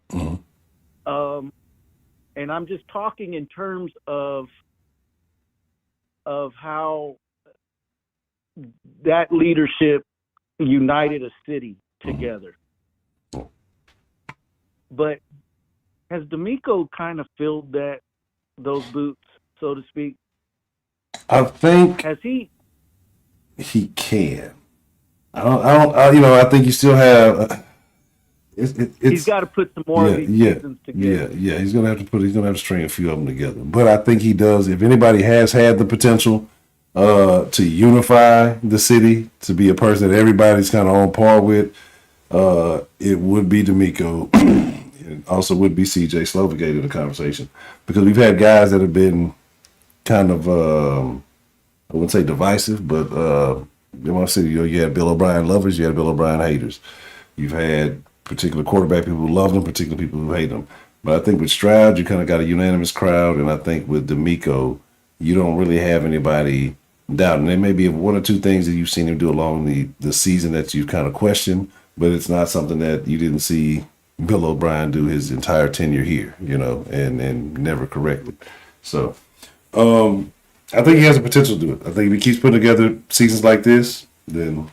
And I'm just talking in terms of how that leadership united a city together. But has D'Amico kind of filled those boots, so to speak? I think he can. I think you still have. He's got to put some more of these seasons together. Yeah. He's gonna have to string a few of them together. But I think he does. If anybody has had the potential to unify the city, to be a person that everybody's kind of on par with, it would be D'Amico. It also would be CJ Slovagate in the conversation, because we've had guys that have been kind of I wouldn't say divisive, but in my city, you had Bill O'Brien lovers, you had Bill O'Brien haters. You've had particular quarterback people who love them, particular people who hate them. But I think with Stroud, you kind of got a unanimous crowd, and I think with D'Amico, you don't really have anybody doubting. There may be 1 or 2 things that you've seen him do along the season that you kind of question, but it's not something that you didn't see Bill O'Brien do his entire tenure here, you know, and never corrected. So I think he has the potential to do it. I think if he keeps putting together seasons like this, then,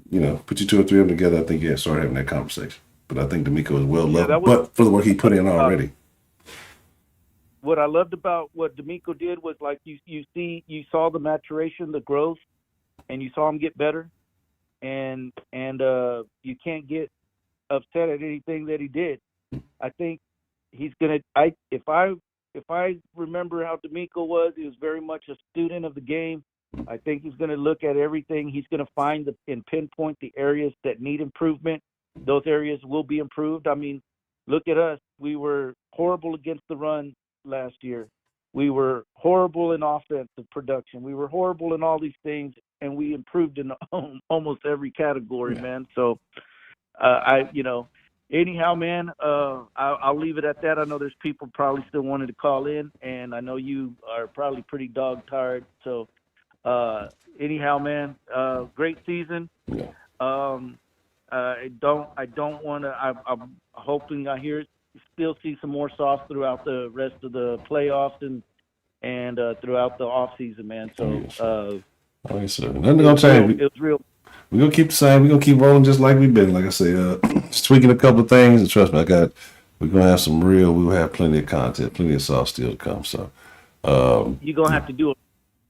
you know, put you 2 or 3 of them together, I think you start having that conversation. But I think D'Amico is well loved, but for the work he put in already. What I loved about what D'Amico did was, like, you saw the maturation, the growth, and you saw him get better, and you can't get upset at anything that he did. I think he's gonna. If I remember how D'Amico was, he was very much a student of the game. I think he's going to look at everything. He's going to find and pinpoint the areas that need improvement. Those areas will be improved. I mean, look at us. We were horrible against the run last year. We were horrible in offensive production. We were horrible in all these things, and we improved in almost every category, man. So, anyhow, man, I'll leave it at that. I know there's people probably still wanting to call in, and I know you are probably pretty dog tired. So, anyhow, man, great season. I don't want to. I'm hoping still see some more sauce throughout the rest of the playoffs and throughout the off season, man. So, yes, sir. Nothing gonna change. It was real. We're gonna keep the same. We're gonna keep rolling just like we've been. Like I said, just tweaking a couple of things, and trust me, we're gonna have some real. We'll have plenty of content, plenty of sauce still to come. So, you're gonna have to do a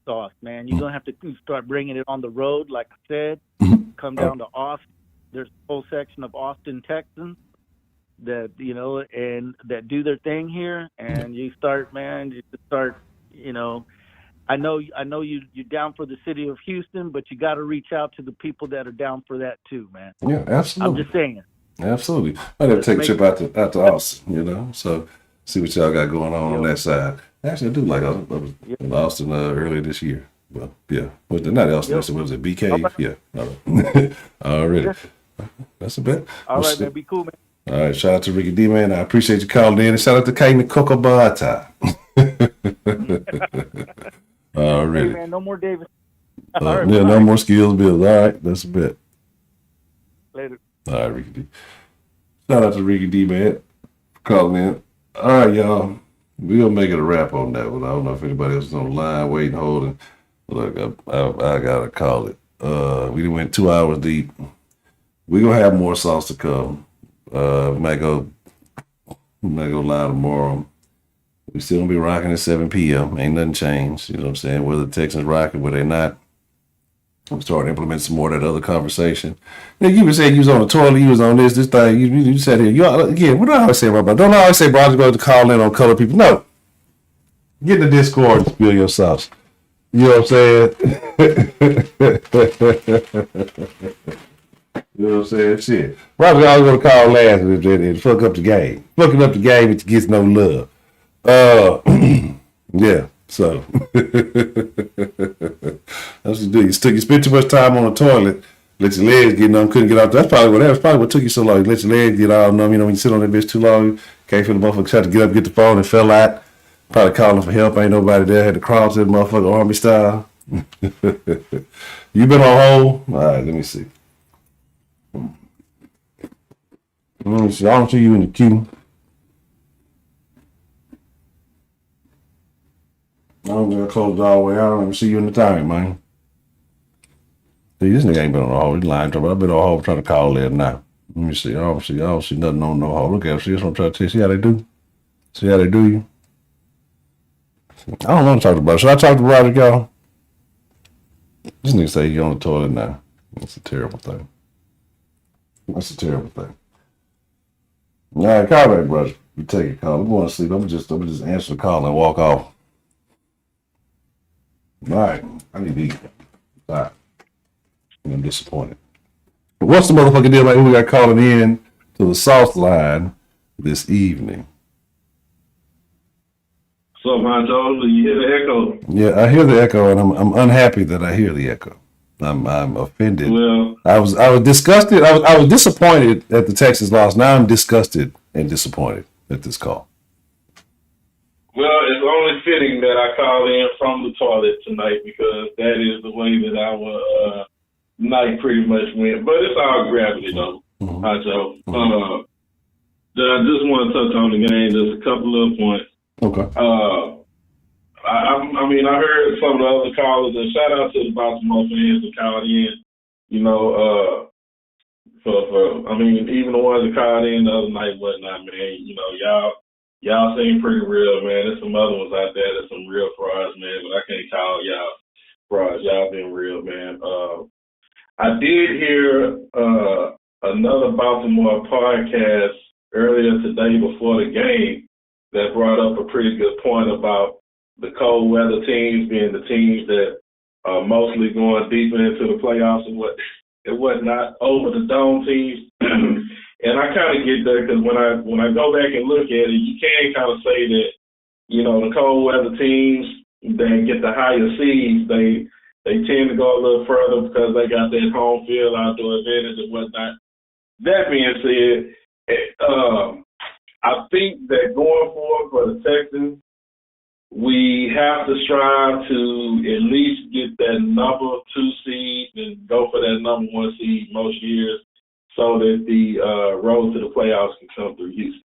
sauce, man. You're gonna have to start bringing it on the road, like I said. Come down to Austin. There's a whole section of Austin Texans that and that do their thing here, and you start. I know you're down for the city of Houston, but you got to reach out to the people that are down for that too, man. Yeah, absolutely. I'm just saying. Absolutely. I'd have to take a trip out to Austin, so see what y'all got going on that side. Actually, I do like I was in Austin earlier this year. Well, yeah. Not Austin, what was it, BK? Okay. Yeah. Already. Yeah. That's a bet. All right, man. Be cool, man. All right. Shout out to Ricky D, man. I appreciate you calling in. And shout out to Kaine Coco Bata. Already. Hey, man, no more Davis. No more skills bills. All right. That's a bet. Later. All right, Ricky D. Shout out to Ricky D, man, for calling in. All right, y'all. We're going to make it a wrap on that one. I don't know if anybody else is on the line waiting, holding. Look, I got to call it. We went 2 hours deep. We're going to have more sauce to come. We might go live tomorrow. We still going to be rocking at 7 p.m. Ain't nothing changed. You know what I'm saying? Whether the Texans rocking, whether they not. I'm starting to implement some more of that other conversation. Now, you were saying you was on the toilet, you was on this thing. You said here. Again, what do I always say about? Don't I always say, bro, I was going to call in on color people? No. Get in the Discord and spill your sauce. You know what I'm saying? You know what I'm saying? Shit. Robert always going to call last and fuck up the game. Fucking up the game, it gets no love. Yeah. So that's what you do. You spend too much time on the toilet, let your legs get numb, couldn't get out. That's probably what took you so long. You let your legs get all numb. When you sit on that bitch too long, can't feel the motherfucker tried to get up, get the phone, and fell out. Probably calling for help. Ain't nobody there. Had to crawl to the motherfucker army style. You been on hold? All right, let me see. I don't see you in the queue. I don't gonna close it all the way. I don't even see you in the time, man. See, this nigga ain't been on the hold. He's lying to me. I've been on the hold trying to call there now. Let me see. I don't see nothing on no hold. Look at it. See, that's what I'm trying to tell you. See how they do? See how they do you? I don't want to talk about it. Should I talk to Roger, y'all? This nigga say he's on the toilet now. That's a terrible thing. That's a terrible thing. All right, call back, brother. You take a call. I'm going to sleep. I'm just answer the call and walk off. All right, I need to eat. All right, I'm disappointed. But what's the motherfucking deal, man? We got calling in to the South line this evening. So, honcho, you hear the echo? Yeah, I hear the echo, and I'm unhappy that I hear the echo. I'm offended. Well, I was disgusted. I was disappointed at the Texans loss. Now I'm disgusted and disappointed at this call. Well, it's only fitting that I called in from the toilet tonight because that is the way that our night pretty much went. But it's all gravity, though, honcho. I just want to touch on the game. There's a couple of points. Okay. I mean, I heard some of the other callers, and shout out to the Baltimore fans that called in. I mean, even the ones that called in the other night, whatnot, man. Y'all seem pretty real, man. There's some other ones out there that's some real frauds, man. But I can't call y'all frauds. Y'all been real, man. I did hear another Baltimore podcast earlier today before the game that brought up a pretty good point about the cold weather teams being the teams that mostly going deeper into the playoffs and whatnot over the dome teams. And I kind of get there because when I go back and look at it, you can kind of say that, you know, the cold weather teams that get the higher seeds, they tend to go a little further because they got that home field outdoor advantage and whatnot. That being said, I think that going forward for the Texans, we have to strive to at least get that number 2 seed and go for that number 1 seed most years so that the road to the playoffs can come through Houston.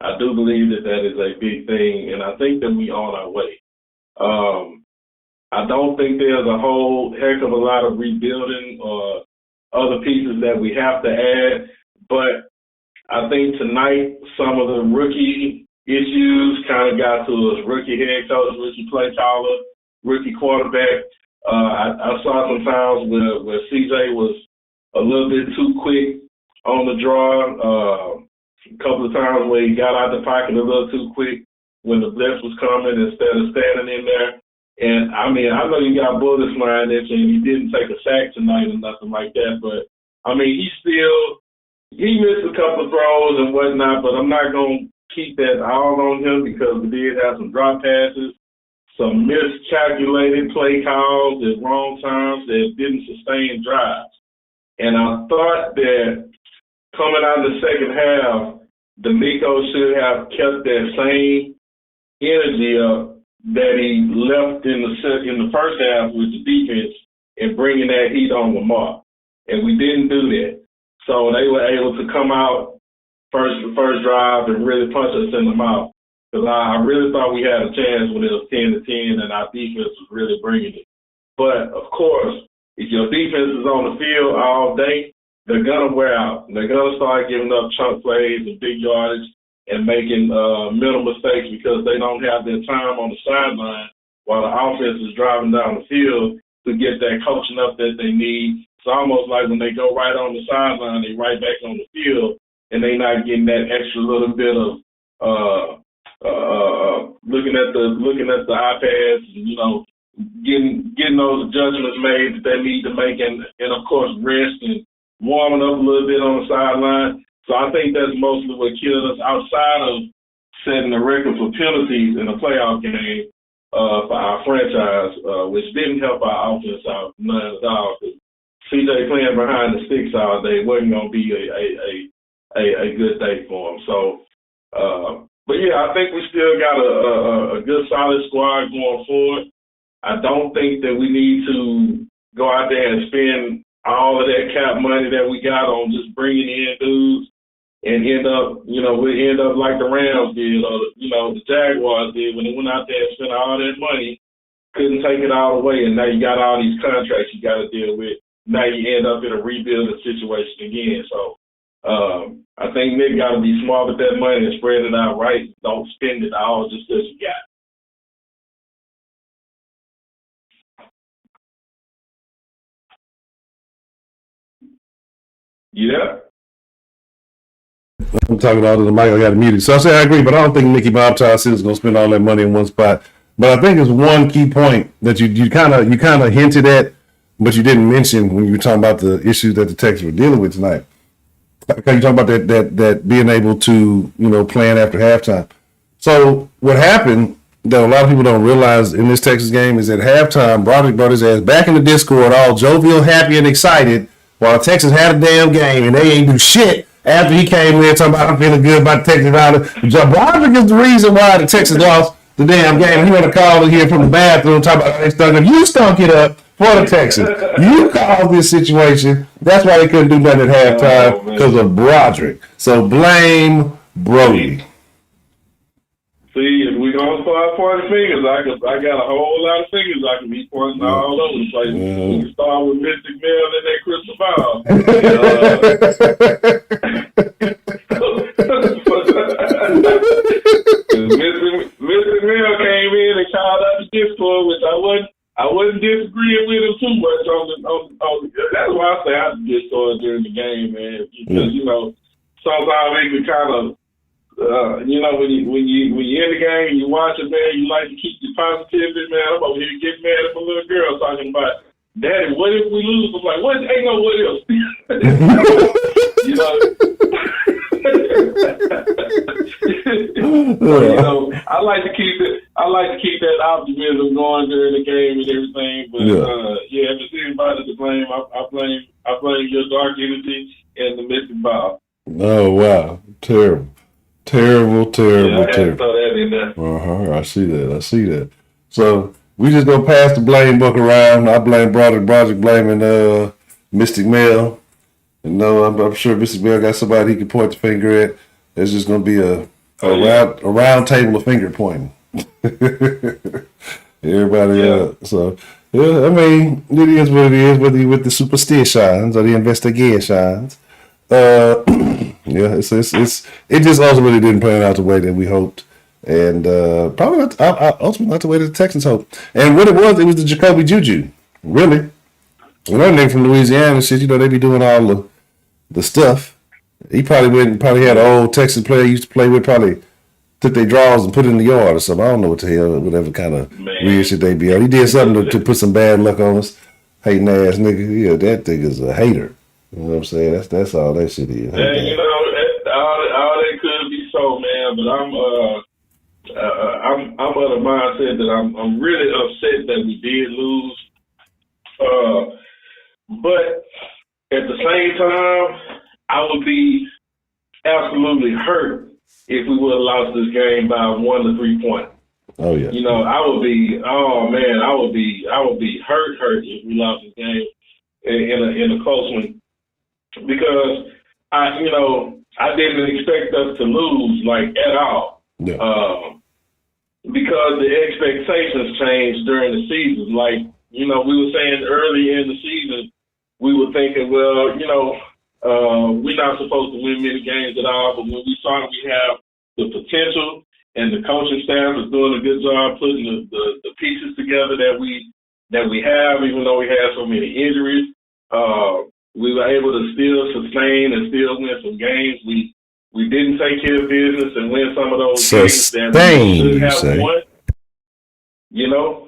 I do believe that is a big thing, and I think that we on our way. I don't think there's a whole heck of a lot of rebuilding or other pieces that we have to add, but I think tonight some of the rookie issues kind of got to us. Rookie head coach, rookie play caller, rookie quarterback. I saw some times where CJ was a little bit too quick on the draw. A couple of times where he got out the pocket a little too quick when the blitz was coming instead of standing in there. And, I mean, I know you got bullets flying at you, and he didn't take a sack tonight or nothing like that. But, I mean, he missed a couple of throws and whatnot, but I'm not going to keep that all on him because we did have some drop passes, some miscalculated play calls at wrong times that didn't sustain drives. And I thought that coming out of the second half, D'Amico should have kept that same energy up that he left in the first half with the defense and bringing that heat on Lamar. And we didn't do that. So they were able to come out the first drive and really punch us in the mouth. Because I really thought we had a chance when it was 10-10 and our defense was really bringing it. But, of course, if your defense is on the field all day, they're going to wear out. They're going to start giving up chunk plays and big yardage and making mental mistakes because they don't have their time on the sideline while the offense is driving down the field to get that coaching up that they need. It's almost like when they go right on the sideline, they right back on the field, and they're not getting that extra little bit of looking at the iPads, you know, getting those adjustments made that they need to make, and of course rest and warming up a little bit on the sideline. So I think that's mostly what killed us outside of setting the record for penalties in a playoff game for our franchise, which didn't help our offense out none at all. CJ playing behind the sticks all day wasn't going to be a good day for him. So, but yeah, I think we still got a good solid squad going forward. I don't think that we need to go out there and spend all of that cap money that we got on just bringing in dudes and we end up like the Rams did or, the Jaguars did when they went out there and spent all that money, couldn't take it all away, and now you got all these contracts you got to deal with. Now you end up in a rebuilding situation again. So I think Nick got to be smart with that money and spread it out right. Don't spend it all just as you got. Yeah. I'm talking about the mic. I got it muted. So I say I agree, but I don't think Nicky Bobchild is going to spend all that money in one spot. But I think it's one key point that you kind of hinted at, but you didn't mention when you were talking about the issues that the Texans were dealing with tonight. Okay, you talking about that being able to plan after halftime. So what happened that a lot of people don't realize in this Texas game is at halftime, Broderick brought his ass back in the Discord, all jovial, happy, and excited, while Texas had a damn game and they ain't do shit. After he came in talking about I'm feeling good about the Texas round, Broderick is the reason why the Texans lost the damn game. He want to call in here from the bathroom talking about they stunk up. You stunk it up for the Texans. You caused this situation. That's why they couldn't do nothing at halftime because of Broderick. So blame Brody. See, if we're going to start pointing fingers, I got a whole lot of fingers I can be pointing all over the place. We can start with Mystic Mill and that Crystal Ball. Mystic Mill came in and called out the Discord, which I wasn't disagreeing with him too much on that's why I stay out the Discord during the game, man. Because, sometimes they can kind of you know, when you in the game and you watch it, man, you like to keep your positivity, man. I'm over here getting mad at my little girl talking about, Daddy, what if we lose? I'm like, what? Ain't no what else. You know. So, you know, I like to keep that optimism going during the game and everything. But if it's anybody to blame, I blame your dark energy and the Mystic Bob. Oh wow, terrible. Yeah, I had to throw that in there. I see that. So we just gonna pass the blame buck around. I blame Broderick blaming Mystic Mel. You know, I'm sure Mystic Mel got somebody he can point the finger at. There's just gonna be a round table of finger pointing. Everybody so yeah, I mean, it is what it is, whether you with the superstitions or the investigations. It just ultimately didn't plan out the way that we hoped, and probably ultimately not the way that the Texans hoped. And what it was the Jacoby Juju, really. Another nigga from Louisiana shit, you know, they be doing all the stuff. He probably had an old Texas player he used to play with, probably took their draws and put it in the yard or something. I don't know what the hell, whatever kind of weird shit they be on. He did something to put some bad luck on us. Hating ass nigga. Yeah, that nigga's a hater. You know what I'm saying? That's all that shit is. Yeah, you know, all that could be so, man. But I'm of the mindset that I'm really upset that we did lose. But at the same time, I would be absolutely hurt if we would have lost this game by 1 to 3 points. Oh yeah. You know, I would be hurt if we lost this game in a close one, because I didn't expect us to lose like at all. Yeah. Because the expectations changed during the season. Like, you know, we were saying early in the season, we were thinking, well, you know, we're not supposed to win many games at all, but when we saw we have the potential and the coaching staff is doing a good job putting the pieces together that we have, even though we had so many injuries, we were able to still sustain and still win some games. We didn't take care of business and win some of those games that we should have won. You know,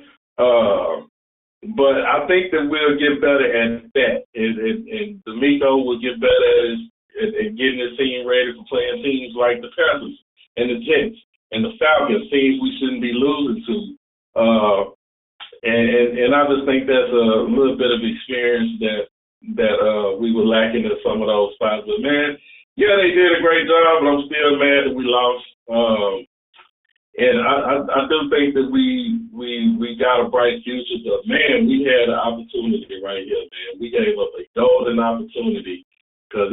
but I think that we'll get better at that, and D'Amico will get better at getting his team ready for playing teams like the Panthers and the Jets and the Falcons, teams we shouldn't be losing to. And I just think that's a little bit of experience that we were lacking in some of those spots. But man, yeah, they did a great job, but I'm still mad that we lost. And I do think that we got a bright future, but man, we had an opportunity right here, man. We gave up a golden opportunity, because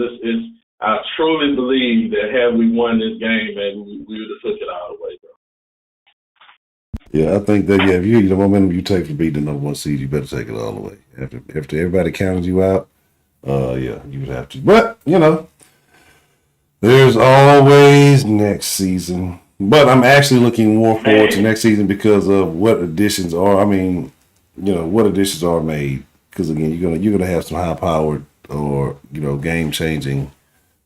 I truly believe that had we won this game, man, we would have took it all the way, bro. Yeah, I think that if you the momentum you take for beating the number 1 seed, you better take it all the way. After everybody counted you out, you would have to. But you know, there's always next season. But I'm actually looking more forward to next season because of what additions are. I mean, you know, what additions are made. Because again, you're gonna have some high powered or game changing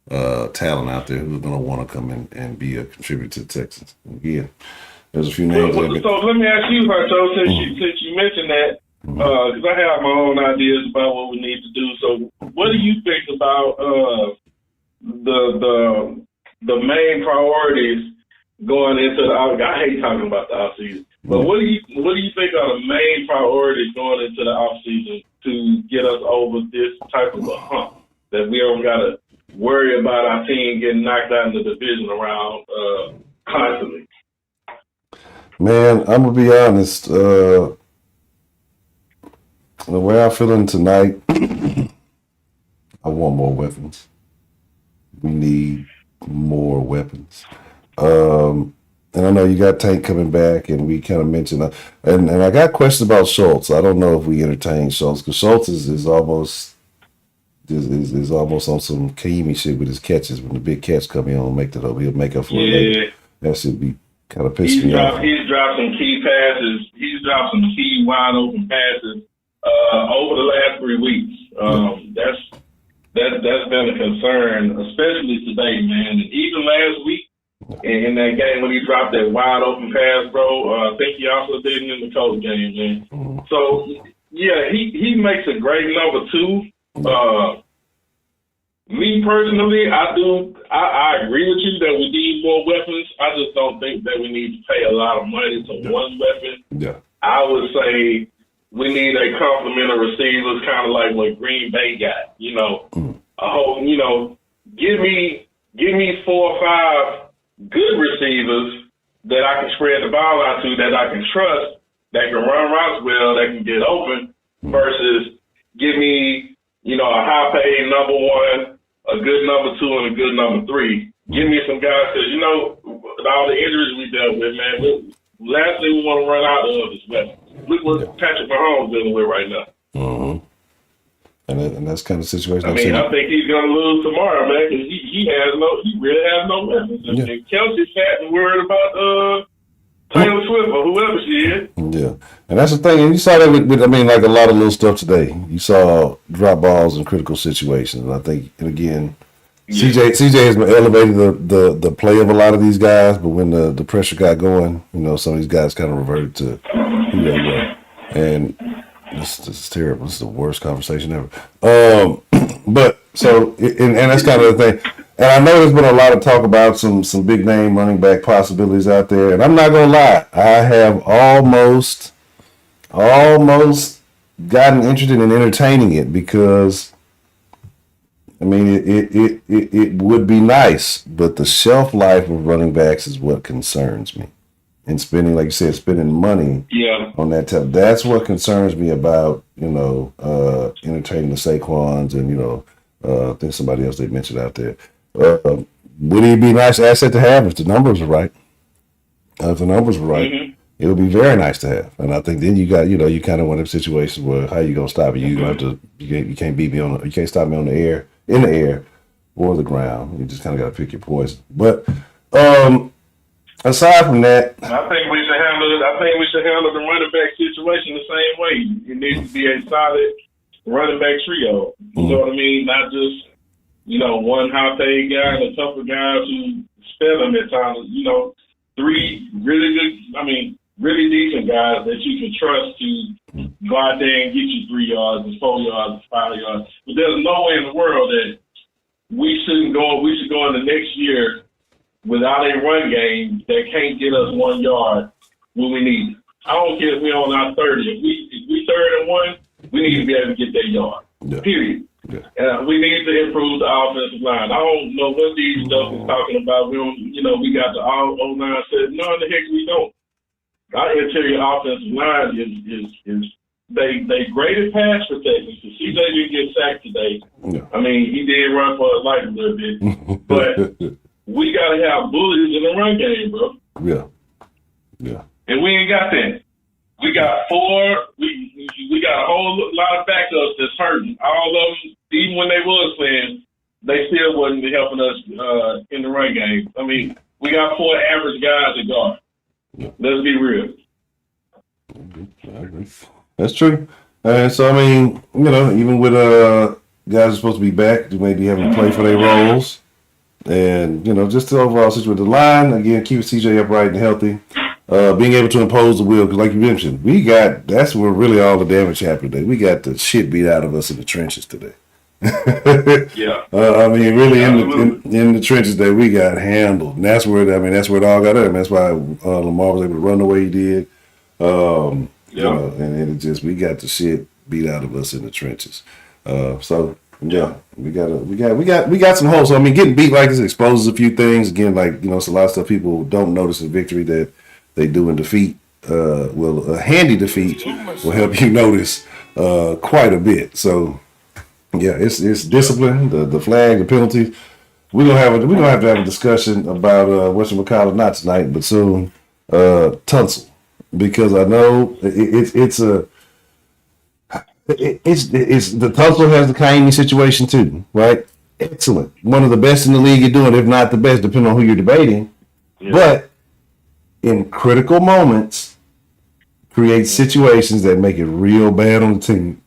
talent out there who's gonna want to come in and be a contributor to the Texans. Again, there's a few names. So let me ask you, Honcho, since you mentioned that, because I have my own ideas about what we need to do. So, what do you think about the main priorities going into I hate talking about the offseason, but what do you think are the main priorities going into the offseason to get us over this type of a hump that we don't got to worry about our team getting knocked out in the division around constantly? Man, I'm gonna be honest. The way I'm feeling tonight, I want more weapons. We need more weapons. And I know you got Tank coming back, and we kind of mentioned and I got questions about Schultz. I don't know if we entertain Schultz, because Schultz is almost on some Kaimi shit with his catches. When the big catch come in, he'll make that up. He'll make up for it later. That should be kind of pissing me off. He's dropped some key passes. He's dropped some key wide open passes over the last 3 weeks. That's been a concern, especially today, man. And even last week, in that game when he dropped that wide open pass, bro. I think he also did it in the Colts game, man. So yeah, he makes a great number 2. Me personally, I agree with you that we need more weapons. I just don't think that we need to pay a lot of money to one weapon. Yeah. I would say we need a complement of receivers, kind of like what Green Bay got. You know, a whole, you know, give me 4 or 5 good receivers that I can spread the ball out to, that I can trust, that can run routes well, that can get open, versus give me, you know, a high-paid number 1, a good number 2, and a good number 3. Give me some guys, because, you know, with all the injuries we dealt with, man, last thing we want to run out of is weapons. Look what Patrick Mahomes dealing with right now. Mm-hmm. And that's kind of the situation. I mean, I think he's going to lose tomorrow, man, because he really has no weapons. Yeah. And Kelsey's fat and worried about Taylor Swift or whoever she is. Yeah, and that's the thing. And you saw that with I mean, like a lot of little stuff today. You saw drop balls in critical situations. And I think, and again, CJ has been elevating the play of a lot of these guys, but when the pressure got going, you know, some of these guys kind of reverted to who they were. And this is terrible. This is the worst conversation ever. But so, and that's kind of the thing. And I know there's been a lot of talk about some big name running back possibilities out there. And I'm not gonna lie, I have almost gotten interested in entertaining it, because I mean it would be nice, but the shelf life of running backs is what concerns me. And spending, like you said, spending money on that type. That's what concerns me about, you know, entertaining the Saquons and, you know, I think somebody else they mentioned out there. Would it be a nice asset to have if the numbers are right? If the numbers are right, it would be very nice to have. And I think then you got, you know, you kind of want a situation where how you gonna stop it? You don't have to. You can't beat me on. You can't stop me on the air, in the air, or the ground. You just kind of got to pick your poison. But aside from that, I think we should handle the running back situation the same way. It needs to be a solid running back trio. You know what I mean? Not just, you know, one high-paid guy and a couple guys who spend them at times. You know, 3 really good, really decent guys that you can trust to go out there and get you 3 yards and 4 yards and 5 yards. But there's no way in the world that we should go into next year without a run game that can't get us 1 yard when we need it. I don't care if we're on our 30. If we 3rd and 1, we need to be able to get that yard. Period. We need to improve the offensive line. I don't know what these stuff is talking about. We don't, you know, we got the all O-line said, no, the heck we don't. Our interior offensive line is they graded pass protection. So CJ didn't get sacked today. I mean, he did run for his life a little bit, but we got to have bullies in the run game, bro. Yeah. And we ain't got that. We got 4. We got a whole lot of backups that's hurting. All of them, even when they was playing, they still wasn't helping us in the run game. I mean, we got 4 average guys at guard. Let's be real. That's true. And so, I mean, you know, even with guys who are supposed to be back, they may be having to play for their roles. And, you know, just the overall situation with the line, again, keep CJ upright and healthy. Being able to impose the will, because like you mentioned, that's where really all the damage happened today. We got the shit beat out of us in the trenches today. I mean, really in the trenches that we got handled. And that's where it all got up. That's why Lamar was able to run the way he did. You know, and it just, we got the shit beat out of us in the trenches. So yeah, we got some holes. So I mean, getting beat like this exposes a few things. Again, like, you know, it's a lot of stuff people don't notice in victory that they do in defeat. A handy defeat will help you notice quite a bit. So yeah, it's discipline, the flag, the penalties. We're gonna have to have a discussion about whatchamacallit, not tonight, but soon. Tunsil, because I know it's the Tunsil has the Kaimi situation too, right? Excellent, one of the best in the league. You're doing, if not the best, depending on who you're debating. But in critical moments, create situations that make it real bad on the team,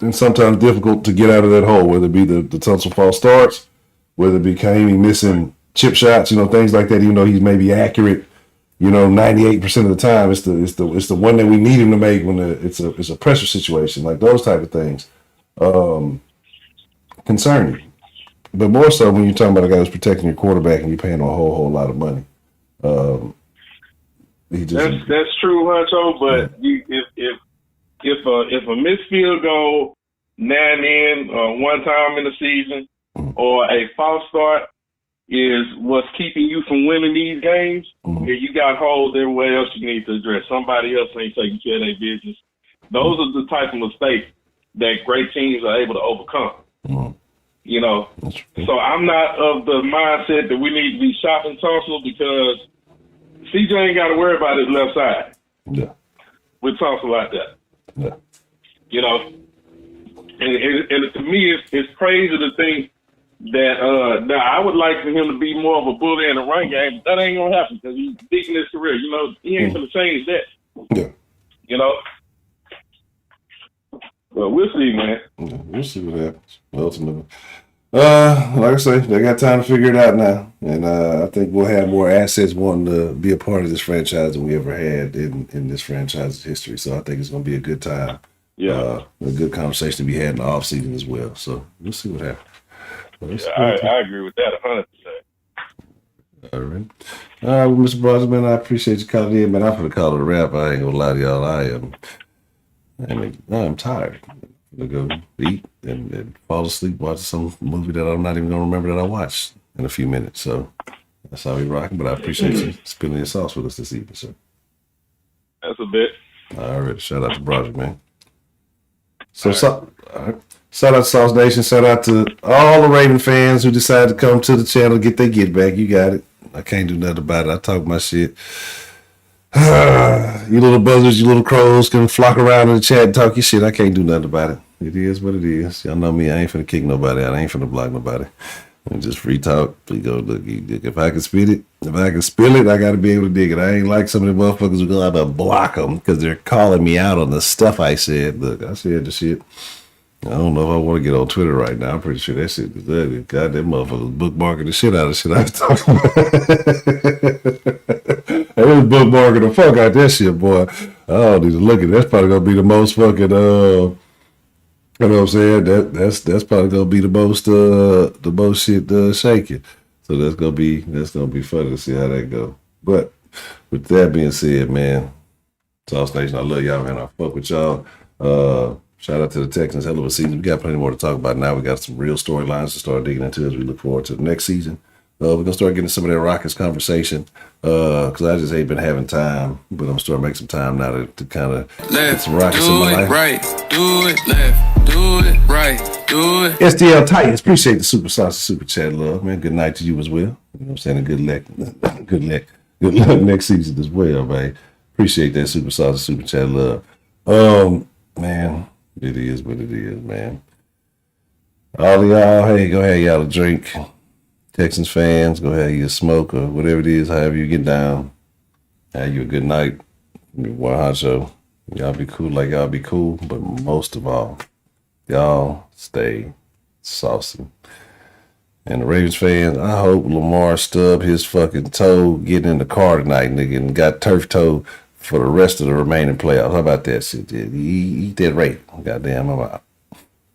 and sometimes difficult to get out of that hole, whether it be the Tunsil false starts, whether it be Kaimi missing chip shots, things like that. Even though he's maybe accurate, 98% of the time, it's the one that we need him to make when it's a pressure situation, like those type of things. Concerning, but more so when you're talking about a guy who's protecting your quarterback and you're paying him a whole lot of money. That's true, honcho. But if a missed field goal now and then, one time in the season, or a false start is what's keeping you from winning these games, you got holes everywhere else you need to address. Somebody else ain't taking care of their business. Those are the type of mistakes that great teams are able to overcome. So I'm not of the mindset that we need to be shopping Tunsil because CJ ain't got to worry about his left side. Yeah. With Tunsil like that. Yeah. And to me, it's crazy to think that now I would like for him to be more of a bully in the run game, but that ain't gonna happen because he's deep in his career. He ain't gonna change that. Yeah. Well, we'll see, man. Yeah, we'll see what happens. Ultimately, like I say, they got time to figure it out now, and I think we'll have more assets wanting to be a part of this franchise than we ever had in this franchise's history. So I think it's gonna be a good time. Yeah, a good conversation to be had in the offseason as well. So we'll see what happens. I agree with that 100%. All right. Well, Mr. Bronson, man, I appreciate you calling in, man. I'm going to call it a wrap. I ain't going to lie to y'all. I'm tired. I'm going to go eat and fall asleep watching some movie that I'm not even going to remember that I watched in a few minutes. So that's how we rocking. But I appreciate you spilling your sauce with us this evening, sir. That's a bit. All right. Shout out to Broderick, man. So, all right. Shout out to Sauce Nation. Shout out to all the Raven fans who decided to come to the channel, get their get back. You got it. I can't do nothing about it. I talk my shit. You little buzzards, you little crows can flock around in the chat and talk your shit. I can't do nothing about it. It is what it is. Y'all know me. I ain't finna kick nobody out. I ain't finna block nobody. And just free talk. We go look. If I can spit it, if I can spill it, I got to be able to dig it. I ain't like some of the motherfuckers who go out to block them because they're calling me out on the stuff I said. Look, I said the shit. I don't know if I want to get on Twitter right now. I'm pretty sure that shit is ugly. God, that motherfucker's bookmarking the shit out of shit I was talking about. They was bookmarking the fuck out that shit, boy. I don't need to look at it. That's probably gonna be the most fucking you know what I'm saying? That's probably gonna be the most shit shaking. So that's gonna be funny to see how that go. But with that being said, man, Sauce Nation, I love y'all, man. I fuck with y'all. Shout out to the Texans, hell of a season. We got plenty more to talk about now. We got some real storylines to start digging into as we look forward to the next season. We're gonna start getting some of that Rockets conversation because I just ain't been having time, but I'm starting to make some time now to kind of get some Rockets in my life. Right, do it left, do it right, do it. SDL Titans, appreciate the super sauce, super chat, love, man. Good night to you as well. You know what I'm saying? Good luck next season as well, man. Appreciate that super sauce, super chat, love. Man. It is what it is, man. All of y'all, hey, go ahead, y'all a drink. Texans fans, go ahead, you a smoke or whatever it is, however you get down. Have you a good night. One honcho. Y'all be cool like y'all be cool, but most of all, y'all stay saucy. And the Ravens fans, I hope Lamar stubbed his fucking toe getting in the car tonight, nigga, and got turf toe for the rest of the remaining playoffs. How about that shit? Eat that rate. Goddamn, I'm out.